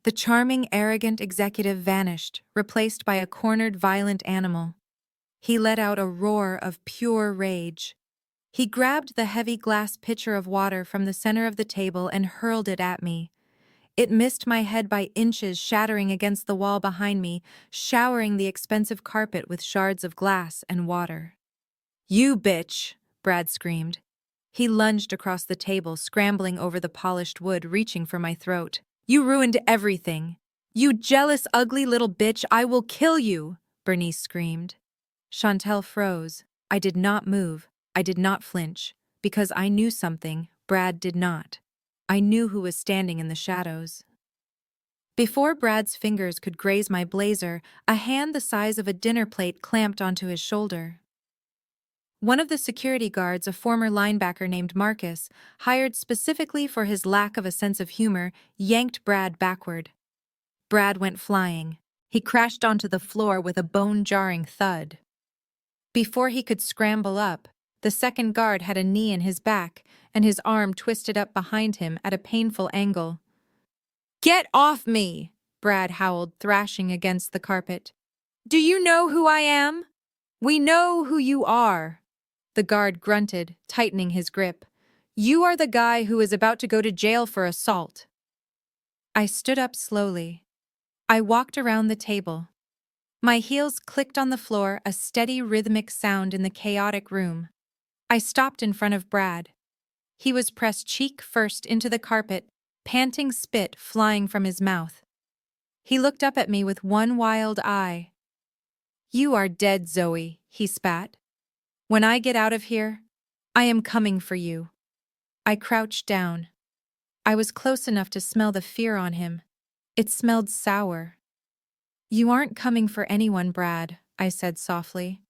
Speaker 1: The charming, arrogant executive vanished, replaced by a cornered, violent animal. He let out a roar of pure rage. He grabbed the heavy glass pitcher of water from the center of the table and hurled it at me. It missed my head by inches, shattering against the wall behind me, showering the expensive carpet with shards of glass and water. You bitch, Brad screamed. He lunged across the table, scrambling over the polished wood, reaching for my throat. You ruined everything. You jealous, ugly little bitch, I will kill you, Bernice screamed. Chantel froze. I did not move. I did not flinch, because I knew something Brad did not. I knew who was standing in the shadows. Before Brad's fingers could graze my blazer, a hand the size of a dinner plate clamped onto his shoulder. One of the security guards, a former linebacker named Marcus, hired specifically for his lack of a sense of humor, yanked Brad backward. Brad went flying. He crashed onto the floor with a bone-jarring thud. Before he could scramble up, the second guard had a knee in his back, and his arm twisted up behind him at a painful angle. Get off me! Brad howled, thrashing against the carpet. Do you know who I am? We know who you are. The guard grunted, tightening his grip. You are the guy who is about to go to jail for assault. I stood up slowly. I walked around the table. My heels clicked on the floor, a steady rhythmic sound in the chaotic room. I stopped in front of Brad. He was pressed cheek first into the carpet, panting spit flying from his mouth. He looked up at me with one wild eye. You are dead, Zoe, he spat. When I get out of here, I am coming for you. I crouched down. I was close enough to smell the fear on him. It smelled sour. You aren't coming for anyone, Brad, I said softly.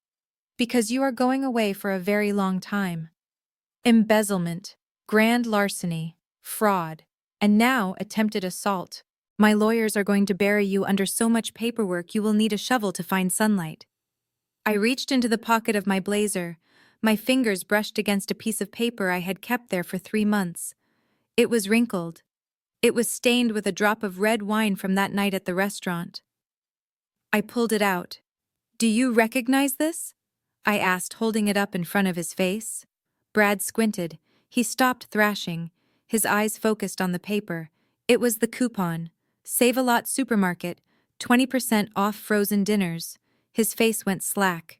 Speaker 1: Because you are going away for a very long time. Embezzlement, grand larceny, fraud, and now attempted assault. My lawyers are going to bury you under so much paperwork you will need a shovel to find sunlight. I reached into the pocket of my blazer. My fingers brushed against a piece of paper I had kept there for 3 months. It was wrinkled. It was stained with a drop of red wine from that night at the restaurant. I pulled it out. Do you recognize this? I asked, holding it up in front of his face. Brad squinted. He stopped thrashing. His eyes focused on the paper. It was the coupon. Save-A-Lot Supermarket, 20% off frozen dinners. His face went slack.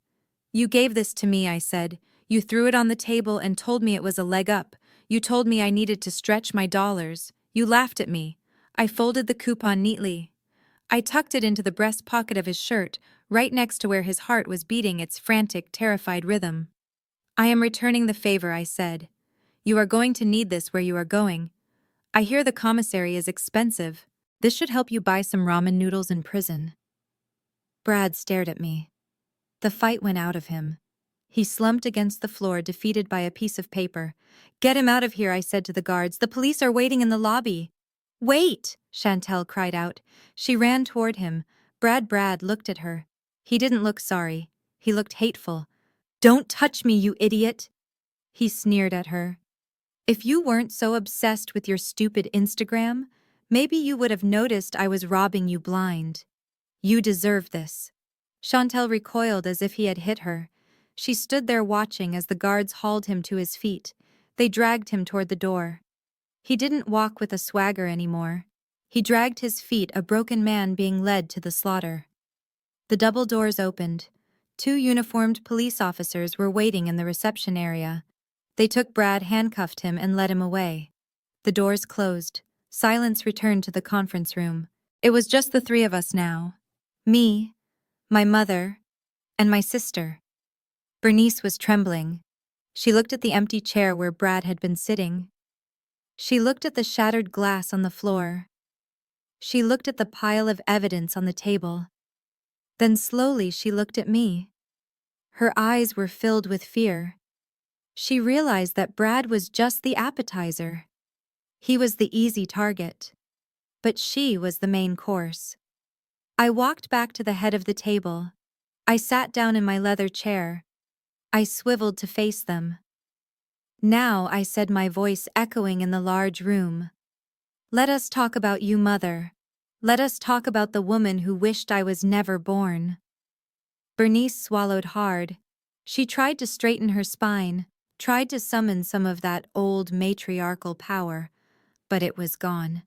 Speaker 1: You gave this to me, I said. You threw it on the table and told me it was a leg up. You told me I needed to stretch my dollars. You laughed at me. I folded the coupon neatly. I tucked it into the breast pocket of his shirt, right next to where his heart was beating its frantic, terrified rhythm. I am returning the favor, I said. You are going to need this where you are going. I hear the commissary is expensive. This should help you buy some ramen noodles in prison. Brad stared at me. The fight went out of him. He slumped against the floor, defeated by a piece of paper. Get him out of here, I said to the guards. The police are waiting in the lobby. Wait, Chantel cried out. She ran toward him. Brad looked at her. He didn't look sorry. He looked hateful. Don't touch me, you idiot. He sneered at her. If you weren't so obsessed with your stupid Instagram, maybe you would have noticed I was robbing you blind. You deserve this. Chantel recoiled as if he had hit her. She stood there watching as the guards hauled him to his feet. They dragged him toward the door. He didn't walk with a swagger anymore. He dragged his feet, a broken man being led to the slaughter. The double doors opened. 2 uniformed police officers were waiting in the reception area. They took Brad, handcuffed him, and led him away. The doors closed. Silence returned to the conference room. It was just the three of us now. Me, my mother, and my sister. Bernice was trembling. She looked at the empty chair where Brad had been sitting. She looked at the shattered glass on the floor. She looked at the pile of evidence on the table. Then slowly she looked at me. Her eyes were filled with fear. She realized that Brad was just the appetizer. He was the easy target. But she was the main course. I walked back to the head of the table. I sat down in my leather chair. I swiveled to face them. Now, I said, my voice echoing in the large room. Let us talk about you, Mother. Let us talk about the woman who wished I was never born. Bernice swallowed hard. She tried to straighten her spine, tried to summon some of that old matriarchal power, but it was gone.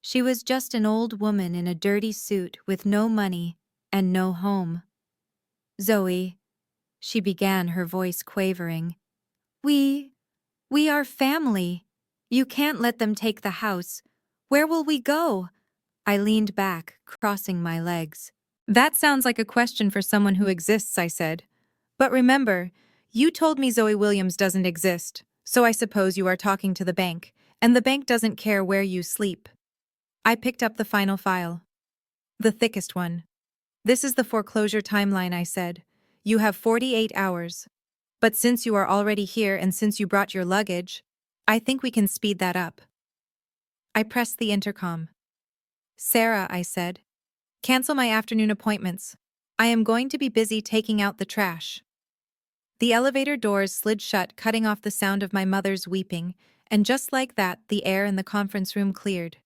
Speaker 1: She was just an old woman in a dirty suit with no money and no home. Zoe, she began, her voice quavering. We are family. You can't let them take the house. Where will we go? I leaned back, crossing my legs. That sounds like a question for someone who exists, I said. But remember, you told me Zoe Williams doesn't exist, so I suppose you are talking to the bank, and the bank doesn't care where you sleep. I picked up the final file. The thickest one. This is the foreclosure timeline, I said. You have 48 hours. But since you are already here and since you brought your luggage, I think we can speed that up. I pressed the intercom. Sarah, I said. Cancel my afternoon appointments. I am going to be busy taking out the trash. The elevator doors slid shut, cutting off the sound of my mother's weeping, and just like that, the air in the conference room cleared.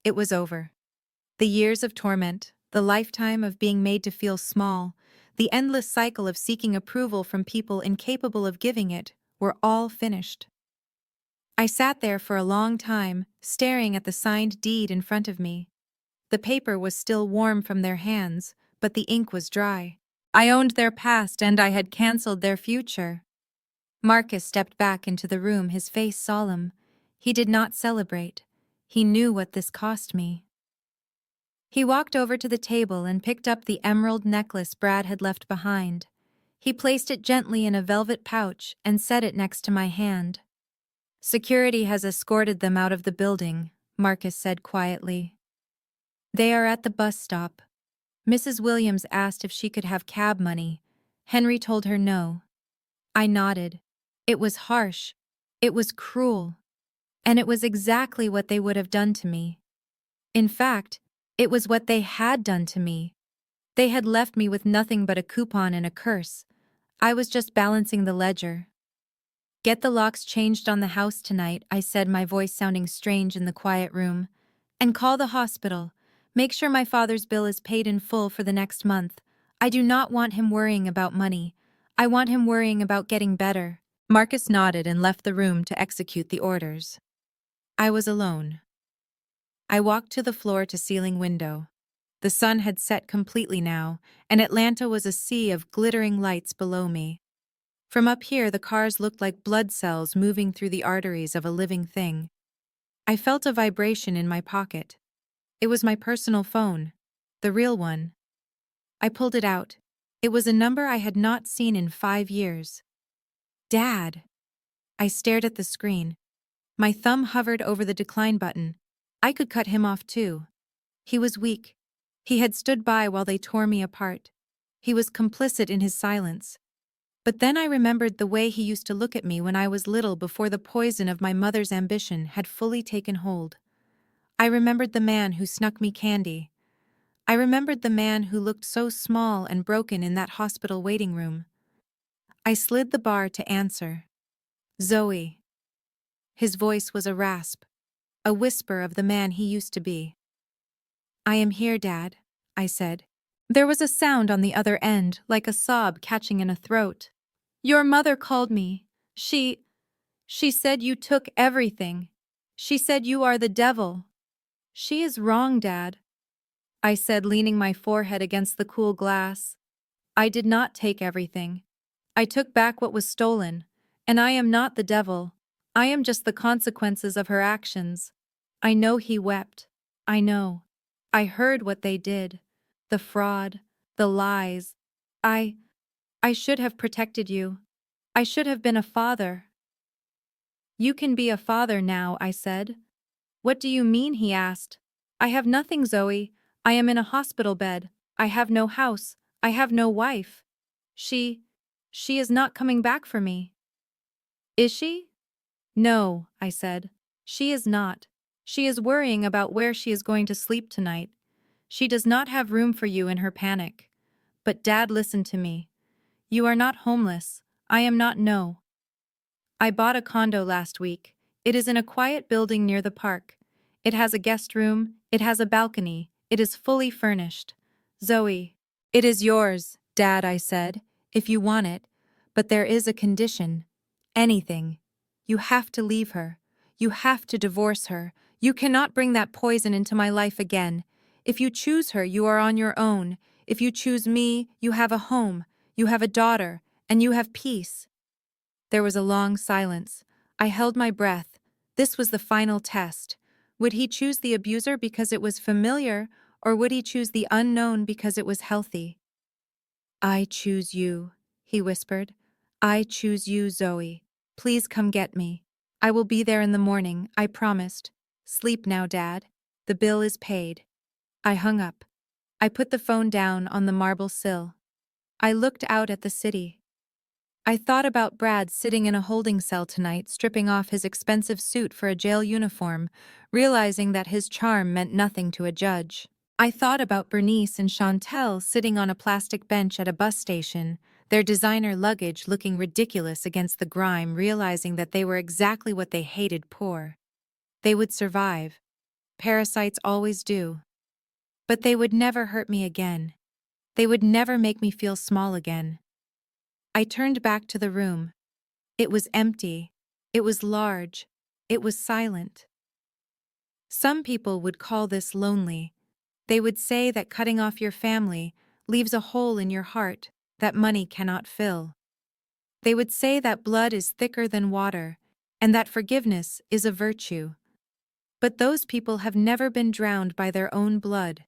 Speaker 1: It was over. The years of torment, the lifetime of being made to feel small, the endless cycle of seeking approval from people incapable of giving it, were all finished. I sat there for a long time, staring at the signed deed in front of me. The paper was still warm from their hands, but the ink was dry. I owned their past and I had cancelled their future. Marcus stepped back into the room, his face solemn. He did not celebrate. He knew what this cost me. He walked over to the table and picked up the emerald necklace Brad had left behind. He placed it gently in a velvet pouch and set it next to my hand. Security has escorted them out of the building, Marcus said quietly. They are at the bus stop. Mrs. Williams asked if she could have cab money. Henry told her no. I nodded. It was harsh. It was cruel. And it was exactly what they would have done to me. In fact, it was what they had done to me. They had left me with nothing but a coupon and a curse. I was just balancing the ledger. Get the locks changed on the house tonight, I said, my voice sounding strange in the quiet room. And call the hospital. Make sure my father's bill is paid in full for the next month. I do not want him worrying about money. I want him worrying about getting better. Marcus nodded and left the room to execute the orders. I was alone. I walked to the floor-to-ceiling window. The sun had set completely now, and Atlanta was a sea of glittering lights below me. From up here, the cars looked like blood cells moving through the arteries of a living thing. I felt a vibration in my pocket. It was my personal phone, the real one. I pulled it out. It was a number I had not seen in 5 years. Dad! I stared at the screen. My thumb hovered over the decline button. I could cut him off too. He was weak. He had stood by while they tore me apart. He was complicit in his silence. But then I remembered the way he used to look at me when I was little, before the poison of my mother's ambition had fully taken hold. I remembered the man who snuck me candy. I remembered the man who looked so small and broken in that hospital waiting room. I slid the bar to answer. Zoe. His voice was a rasp, a whisper of the man he used to be. I am here, Dad, I said. There was a sound on the other end, like a sob catching in a throat. Your mother called me. She said you took everything. She said you are the devil. She is wrong, Dad, I said, leaning my forehead against the cool glass. I did not take everything. I took back what was stolen, and I am not the devil. I am just the consequences of her actions. I know he wept. I know. I heard what they did. The fraud, the lies. I I should have protected you. I should have been a father. You can be a father now, I said. What do you mean, he asked. I have nothing, Zoe. I am in a hospital bed. I have no house. I have no wife. She is not coming back for me. Is she? No, I said. She is not. She is worrying about where she is going to sleep tonight. She does not have room for you in her panic. But Dad, listen to me. You are not homeless. I am not, no. I bought a condo last week. It is in a quiet building near the park. It has a guest room, it has a balcony, it is fully furnished. Zoe, it is yours, Dad, I said, if you want it. But there is a condition. Anything. You have to leave her. You have to divorce her. You cannot bring that poison into my life again. If you choose her, you are on your own. If you choose me, you have a home, you have a daughter, and you have peace. There was a long silence. I held my breath. This was the final test. Would he choose the abuser because it was familiar, or would he choose the unknown because it was healthy? I choose you, he whispered. I choose you, Zoe. Please come get me. I will be there in the morning, I promised. Sleep now, Dad. The bill is paid. I hung up. I put the phone down on the marble sill. I looked out at the city. I thought about Brad sitting in a holding cell tonight, stripping off his expensive suit for a jail uniform, realizing that his charm meant nothing to a judge. I thought about Bernice and Chantel sitting on a plastic bench at a bus station, their designer luggage looking ridiculous against the grime, realizing that they were exactly what they hated, poor. They would survive. Parasites always do. But they would never hurt me again. They would never make me feel small again. I turned back to the room. It was empty. It was large. It was silent. Some people would call this lonely. They would say that cutting off your family leaves a hole in your heart that money cannot fill. They would say that blood is thicker than water, and that forgiveness is a virtue. But those people have never been drowned by their own blood.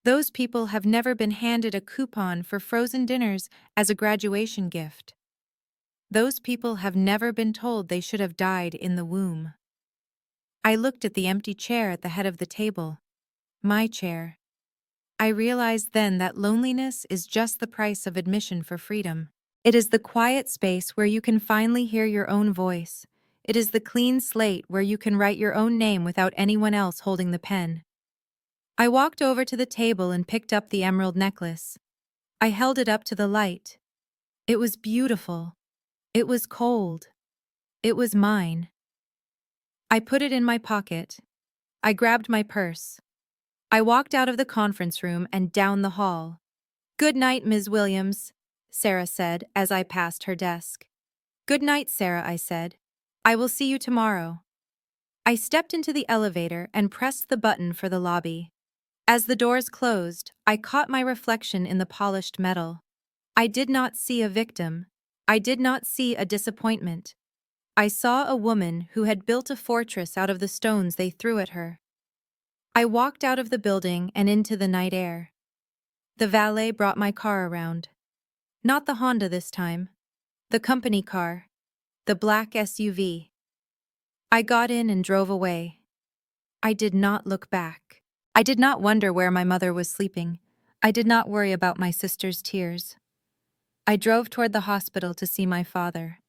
Speaker 1: Those people have never been handed a coupon for frozen dinners as a graduation gift. Those people have never been told they should have died in the womb. I looked at the empty chair at the head of the table. My chair. I realized then that loneliness is just the price of admission for freedom. It is the quiet space where you can finally hear your own voice. It is the clean slate where you can write your own name without anyone else holding the pen. I walked over to the table and picked up the emerald necklace. I held it up to the light. It was beautiful. It was cold. It was mine. I put it in my pocket. I grabbed my purse. I walked out of the conference room and down the hall. "Good night, Ms. Williams," Sarah said as I passed her desk. "Good night, Sarah," I said. "I will see you tomorrow." I stepped into the elevator and pressed the button for the lobby. As the doors closed, I caught my reflection in the polished metal. I did not see a victim. I did not see a disappointment. I saw a woman who had built a fortress out of the stones they threw at her. I walked out of the building and into the night air. The valet brought my car around. Not the Honda this time. The company car. The black SUV. I got in and drove away. I did not look back. I did not wonder where my mother was sleeping. I did not worry about my sister's tears. I drove toward the hospital to see my father.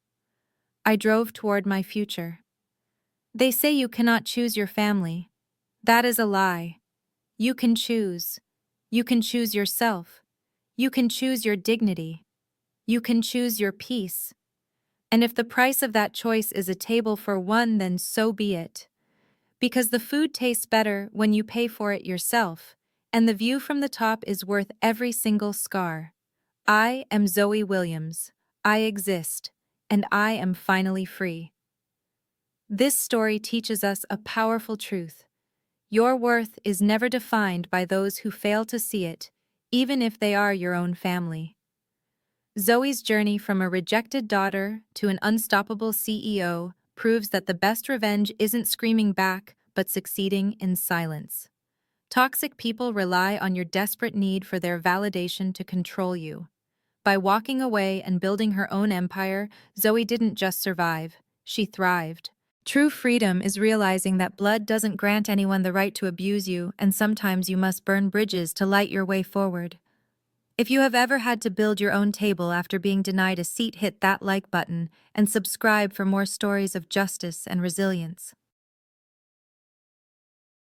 Speaker 1: I drove toward my future. They say you cannot choose your family. That is a lie. You can choose. You can choose yourself. You can choose your dignity. You can choose your peace. And if the price of that choice is a table for one, then so be it. Because the food tastes better when you pay for it yourself, and the view from the top is worth every single scar. I am Zoe Williams. I exist, and I am finally free. This story teaches us a powerful truth. Your worth is never defined by those who fail to see it, even if they are your own family. Zoe's journey from a rejected daughter to an unstoppable CEO proves that the best revenge isn't screaming back, but succeeding in silence. Toxic people rely on your desperate need for their validation to control you. By walking away and building her own empire, Zoe didn't just survive, she thrived. True freedom is realizing that blood doesn't grant anyone the right to abuse you, and sometimes you must burn bridges to light your way forward. If you have ever had to build your own table after being denied a seat, hit that like button and subscribe for more stories of justice and resilience.